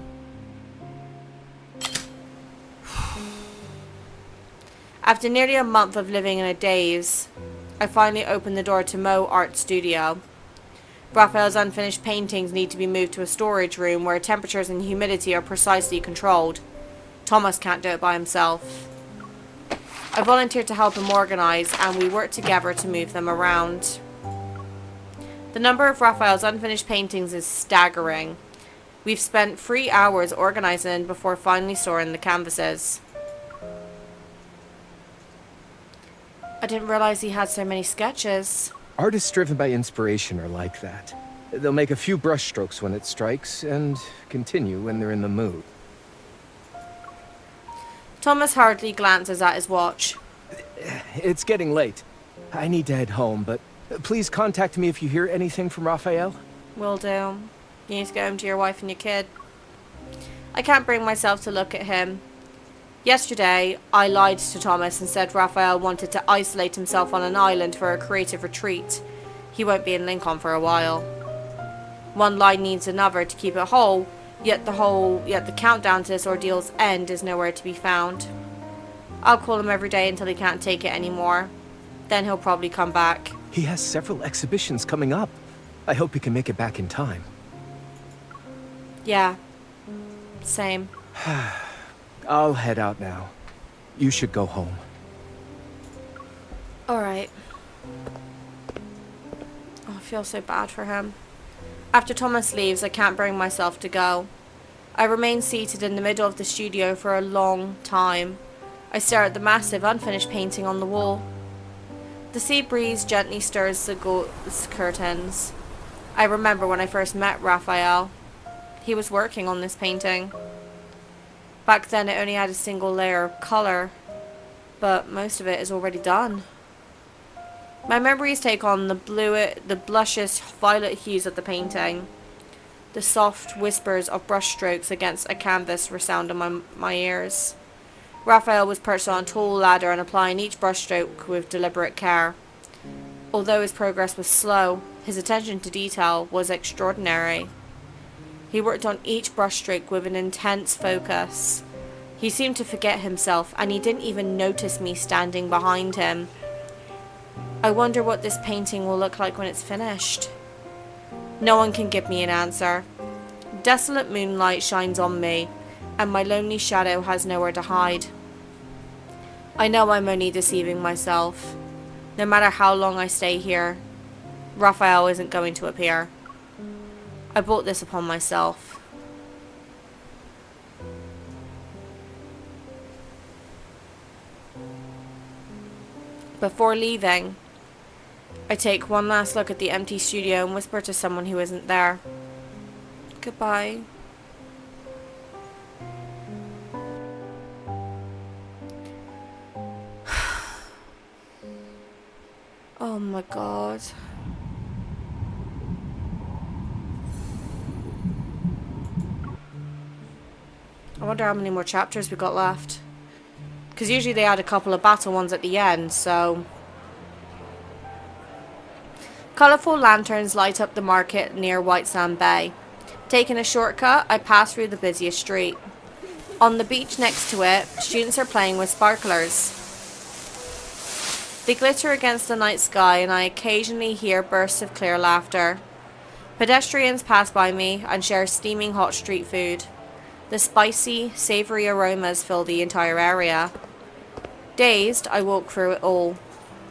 After nearly a month of living in a daze, I finally opened the door to Mo Art Studio. Rafayel's unfinished paintings need to be moved to a storage room where temperatures and humidity are precisely controlled. Thomas can't do it by himself. I volunteered to help him organize, and we worked together to move them around. The number of Rafayel's unfinished paintings is staggering. We've spent 3 hours organizing before finally storing the canvases. I didn't realize he had so many sketches. Artists driven by inspiration are like that. They'll make a few brushstrokes when it strikes, and continue when they're in the mood. Thomas hardly glances at his watch. It's getting late. I need to head home, but please contact me if you hear anything from Rafayel. Will do. You need to go home to your wife and your kid. I can't bring myself to look at him. Yesterday, I lied to Thomas and said Rafayel wanted to isolate himself on an island for a creative retreat. He won't be in Lincoln for a while. One lie needs another to keep it whole, yet the countdown to this ordeal's end is nowhere to be found. I'll call him every day until he can't take it anymore. Then he'll probably come back. He has several exhibitions coming up. I hope he can make it back in time. Yeah. Same. I'll head out now. You should go home. Alright. Oh, I feel so bad for him. After Thomas leaves, I can't bring myself to go. I remain seated in the middle of the studio for a long time. I stare at the massive unfinished painting on the wall. The sea breeze gently stirs the gauze curtains. I remember when I first met Rafayel. He was working on this painting. Back then it only had a single layer of colour, but most of it is already done. My memories take on the blushish violet hues of the painting. The soft whispers of brushstrokes against a canvas resound in my ears. Rafayel was perched on a tall ladder and applying each brushstroke with deliberate care. Although his progress was slow, his attention to detail was extraordinary. He worked on each brushstroke with an intense focus. He seemed to forget himself, and he didn't even notice me standing behind him. I wonder what this painting will look like when it's finished. No one can give me an answer. Desolate moonlight shines on me, and my lonely shadow has nowhere to hide. I know I'm only deceiving myself. No matter how long I stay here, Rafayel isn't going to appear. I brought this upon myself. Before leaving, I take one last look at the empty studio and whisper to someone who isn't there. Goodbye. Oh my god. I wonder how many more chapters we got left. Because usually they add a couple of battle ones at the end, so... Colourful lanterns light up the market near White Sand Bay. Taking a shortcut, I pass through the busiest street. On the beach next to it, students are playing with sparklers. They glitter against the night sky, and I occasionally hear bursts of clear laughter. Pedestrians pass by me and share steaming hot street food. The spicy, savory aromas fill the entire area. Dazed, I walk through it all.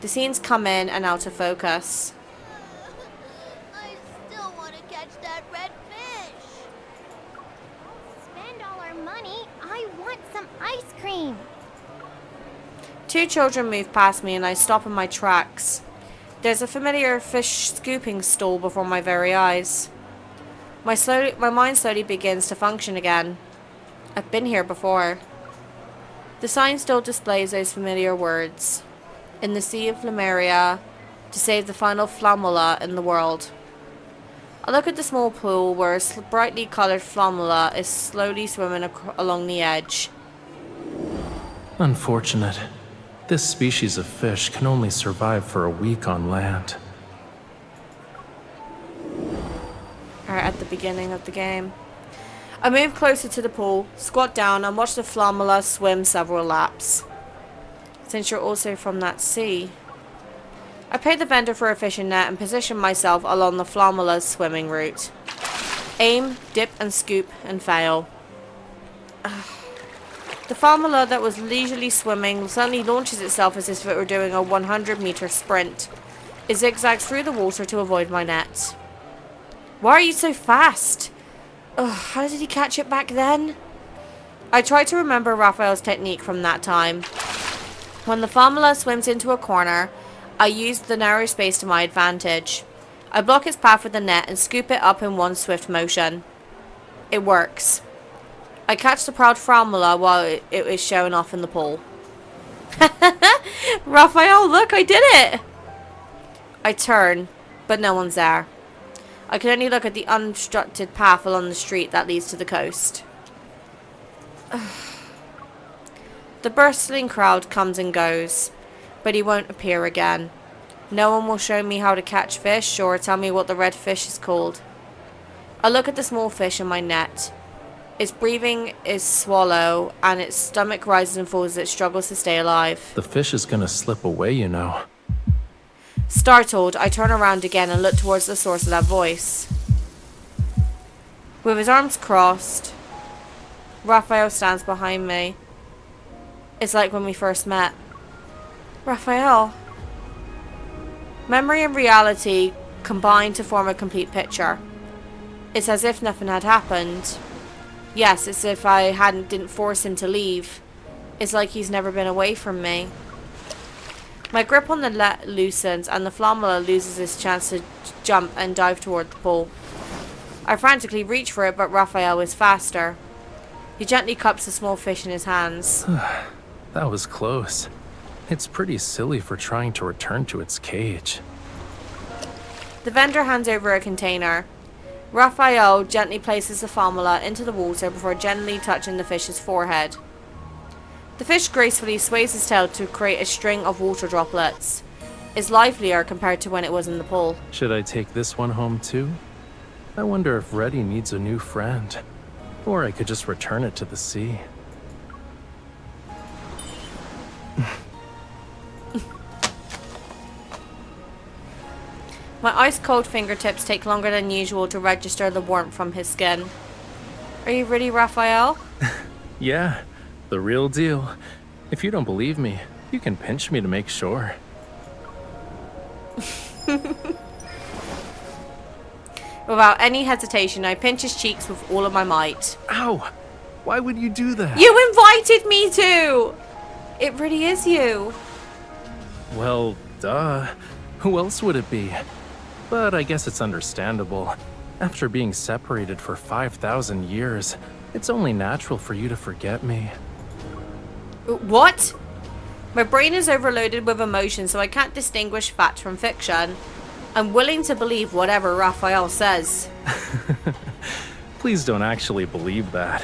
The scenes come in and out of focus. I still want to catch that red fish. Spend all our money. I want some ice cream. Two children move past me and I stop in my tracks. There's a familiar fish scooping stall before my very eyes. My mind slowly begins to function again. I've been here before. The sign still displays those familiar words. In the Sea of Lemuria, to save the final flammula in the world. I look at the small pool where a brightly coloured flammula is slowly swimming along the edge. Unfortunate. This species of fish can only survive for a week on land. Alright, at the beginning of the game. I move closer to the pool, squat down, and watch the flammula swim several laps. Since you're also from that sea. I pay the vendor for a fishing net and position myself along the flammula's swimming route. Aim, dip and scoop, and fail. The flammula that was leisurely swimming suddenly launches itself as if it were doing a 100-meter sprint. It zigzags through the water to avoid my net. Why are you so fast? How did he catch it back then? I try to remember Rafayel's technique from that time. When the flammula swims into a corner, I use the narrow space to my advantage. I block its path with the net and scoop it up in one swift motion. It works. I catch the proud flammula while it is showing off in the pool. Rafayel, look, I did it! I turn, but no one's there. I can only look at the unobstructed path along the street that leads to the coast. The bustling crowd comes and goes, but he won't appear again. No one will show me how to catch fish or tell me what the red fish is called. I look at the small fish in my net. Its breathing is swallow, and its stomach rises and falls as it struggles to stay alive. The fish is gonna slip away, you know. Startled, I turn around again and look towards the source of that voice. With his arms crossed, Rafayel stands behind me. It's like when we first met. Rafayel. Memory and reality combine to form a complete picture. It's as if nothing had happened. Yes, it's as if I didn't force him to leave. It's like he's never been away from me. My grip on the net loosens and the flammula loses its chance to jump and dive toward the pool. I frantically reach for it, but Rafayel is faster. He gently cups the small fish in his hands. That was close. It's pretty silly for trying to return to its cage. The vendor hands over a container. Rafayel gently places the flammula into the water before gently touching the fish's forehead. The fish gracefully sways its tail to create a string of water droplets. It's livelier compared to when it was in the pool. Should I take this one home too? I wonder if Reddy needs a new friend. Or I could just return it to the sea. My ice-cold fingertips take longer than usual to register the warmth from his skin. Are you ready, Rafayel? Yeah, the real deal. If you don't believe me, you can pinch me to make sure. Without any hesitation, I pinch his cheeks with all of my might. Ow! Why would you do that? You invited me to! It really is you. Well, duh. Who else would it be? But I guess it's understandable. After being separated for 5,000 years, it's only natural for you to forget me. What? My brain is overloaded with emotion, so I can't distinguish fact from fiction. I'm willing to believe whatever Rafayel says. Please don't actually believe that.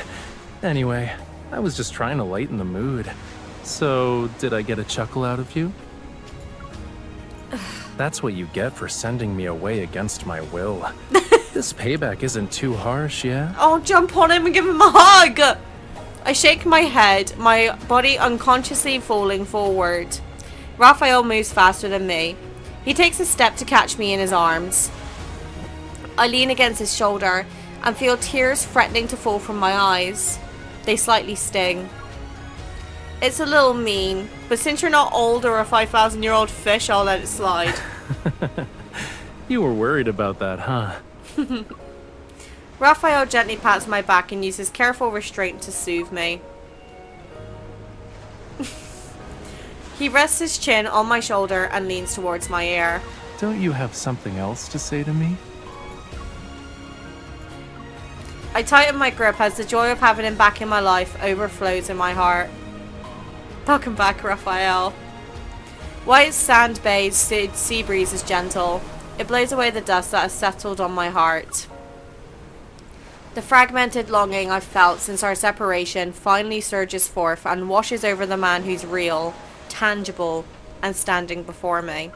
Anyway, I was just trying to lighten the mood. So, did I get a chuckle out of you? That's what you get for sending me away against my will. This payback isn't too harsh, yeah? I'll jump on him and give him a hug! I shake my head, my body unconsciously falling forward. Rafayel moves faster than me. He takes a step to catch me in his arms. I lean against his shoulder and feel tears threatening to fall from my eyes. They slightly sting. It's a little mean, but since you're not old or a 5,000-year-old fish, I'll let it slide. You were worried about that, huh? Rafayel gently pats my back and uses careful restraint to soothe me. He rests his chin on my shoulder and leans towards my ear. Don't you have something else to say to me? I tighten my grip as the joy of having him back in my life overflows in my heart. Welcome back, Rafayel. White sand-bathed sea breeze is gentle. It blows away the dust that has settled on my heart. The fragmented longing I've felt since our separation finally surges forth and washes over the man who's real, tangible, and standing before me.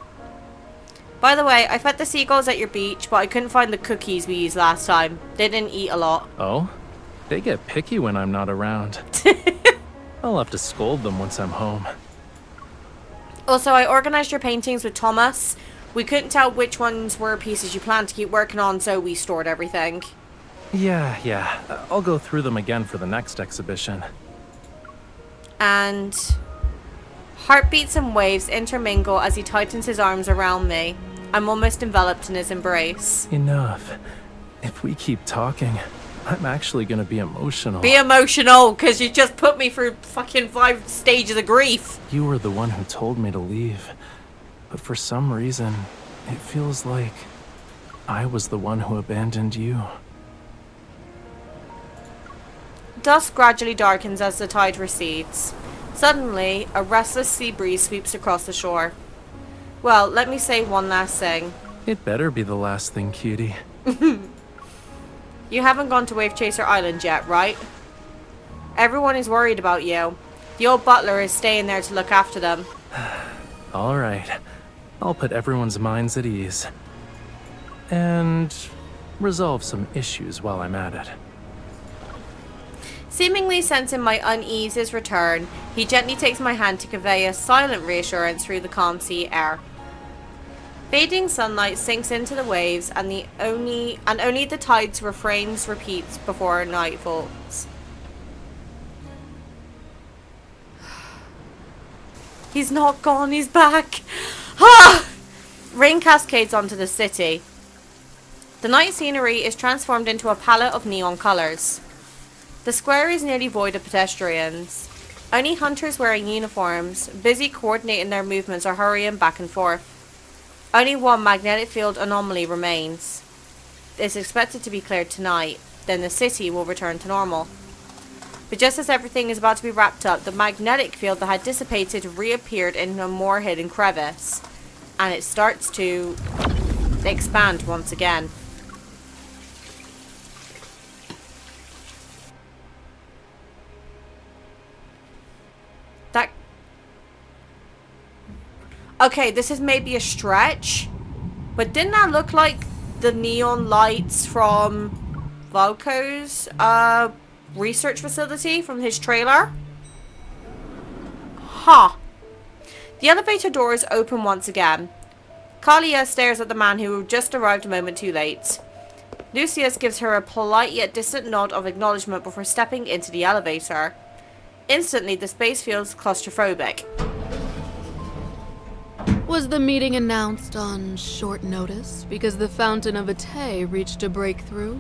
By the way, I fed the seagulls at your beach, but I couldn't find the cookies we used last time. They didn't eat a lot. Oh? They get picky when I'm not around. I'll have to scold them once I'm home. Also, I organized your paintings with Thomas. We couldn't tell which ones were pieces you planned to keep working on, so we stored everything. Yeah. I'll go through them again for the next exhibition. And heartbeats and waves intermingle as he tightens his arms around me. I'm almost enveloped in his embrace. Enough. If we keep talking, I'm actually gonna be emotional. Be emotional, because you just put me through fucking 5 stages of grief. You were the one who told me to leave. But for some reason, it feels like I was the one who abandoned you. Dusk gradually darkens as the tide recedes. Suddenly, a restless sea breeze sweeps across the shore. Well, let me say one last thing. It better be the last thing, cutie. You haven't gone to Wave Chaser Island yet, right? Everyone is worried about you. The old butler is staying there to look after them. All right. I'll put everyone's minds at ease. And resolve some issues while I'm at it. Seemingly sensing my unease's return, he gently takes my hand to convey a silent reassurance through the calm sea air. Fading sunlight sinks into the waves, and only the tide's refrains repeats before night falls. He's not gone, he's back! Ah! Rain cascades onto the city. The night scenery is transformed into a palette of neon colours. The square is nearly void of pedestrians. Only hunters wearing uniforms, busy coordinating their movements or hurrying back and forth. Only one magnetic field anomaly remains. It's expected to be cleared tonight, then the city will return to normal. But just as everything is about to be wrapped up, the magnetic field that had dissipated reappeared in a more hidden crevice, and it starts to expand once again. Okay, this is maybe a stretch, but didn't that look like the neon lights from Valko's research facility from his trailer? Huh. The elevator doors open once again. Kalia stares at the man who just arrived a moment too late. Lucius gives her a polite yet distant nod of acknowledgement before stepping into the elevator. Instantly, the space feels claustrophobic. Was the meeting announced on short notice because the Fountain of Otome reached a breakthrough?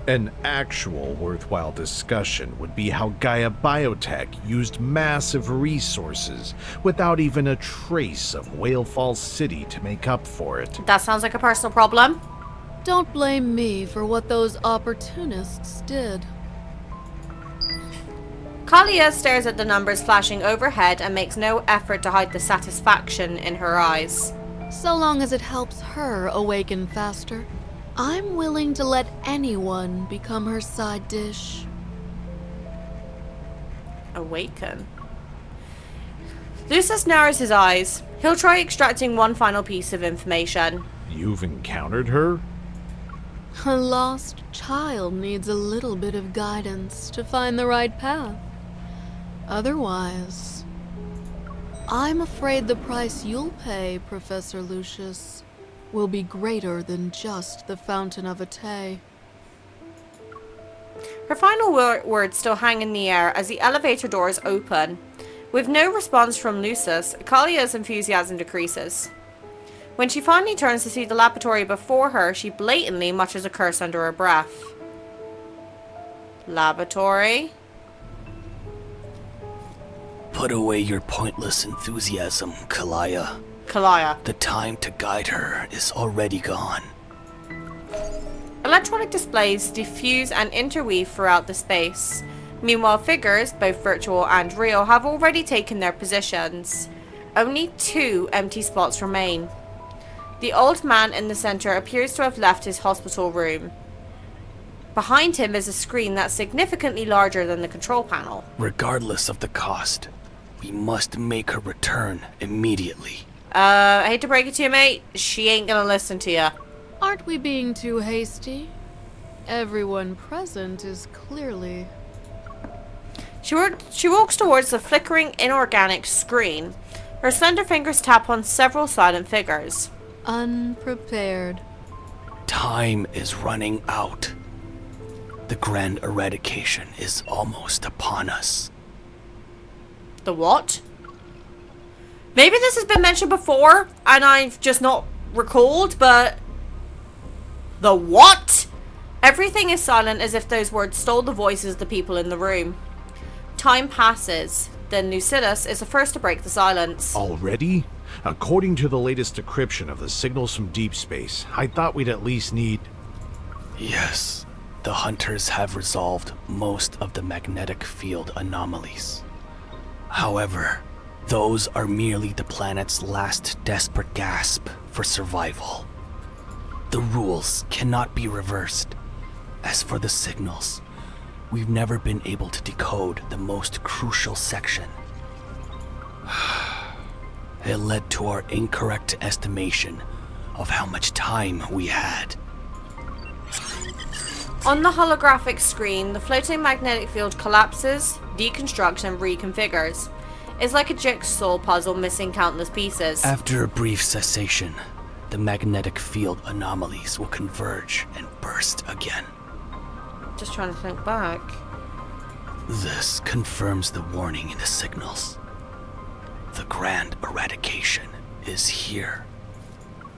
An actual worthwhile discussion would be how Gaia Biotech used massive resources without even a trace of Whale Falls City to make up for it. That sounds like a personal problem. Don't blame me for what those opportunists did. Kalia stares at the numbers flashing overhead and makes no effort to hide the satisfaction in her eyes. So long as it helps her awaken faster, I'm willing to let anyone become her side dish. Awaken? Lucius narrows his eyes. He'll try extracting one final piece of information. You've encountered her? A lost child needs a little bit of guidance to find the right path. Otherwise, I'm afraid the price you'll pay, Professor Lucius, will be greater than just the Fountain of Otome. Her final words still hang in the air as the elevator doors open. With no response from Lucius, Kalia's enthusiasm decreases. When she finally turns to see the laboratory before her, she blatantly mutters a curse under her breath. Laboratory? Put away your pointless enthusiasm, Kalia. Kalia. The time to guide her is already gone. Electronic displays diffuse and interweave throughout the space. Meanwhile, figures, both virtual and real, have already taken their positions. Only 2 empty spots remain. The old man in the center appears to have left his hospital room. Behind him is a screen that's significantly larger than the control panel. Regardless of the cost, we must make her return immediately. I hate to break it to you, mate. She ain't gonna listen to you. Aren't we being too hasty? Everyone present is clearly... She walks towards the flickering inorganic screen. Her slender fingers tap on several silent figures. Unprepared. Time is running out. The grand eradication is almost upon us. The what? Maybe this has been mentioned before and I've just not recalled, but... The what? Everything is silent as if those words stole the voices of the people in the room. Time passes. Then Lucius is the first to break the silence. Already? According to the latest decryption of the signals from Deepspace, I thought we'd at least need... Yes, the hunters have resolved most of the magnetic field anomalies. However, those are merely the planet's last desperate gasp for survival. The rules cannot be reversed. As for the signals, we've never been able to decode the most crucial section. It led to our incorrect estimation of how much time we had. On the holographic screen, the floating magnetic field collapses, deconstructs, and reconfigures. It's like a jigsaw puzzle missing countless pieces. After a brief cessation, the magnetic field anomalies will converge and burst again. Just trying to think back. This confirms the warning in the signals. The grand eradication is here.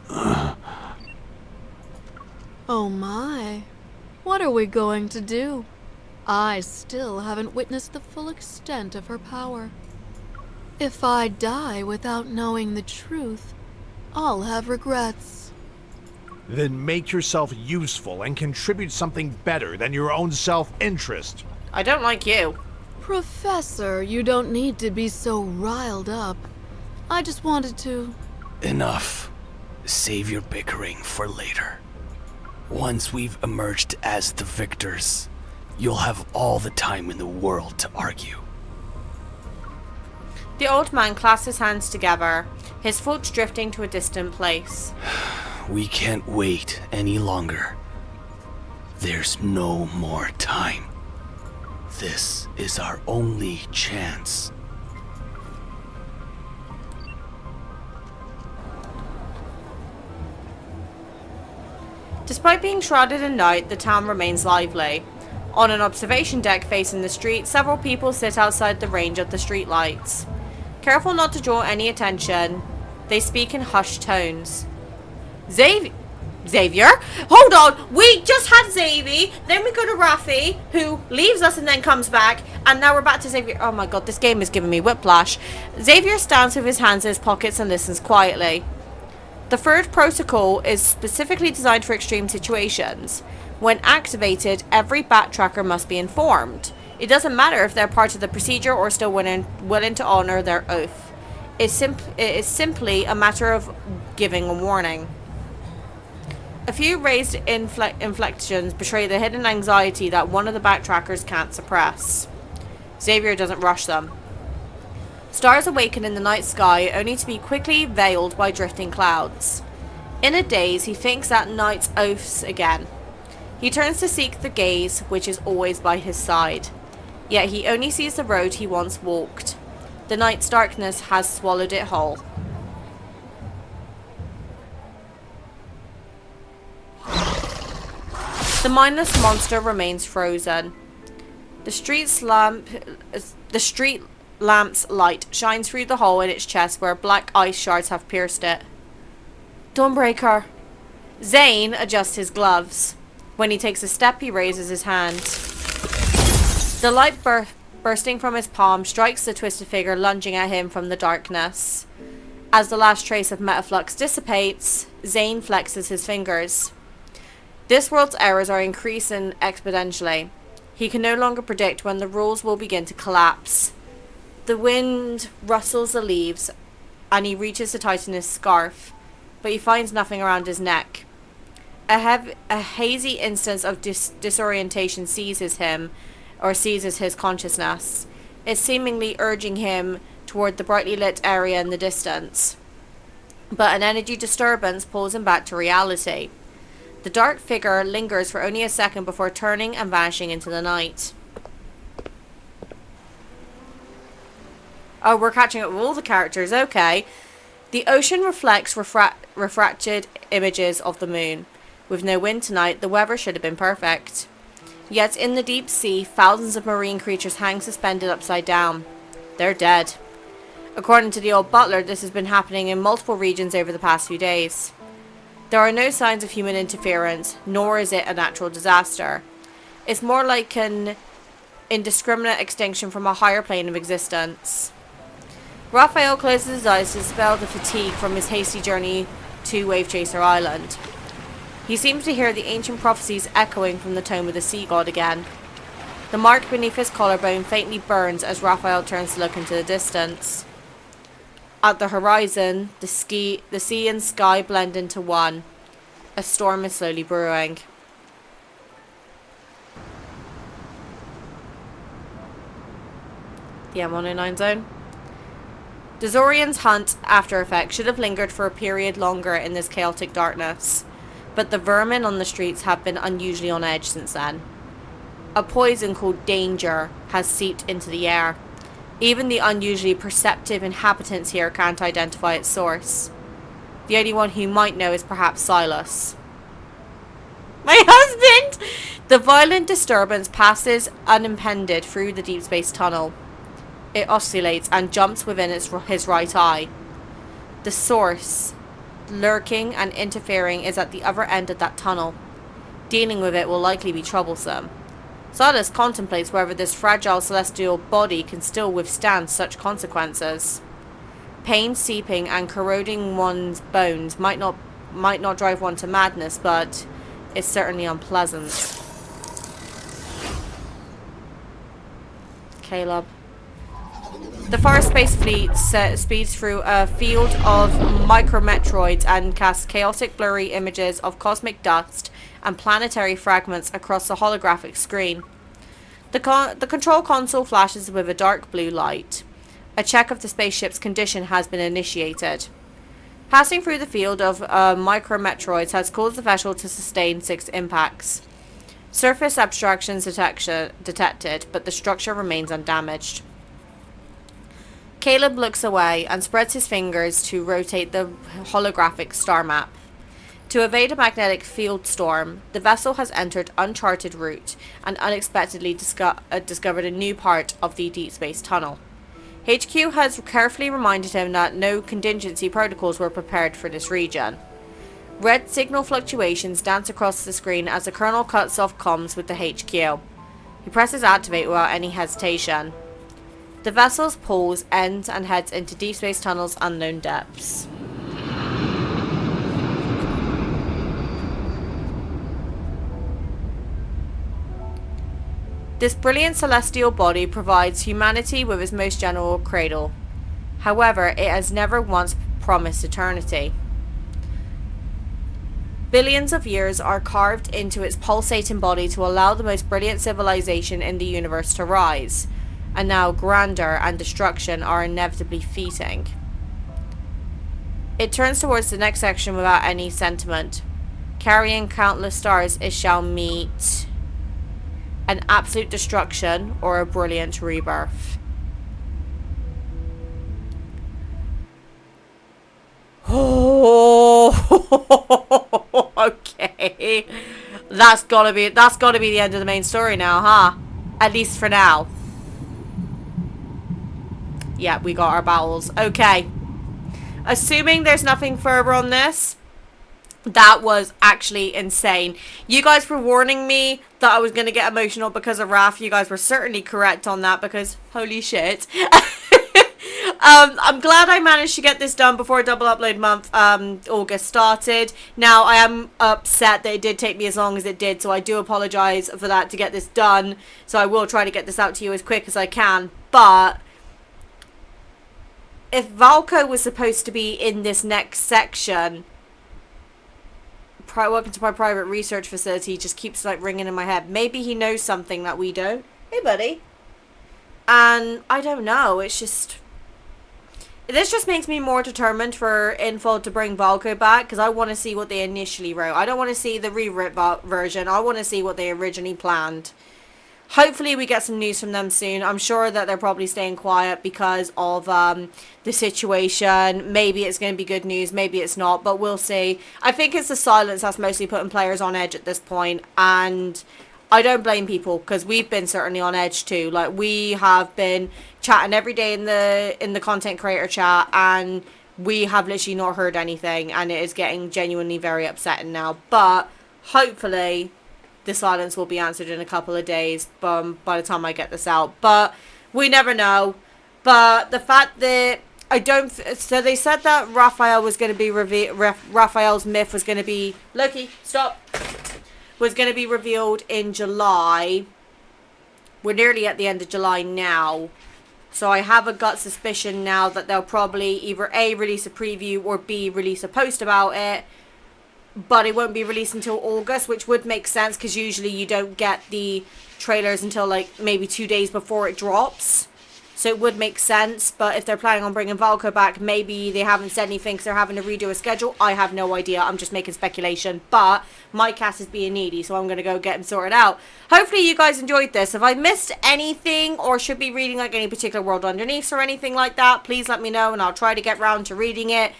Oh my. What are we going to do? I still haven't witnessed the full extent of her power. If I die without knowing the truth, I'll have regrets. Then make yourself useful and contribute something better than your own self-interest. I don't like you. Professor, you don't need to be so riled up. I just wanted to... Enough. Save your bickering for later. Once we've emerged as the victors, you'll have all the time in the world to argue. The old man clasps his hands together, his thoughts drifting to a distant place. We can't wait any longer. There's no more time. This is our only chance. Despite being shrouded in night, the town remains lively. On an observation deck facing the street, several people sit outside the range of the street lights. Careful not to draw any attention, they speak in hushed tones. Xavier? Hold on! We just had Xavier, then we go to Rafi, who leaves us and then comes back, and now we're back to Xavier. Oh my god, this game is giving me whiplash. Xavier stands with his hands in his pockets and listens quietly. The third protocol is specifically designed for extreme situations. When activated, every backtracker must be informed. It doesn't matter if they're part of the procedure or still willing to honor their oath. It is simply a matter of giving a warning. A few raised inflections betray the hidden anxiety that one of the backtrackers can't suppress. Xavier doesn't rush them. Stars awaken in the night sky, only to be quickly veiled by drifting clouds. In a daze, he thinks that night's oaths again. He turns to seek the gaze, which is always by his side. Yet he only sees the road he once walked. The night's darkness has swallowed it whole. The mindless monster remains frozen. The street lamp's light shines through the hole in its chest where black ice shards have pierced it. Dawnbreaker. Zane adjusts his gloves. When he takes a step, he raises his hand. The light bursting from his palm strikes the twisted figure lunging at him from the darkness. As the last trace of metaflux dissipates, Zane flexes his fingers. This world's errors are increasing exponentially. He can no longer predict when the rules will begin to collapse. The wind rustles the leaves, and he reaches to tighten his scarf, but he finds nothing around his neck. A hazy instance of disorientation seizes his consciousness. It's seemingly urging him toward the brightly lit area in the distance. But an energy disturbance pulls him back to reality. The dark figure lingers for only a second before turning and vanishing into the night. Oh, we're catching up with all the characters, okay. The ocean reflects refracted images of the moon. With no wind tonight, the weather should have been perfect. Yet in the deep sea, thousands of marine creatures hang suspended upside down. They're dead. According to the old butler, this has been happening in multiple regions over the past few days. There are no signs of human interference, nor is it a natural disaster. It's more like an indiscriminate extinction from a higher plane of existence. Rafayel closes his eyes to dispel the fatigue from his hasty journey to Wave Chaser Island. He seems to hear the ancient prophecies echoing from the tomb of the sea god again. The mark beneath his collarbone faintly burns as Rafayel turns to look into the distance. At the horizon, the sea and sky blend into one. A storm is slowly brewing. The M109 zone. Dazorian's hunt after effects should have lingered for a period longer in this chaotic darkness, but the vermin on the streets have been unusually on edge since then. A poison called danger has seeped into the air. Even the unusually perceptive inhabitants here can't identify its source. The only one who might know is perhaps Silas. My husband! The violent disturbance passes unimpeded through the deep space tunnel. It oscillates and jumps within his right eye. The source, lurking and interfering, is at the other end of that tunnel. Dealing with it will likely be troublesome. Silas contemplates whether this fragile celestial body can still withstand such consequences. Pain seeping and corroding one's bones might not drive one to madness, but it's certainly unpleasant. Caleb. The Far Space Fleet speeds through a field of micrometroids and casts chaotic blurry images of cosmic dust and planetary fragments across the holographic screen. The control console flashes with a dark blue light. A check of the spaceship's condition has been initiated. Passing through the field of micrometroids has caused the vessel to sustain 6 impacts. Surface abstractions detected, but the structure remains undamaged. Caleb looks away and spreads his fingers to rotate the holographic star map. To evade a magnetic field storm, the vessel has entered uncharted route and unexpectedly discovered a new part of the deep space tunnel. HQ has carefully reminded him that no contingency protocols were prepared for this region. Red signal fluctuations dance across the screen as the Colonel cuts off comms with the HQ. He presses activate without any hesitation. The vessel's pulls ends and heads into deep space tunnel's unknown depths. This brilliant celestial body provides humanity with its most general cradle. However, it has never once promised eternity. Billions of years are carved into its pulsating body to allow the most brilliant civilization in the universe to rise, and now grandeur and destruction are inevitably fleeting. It turns towards the next section without any sentiment. Carrying countless stars, it shall meet an absolute destruction or a brilliant rebirth. Oh, okay. That's gotta be the end of the main story now, huh? At least for now. Yeah, we got our bowels. Okay. Assuming there's nothing further on this, that was actually insane. You guys were warning me that I was going to get emotional because of Raph. You guys were certainly correct on that because holy shit. I'm glad I managed to get this done before double upload month August started. Now I am upset that it did take me as long as it did, so I do apologize for that to get this done. So I will try to get this out to you as quick as I can. But if Valko was supposed to be in this next section, welcome to my private research facility just keeps like ringing in my head. Maybe he knows something that we don't. Hey buddy. And I don't know, it's just, this just makes me more determined for Info to bring Valko back, because I want to see what they initially wrote. I don't want to see the rewritten version. I want to see what they originally planned. Hopefully we get some news from them soon. I'm sure that they're probably staying quiet because of the situation. Maybe it's going to be good news, maybe it's not, but we'll see. I think it's the silence that's mostly putting players on edge at this point, and I don't blame people because we've been certainly on edge too. Like, we have been chatting every day in the content creator chat, and we have literally not heard anything, and it is getting genuinely very upsetting now. But hopefully the silence will be answered in a couple of days by the time I get this out. But we never know. But the fact that I don't... So they said that Rafayel was going to be... Rafayel's myth was going to be... Loki, stop. Was going to be revealed in July. We're nearly at the end of July now. So I have a gut suspicion now that they'll probably either A, release a preview, or B, release a post about it. But it won't be released until August, which would make sense because usually you don't get the trailers until like maybe 2 days before it drops. So it would make sense. But if they're planning on bringing Valko back, maybe they haven't said anything because they're having to redo a schedule. I have no idea. I'm just making speculation. But my cat is being needy, so I'm going to go get him sorted out. Hopefully you guys enjoyed this. If I missed anything or should be reading like any particular World Underneath or anything like that, please let me know and I'll try to get round to reading it.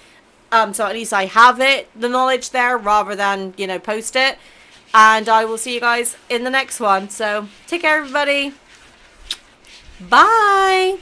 So at least I have the knowledge there rather than, you know, post it. And I will see you guys in the next one. So take care, everybody. Bye.